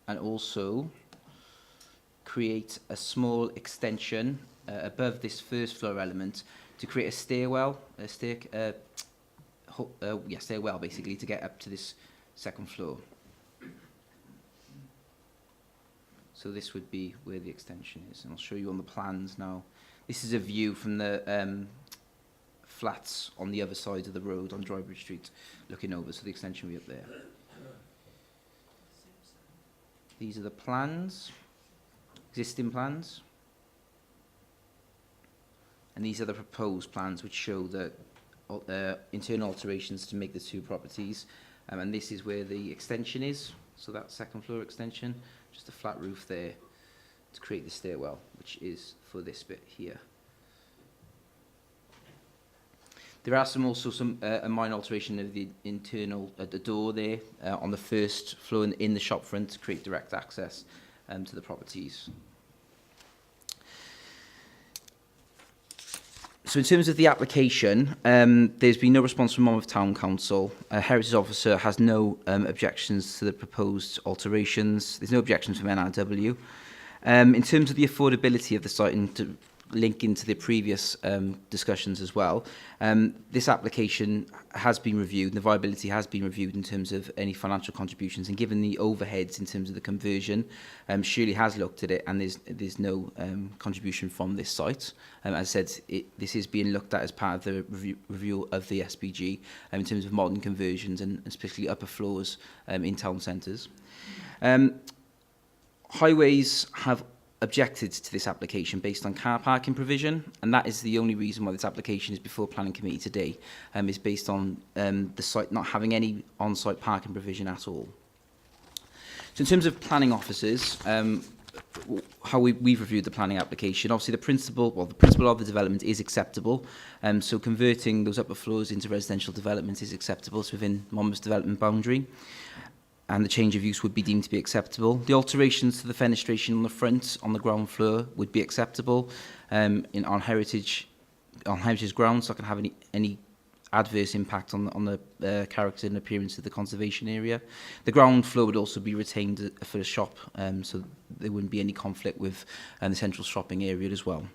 and also create a small extension above this first floor element to create a stairwell, stairwell basically, to get up to this second floor. So this would be where the extension is, and I'll show you on the plans now. This is a view from the flats on the other side of the road on Drybridge Street, looking over, so the extension will be up there. These are the plans, existing plans. And these are the proposed plans, which show the internal alterations to make the 2 properties. And this is where the extension is. So that second floor extension, just a flat roof there to create the stairwell, which is for this bit here. There are also some a minor alteration of the internal, the door there on the first floor in the shop front to create direct access to the properties. So in terms of the application, there's been no response from Monmouth Town Council. A Heritage Officer has no objections to the proposed alterations. There's no objections from NRW. In terms of the affordability of the site, and to link into the previous discussions as well. This application has been reviewed, and the viability has been reviewed in terms of any financial contributions, and given the overheads in terms of the conversion, Shirley has looked at it, and there's no contribution from this site. As I said, this is being looked at as part of the review of the SPG in terms of modern conversions, and especially upper floors in town centres. Highways have objected to this application based on car parking provision, and that is the only reason why this application is before Planning Committee today, is based on the site not having any on-site parking provision at all. So in terms of planning officers, how we've reviewed the planning application, obviously the principle of the development is acceptable, so converting those upper floors into residential development is acceptable. It's within Monmouth's development boundary, and the change of use would be deemed to be acceptable. The alterations to the fenestration on the front, on the ground floor, would be acceptable on heritage grounds, so it can have any adverse impact on the character and appearance of the conservation area. The ground floor would also be retained for the shop, so there wouldn't be any conflict with the central shopping area as well.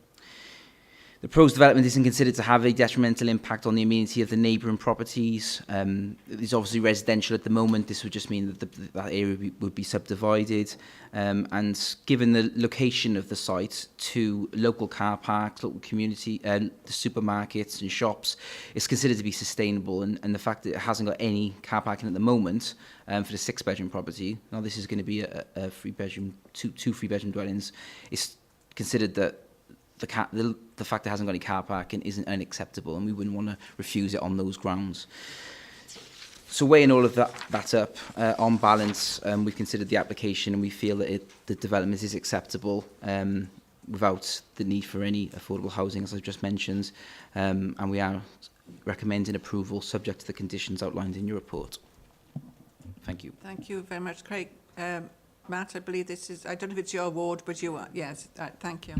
The proposed development isn't considered to have a detrimental impact on the amenity of the neighbouring properties. It's obviously residential at the moment. This would just mean that that area would be subdivided. And given the location of the site to local car parks, local community, the supermarkets and shops, it's considered to be sustainable. And the fact that it hasn't got any car parking at the moment for the 6-bedroom property, now this is going to be a 3-bedroom, two 3-bedroom dwellings, it's considered that the fact it hasn't got any car parking isn't unacceptable, and we wouldn't want to refuse it on those grounds. So weighing all of that up, on balance, we considered the application, and we feel that the development is acceptable without the need for any affordable housing, as I've just mentioned, and we are recommending approval subject to the conditions outlined in your report. Thank you. Thank you very much, Craig. Matt, I believe this is, I don't know if it's your ward, but you are, yes, thank you.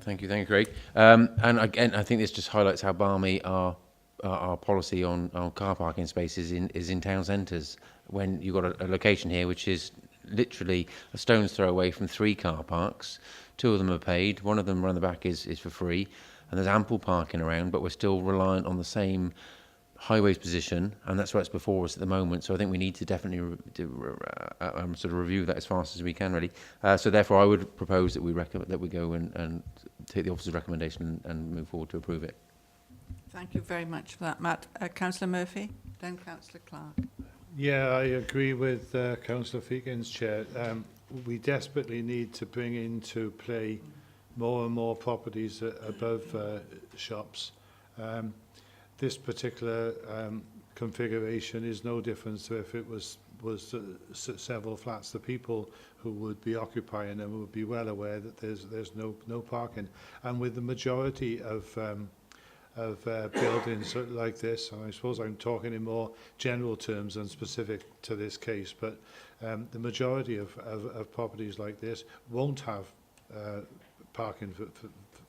Thank you, Craig. And again, I think this just highlights how balmy our policy on car parking spaces is in town centres. When you've got a location here which is literally a stone's throw away from 3 car parks, 2 of them are paid, 1 of them around the back is for free, and there's ample parking around, but we're still reliant on the same highways position, and that's what's before us at the moment. So I think we need to definitely sort of review that as fast as we can, really. So therefore, I would propose that we go and take the officer's recommendation and move forward to approve it. Thank you very much for that, Matt. Councillor Murphy, then Councillor Clark. Yeah, I agree with Councillor Feakins, Chair. We desperately need to bring into play more and more properties above shops. This particular configuration is no different to if it was several flats. The people who would be occupying them would be well aware that there's no parking. And with the majority of buildings like this, and I suppose I'm talking in more general terms than specific to this case, but the majority of properties like this won't have parking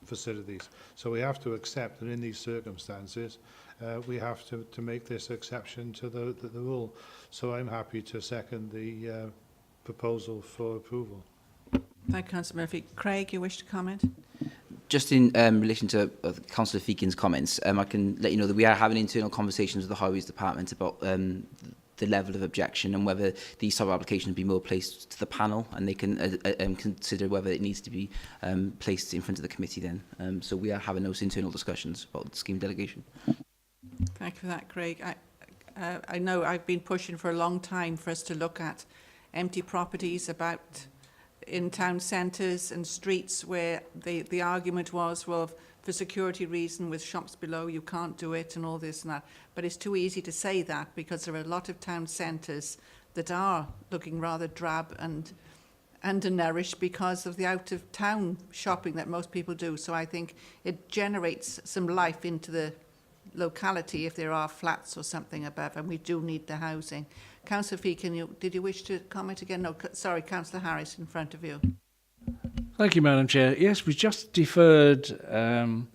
facilities. So we have to accept that in these circumstances, we have to make this exception to the rule. So I'm happy to second the proposal for approval. Thank you, Councillor Murphy. Craig, you wish to comment? Just in relation to Councillor Feakins' comments, I can let you know that we are having internal conversations with the Highways Department about the level of objection and whether these type of applications be more placed to the panel, and they can consider whether it needs to be placed in front of the committee then. So we are having those internal discussions about the scheme delegation. Thank you for that, Craig. I know I've been pushing for a long time for us to look at empty properties in town centres and streets where the argument was, well, for security reason with shops below you can't do it and all this and that. But it's too easy to say that because there are a lot of town centres that are looking rather drab and undernourished because of the out-of-town shopping that most people do. So I think it generates some life into the locality if there are flats or something above, and we do need the housing. Councillor Feakin, did you wish to comment again? No, sorry, Councillor Harris in front of you. Thank you, Madam Chair. Yes, we just deferred an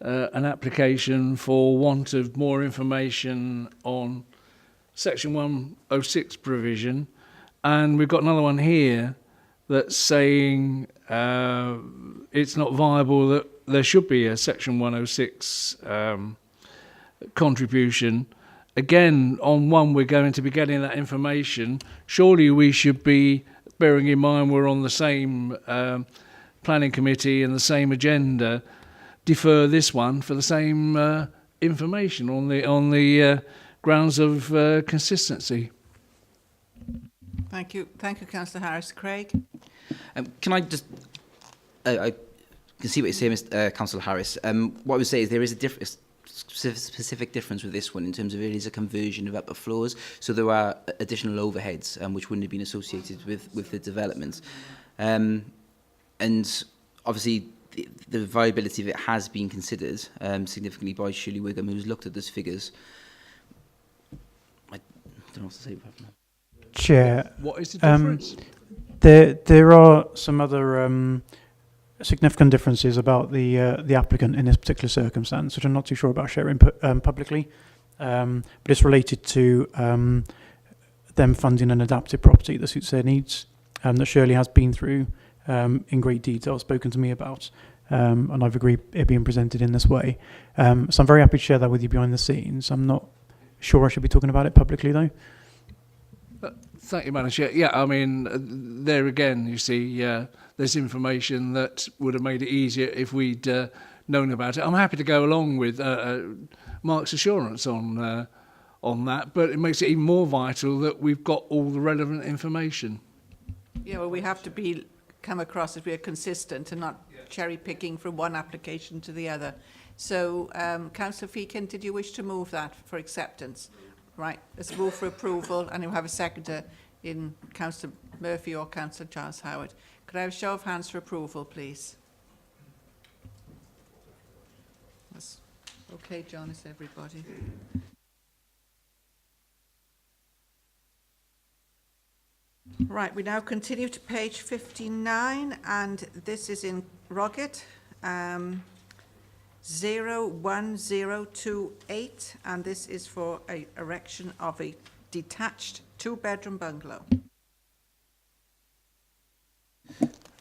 application for want of more information on Section 106 provision, and we've got another one here that's saying it's not viable, that there should be a Section 106 contribution. Again, on one, we're going to be getting that information. Surely we should be, bearing in mind we're on the same planning committee and the same agenda, defer this one for the same information on the grounds of consistency. Thank you, Councillor Harris. Craig? Can I just... I can see what you're saying, Councillor Harris. What I would say is there is a specific difference with this one in terms of it is a conversion of upper floors, so there are additional overheads which wouldn't have been associated with the development. And obviously the viability of it has been considered significantly by Shirley Wigham, who's looked at those figures. I don't know what to say about that. Chair, what is the difference? There are some other significant differences about the applicant in this particular circumstance, which I'm not too sure about sharing publicly. But it's related to them funding an adapted property that suits their needs, that Shirley has been through in great detail, spoken to me about, and I've agreed it being presented in this way. So I'm very happy to share that with you behind the scenes. I'm not sure I should be talking about it publicly, though. Thank you, Madam Chair. Yeah, I mean, there again, you see, there's information that would have made it easier if we'd known about it. I'm happy to go along with Mark's assurance on that, but it makes it even more vital that we've got all the relevant information. Yeah, well, we have to come across as we're consistent and not cherry picking from one application to the other. So, Councillor Feakin, did you wish to move that for acceptance? Right, let's move for approval, and you'll have a seconder in Councillor Murphy or Councillor Giles Howard. Could I have a show of hands for approval, please? That's okay, John, is everybody? Right, we now continue to page 59, and this is in Roggett. 01028, and this is for a erection of a detached two-bedroom bungalow.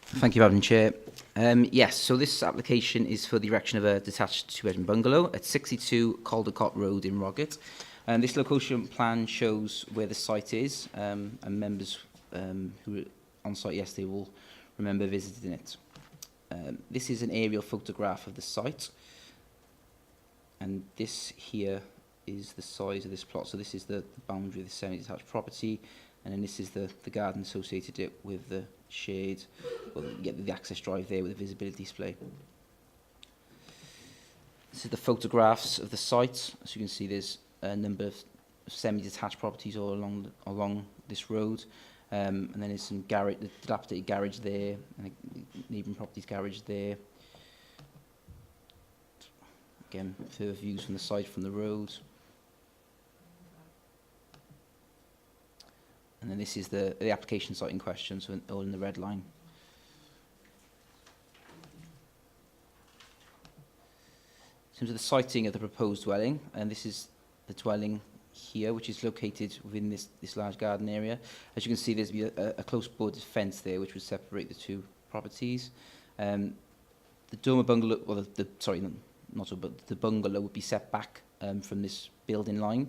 Thank you, Madam Chair. Yes, so this application is for the erection of a detached two-bedroom bungalow at 62 Caldecott Road in Roggett. And this location plan shows where the site is, and members who were on site yesterday will remember visiting it. This is an aerial photograph of the site. And this here is the size of this plot. So this is the boundary of the semi-detached property, and then this is the garden associated with the shade, or the access drive there with the visibility display. This is the photographs of the site. As you can see, there's a number of semi-detached properties all along this road, and then there's some the dilapidated garage there, and a neighbouring property's garage there. Again, further views from the site from the road. And then this is the application site in question, so all in the red line. In terms of the siting of the proposed dwelling, and this is the dwelling here, which is located within this large garden area. As you can see, there's a close bordered fence there, which would separate the two properties. The dormer bungalow, well, but the bungalow would be set back from this building line,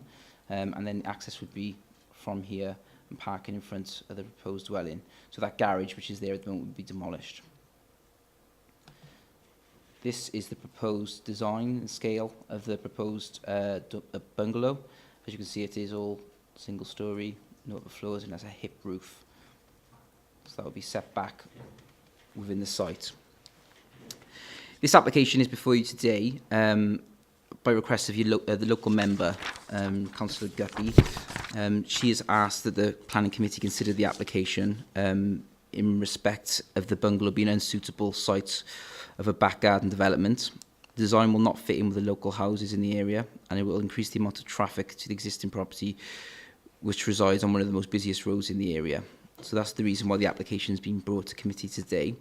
and then access would be from here and parking in front of the proposed dwelling. So that garage, which is there at the moment, would be demolished. This is the proposed design and scale of the proposed bungalow. As you can see, it is all single story, no upper floors, and has a hip roof. So that would be set back within the site. This application is before you today by request of the local member, Councillor Guppy. She has asked that the planning committee consider the application in respect of the bungalow being an unsuitable site of a back garden development. The design will not fit in with the local houses in the area, and it will increase the amount of traffic to the existing property, which resides on one of the most busiest roads in the area. So that's the reason why the application has been brought to committee today.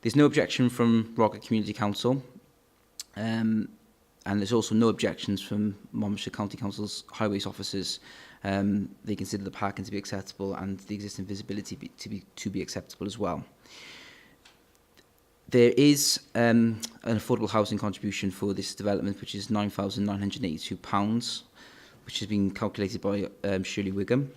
There's no objection from Roggett Community Council, and there's also no objections from Monmouthshire County Council's highways officers They consider the parking to be acceptable and the existing visibility to be acceptable as well. There is an affordable housing contribution for this development, which is £9,982, which has been calculated by Shirley Wigham.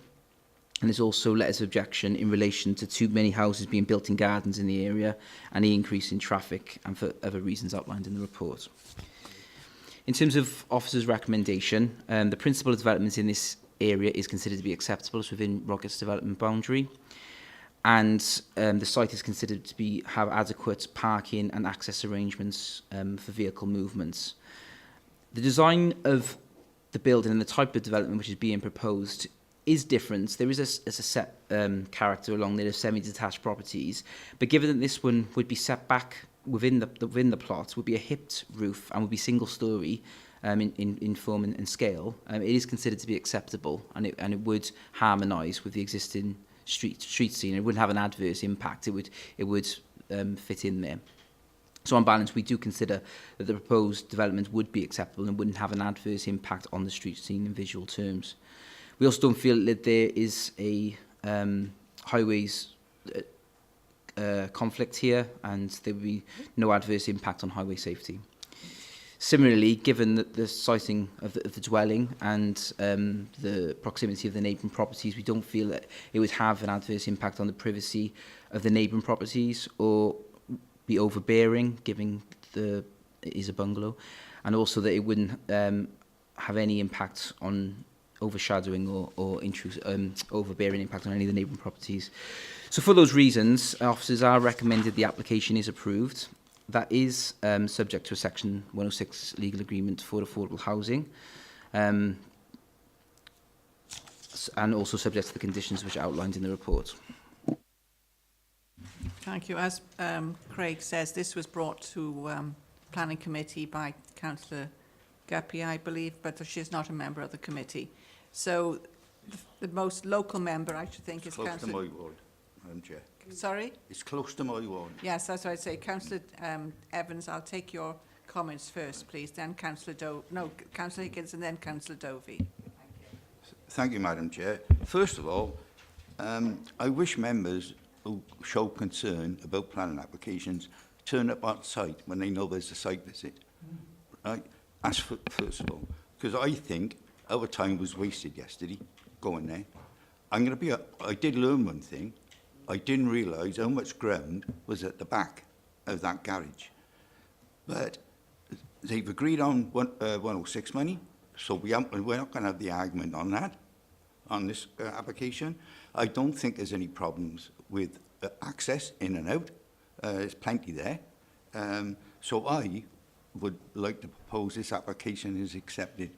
And there's also letters of objection in relation to too many houses being built in gardens in the area and the increase in traffic, and for other reasons outlined in the report. In terms of officer's recommendation, the principal development in this area is considered to be acceptable. It's within Rocket's development boundary. And the site is considered to have adequate parking and access arrangements for vehicle movements. The design of the building and the type of development which is being proposed is different. There is a set character along there of semi-detached properties, but given that this one would be set back within the plot, would be a hipped roof and would be single storey in form and scale, it is considered to be acceptable, and it would harmonise with the existing street scene. It wouldn't have an adverse impact. It would fit in there. So on balance, we do consider that the proposed development would be acceptable and wouldn't have an adverse impact on the street scene in visual terms. We also don't feel that there is a highways conflict here, and there will be no adverse impact on highway safety. Similarly, given that the siting of the dwelling and the proximity of the neighbouring properties, we don't feel that it would have an adverse impact on the privacy of the neighbouring properties or be overbearing, given it is a bungalow, and also that it wouldn't have any impact on overshadowing or overbearing impact on any of the neighbouring properties. So for those reasons, officers are recommended the application is approved. That is subject to a Section 106 legal agreement for affordable housing, and also subject to the conditions which are outlined in the report. Thank you. As Craig says, this was brought to Planning Committee by Councillor Guppy, I believe, but she's not a member of the committee. So the most local member, I should think, is Councillor... Close to my ward, Madam Chair. Sorry? It's close to my ward. Yes, that's what I'd say. Councillor Evans, I'll take your comments first, please. Then Councillor Councillor Higgins, and then Councillor Dovey. Thank you, Madam Chair. First of all, I wish members who show concern about planning applications turn up on site when they know there's a site visit. Right? That's first of all. Because I think our time was wasted yesterday going there. I did learn one thing. I didn't realise how much ground was at the back of that garage. But they've agreed on 106 money, so we're not going to have the argument on that, on this application. I don't think there's any problems with access in and out. There's plenty there. So I would like to propose this application is accepted.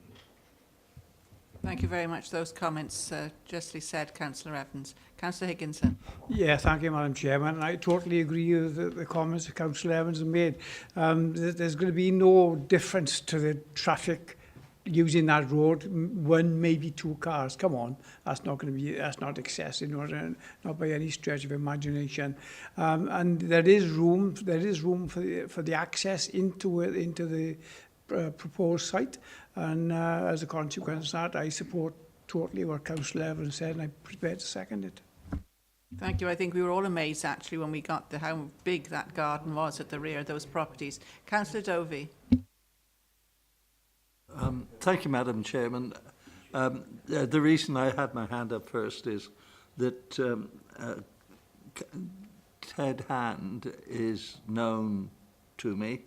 Thank you very much. Those comments justly said, Councillor Evans. Councillor Higginson. Yeah, thank you, Madam Chairman. I totally agree with the comments that Councillor Evans has made. There's going to be no difference to the traffic using that road. One, maybe two cars. Come on, that's not excessive, not by any stretch of imagination. And there is room for the access into the proposed site. And as a consequence of that, I support totally what Councillor Evans said, and I'm prepared to second it. Thank you. I think we were all amazed, actually, when we got how big that garden was at the rear of those properties. Councillor Dovey. Thank you, Madam Chairman. The reason I had my hand up first is that Ted Hand is known to me.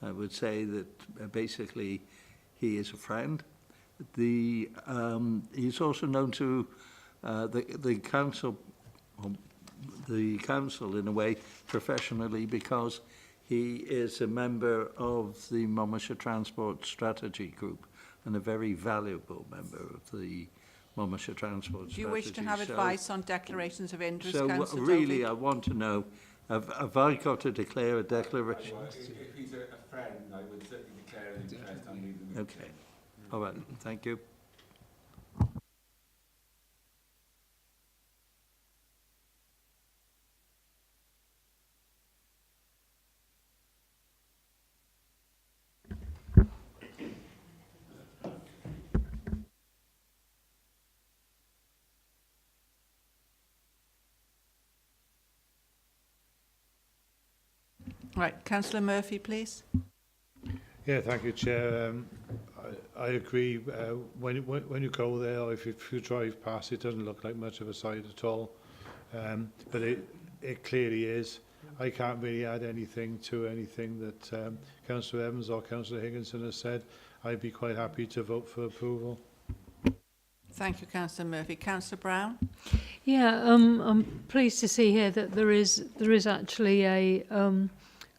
I would say that basically he is a friend. He's also known to the council in a way professionally, because he is a member of the Monmouthshire Transport Strategy Group and a very valuable member of the Monmouthshire Transport Strategy. Do you wish to have advice on declarations of interest, So Councillor really, Dovey? I want to know, have I got to declare a declaration? Well, if he's a friend, I would certainly declare an interest on leaving the Okay. All right. Thank you. Right, Councillor Murphy, please. Yeah, thank you, Chair. I agree. When you go there, or if you drive past, it doesn't look like much of a site at all. But it clearly is. I can't really add anything to anything that Councillor Evans or Councillor Higginson has said. I'd be quite happy to vote for approval. Thank you, Councillor Murphy. Councillor Brown? Yeah, I'm pleased to see here that there is actually a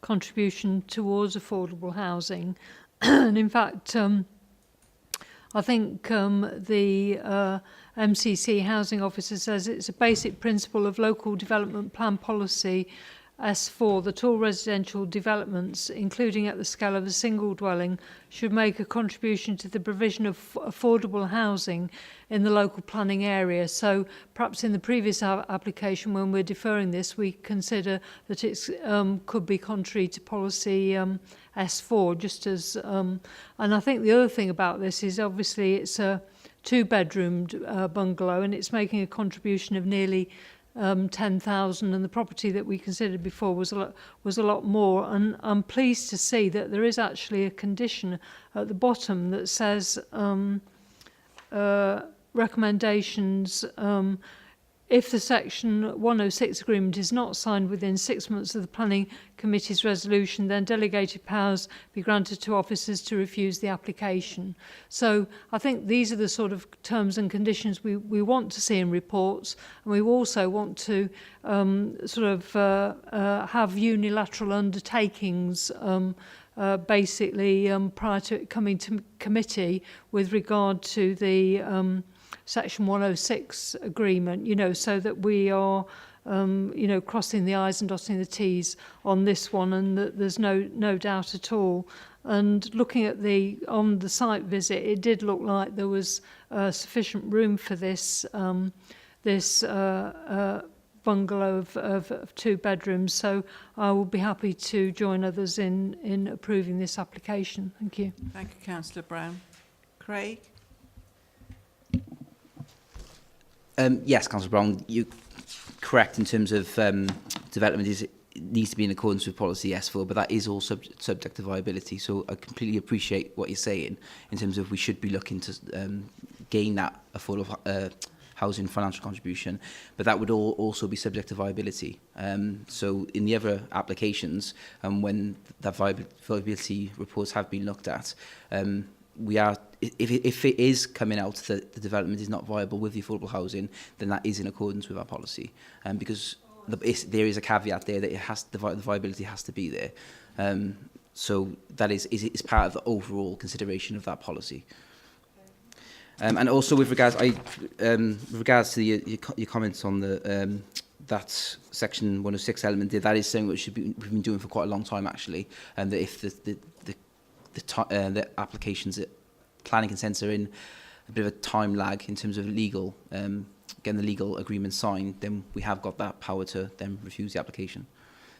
contribution towards affordable housing. And in fact, I think the MCC housing officer says it's a basic principle of local development plan policy S4 that all residential developments, including at the scale of a single dwelling, should make a contribution to the provision of affordable housing in the local planning area. So perhaps in the previous application, when we're deferring this, we consider that it could be contrary to policy S4, just as... and I think the other thing about this is obviously it's a two-bedroomed bungalow, and it's making a contribution of nearly 10,000, and the property that we considered before was a lot more. And I'm pleased to see that there is actually a condition at the bottom that says recommendations. If the Section 106 agreement is not signed within 6 months of the Planning Committee's resolution, then delegated powers be granted to officers to refuse the application. So I think these are the sort of terms and conditions we want to see in reports, and we also want to have unilateral undertakings basically prior to it coming to committee with regard to the Section 106 agreement, so that we are, crossing the I's and dotting the T's on this one, and that there's no doubt at all. And looking at on the site visit, it did look like there was sufficient room for this bungalow of 2 bedrooms. So I will be happy to join others in approving this application. Thank you. Thank you, Councillor Brown. Craig? Yes, Councillor Brown, you're correct in terms of development needs to be in accordance with policy S4, but that is all subject to viability. So I completely appreciate what you're saying in terms of we should be looking to gain that affordable housing financial contribution, but that would also be subject to viability. So in the other applications, when that viability reports have been looked at, we are, if it is coming out that the development is not viable with the affordable housing, then that is in accordance with our policy. Because there is a caveat there that the viability has to be there. So that is part of the overall consideration of that policy. And also with regards to your comments on the that Section 106 element, that is something which we've been doing for quite a long time actually, and that if the applications, planning consents are in a bit of a time lag in terms of legal, getting the legal agreement signed, then we have got that power to then refuse the application.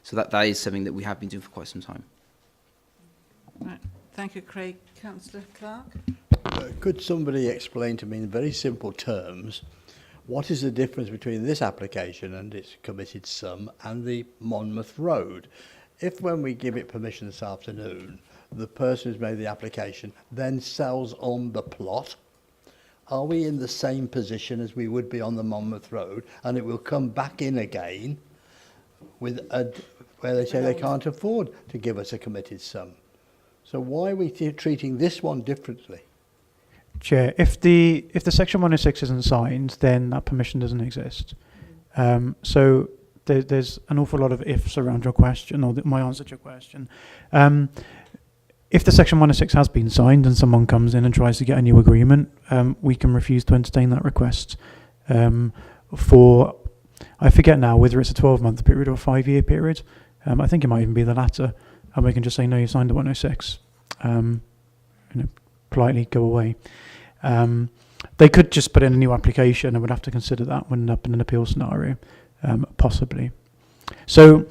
So that is something that we have been doing for quite some time. Right. Thank you, Craig. Councillor Clark? Could somebody explain to me in very simple terms what is the difference between this application and its committed sum and the Monmouth Road? If when we give it permission this afternoon, the person who's made the application then sells on the plot, are we in the same position as we would be on the Monmouth Road, and it will come back in again with where they say they can't afford to give us a committed sum? So why are we treating this one differently? Chair, if the Section 106 isn't signed, then that permission doesn't exist. So there's an awful lot of ifs around your question, or my answer to your question. If the Section 106 has been signed and someone comes in and tries to get a new agreement, we can refuse to entertain that request for, I forget now whether it's a 12-month period or a 5-year period. I think it might even be the latter. And we can just say, no, you signed the 106. Politely go away. They could just put in a new application and would have to consider that when up in an appeal scenario, possibly. So,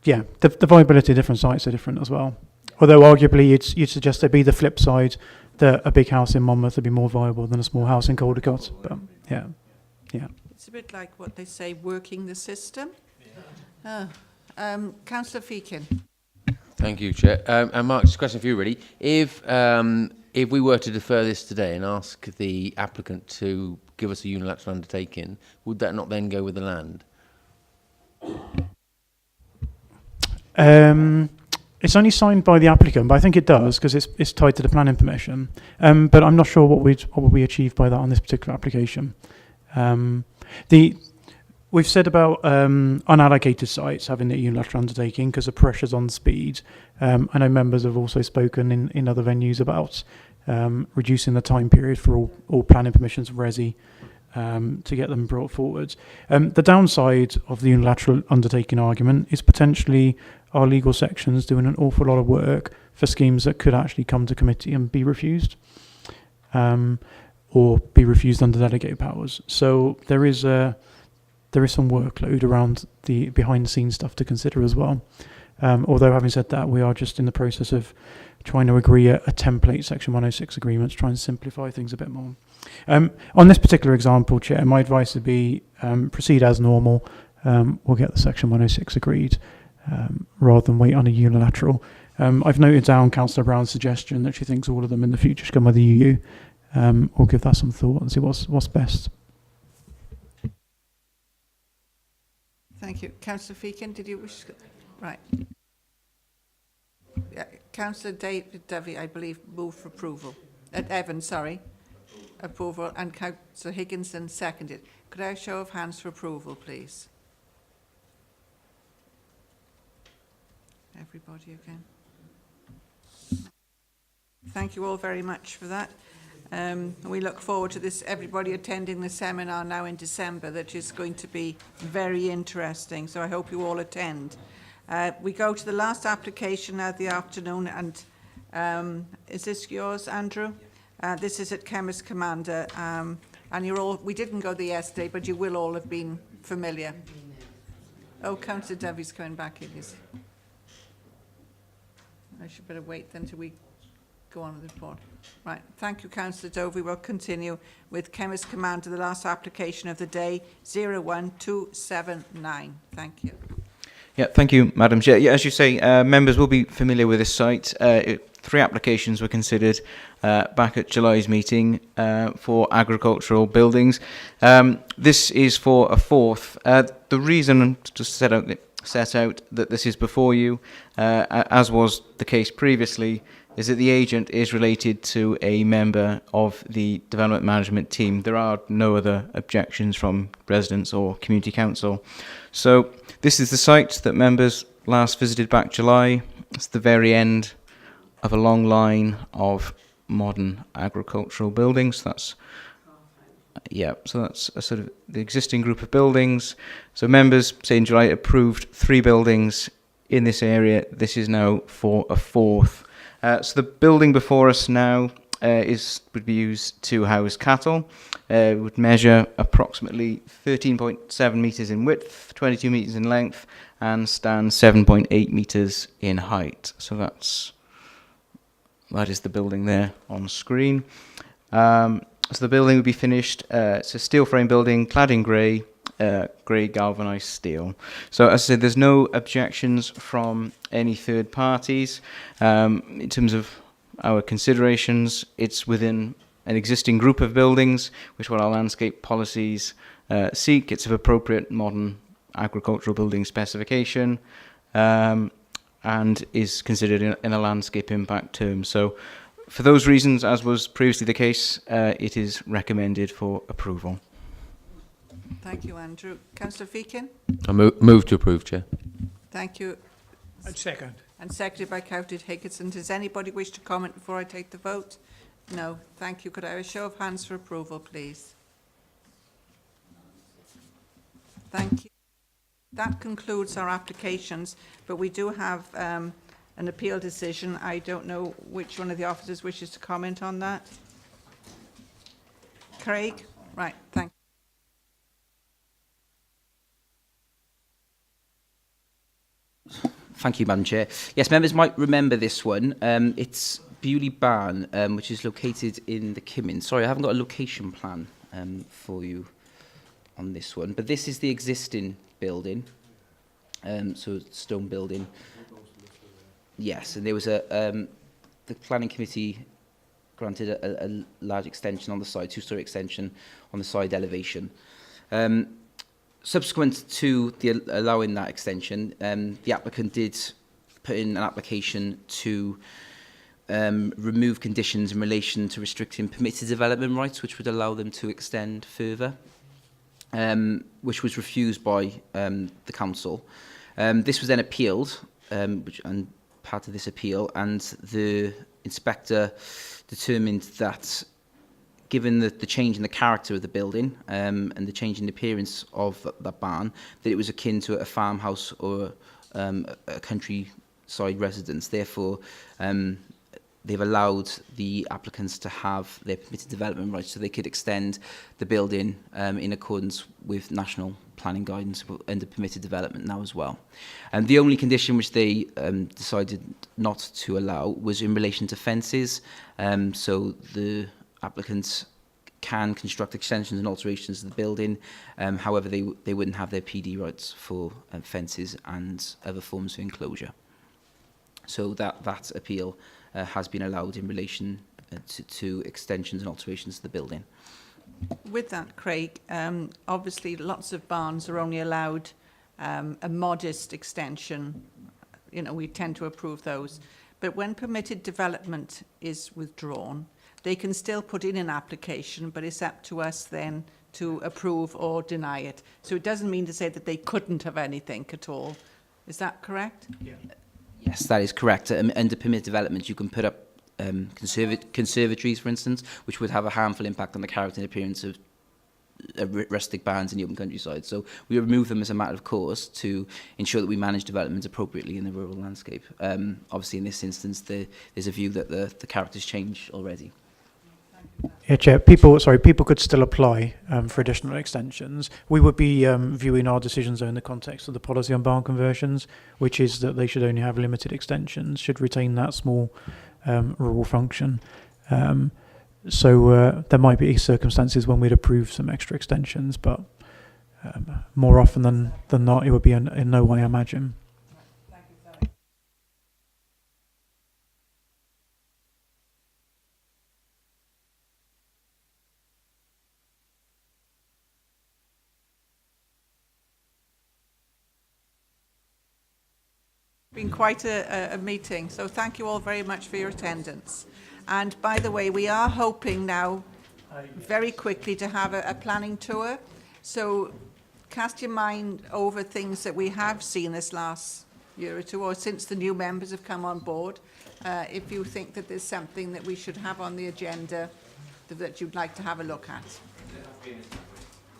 yeah, the viability of different sites are different as well. Although arguably you'd suggest it'd be the flip side, that a big house in Monmouth would be more viable than a small house in Caldecott. But yeah. It's a bit like what they say, working the system. Oh, Councillor Feakin. Thank you, Chair. And Mark, just a question for you, really. If we were to defer this today and ask the applicant to give us a unilateral undertaking, would that not then go with the land? It's only signed by the applicant, but I think it does because it's tied to the planning permission. But I'm not sure what would we achieve by that on this particular application. We've said about unallocated sites having the unilateral undertaking because of pressures on speed. I know members have also spoken in other venues about reducing the time period for all planning permissions of Resi to get them brought forward. The downside of the unilateral undertaking argument is potentially our legal sections doing an awful lot of work for schemes that could actually come to committee and be refused, or be refused under delegated powers. So there is some workload around the behind-the-scenes stuff to consider as well. Although, having said that, we are just in the process of trying to agree a template Section 106 agreement to try and simplify things a bit more. On this particular example, Chair, my advice would be proceed as normal. We'll get the Section 106 agreed rather than wait on a unilateral. I've noted down Councillor Brown's suggestion that she thinks all of them in the future should come with the UU. We'll give that some thought and see what's best. Thank you. Councillor Feakin, did you wish to... Right. Yeah, Councillor David Dovey, I believe, moved for approval. Evans, sorry. Approval. And Councillor Higginson seconded. Could I have a show of hands for approval, please? Everybody again. Thank you all very much for that. We look forward to this, everybody attending the seminar now in December, that is going to be very interesting, so I hope you all attend. We go to the last application of the afternoon, and is this yours, Andrew? This is at Chemist Commander, and we didn't go there yesterday, but you will all have been familiar. Oh, Councillor Dovey's coming back in, is he? I should better wait then till we go on with the report. Right, thank you, Councillor Dovey. We'll continue with Chemist Commander, the last application of the day, 01279. Thank you. Yeah, thank you, Madam Chair. Yeah, as you say, members will be familiar with this site. 3 applications were considered back at July's meeting for agricultural buildings. This is for a 4th. The reason to set out that this is before you, as was the case previously, is that the agent is related to a member of the development management team. There are no other objections from residents or community council. So this is the site that members last visited back July. It's the very end of a long line of modern agricultural buildings. That's so that's a sort of the existing group of buildings. So members, say in July, approved 3 buildings in this area. This is now for a 4th. So the building before us now would be used to house cattle. It would measure approximately 13.7 metres in width, 22 metres in length, and stand 7.8 metres in height. So that is the building there on screen. So the building would be finished. It's a steel frame building, clad in grey galvanised steel. So as I said, there's no objections from any third parties. In terms of our considerations, it's within an existing group of buildings, which what our landscape policies seek. It's of appropriate modern agricultural building specification, and is considered in a landscape impact term. So for those reasons, as was previously the case, it is recommended for approval. Thank you, Andrew. Councillor Feakin? I move to approve, Chair. Thank you. And second. And seconded by Councillor Higginson. Does anybody wish to comment before I take the vote? No. Thank you. Could I have a show of hands for approval, please? Thank you. That concludes our applications, but we do have an appeal decision. I don't know which one of the officers wishes to comment on that. Craig? Right, thank you. Thank you, Madam Chair. Yes, members might remember this one. It's Bewley Barn, which is located in the Kimmins. Sorry, I haven't got a location plan for you on this one, but this is the existing building. So stone building. Yes, and there was the planning committee granted a large extension on the side, two-story extension on the side elevation. Subsequent to allowing that extension, the applicant did put in an application to remove conditions in relation to restricting permitted development rights, which would allow them to extend further, which was refused by the council. This was then appealed, and part of this appeal, and the inspector determined that given the change in the character of the building and the change in the appearance of that barn, that it was akin to a farmhouse or a countryside residence. Therefore, they've allowed the applicants to have their permitted development rights so they could extend the building in accordance with national planning guidance under permitted development now as well. And the only condition which they decided not to allow was in relation to fences. So the applicants can construct extensions and alterations to the building. However, they wouldn't have their PD rights for fences and other forms of enclosure. So that appeal has been allowed in relation to extensions and alterations to the building. With that, Craig, obviously lots of barns are only allowed a modest extension. You know, we tend to approve those. But when permitted development is withdrawn, they can still put in an application, but it's up to us then to approve or deny it. So it doesn't mean to say that they couldn't have anything at all. Is that correct? Yeah. Yes, that is correct. Under permitted development, you can put up conservatories, for instance, which would have a harmful impact on the character and appearance of rustic barns in the open countryside. So we remove them as a matter of course to ensure that we manage development appropriately in the rural landscape. Obviously, in this instance, there's a view that the characters change already. Yeah, Chair. People could still apply for additional extensions. We would be viewing our decisions in the context of the policy on barn conversions, which is that they should only have limited extensions, should retain that small rural function. So there might be circumstances when we'd approve some extra extensions, but more often than not, it would be in no way, I imagine. Been quite a meeting, so thank you all very much for your attendance. And by the way, we are hoping now very quickly to have a planning tour. So cast your mind over things that we have seen this last year or two, or since the new members have come on board. If you think that there's something that we should have on the agenda that you'd like to have a look at.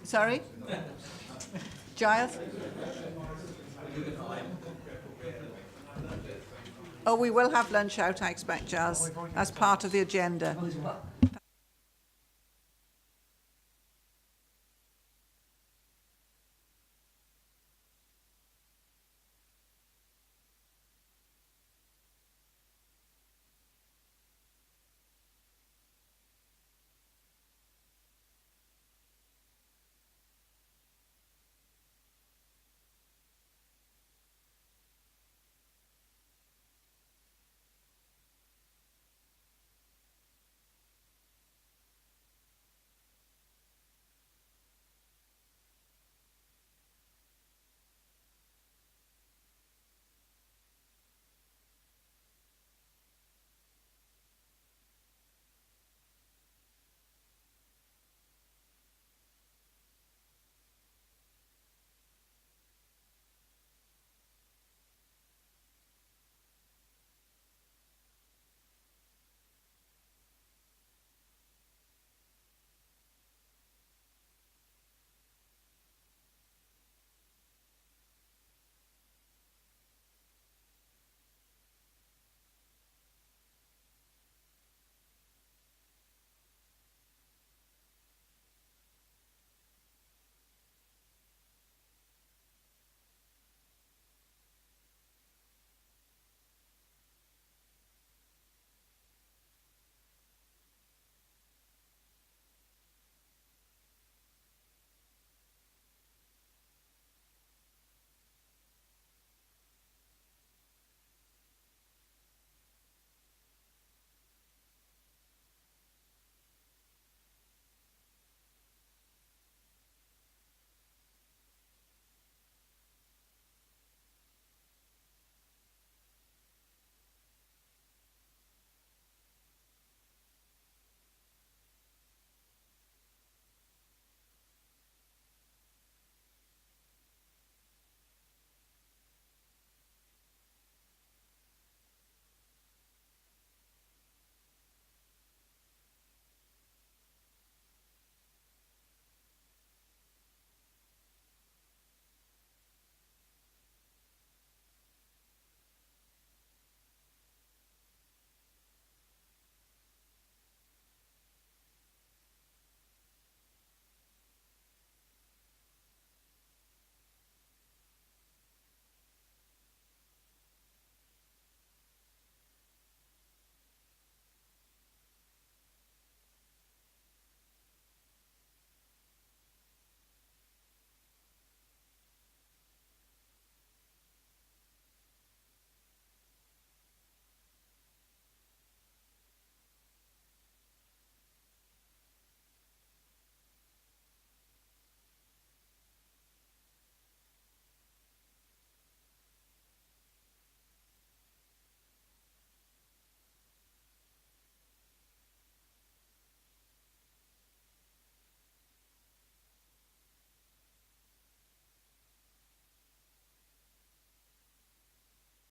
Sorry? Giles? Oh, we will have lunch out, I expect, Giles, as part of the agenda.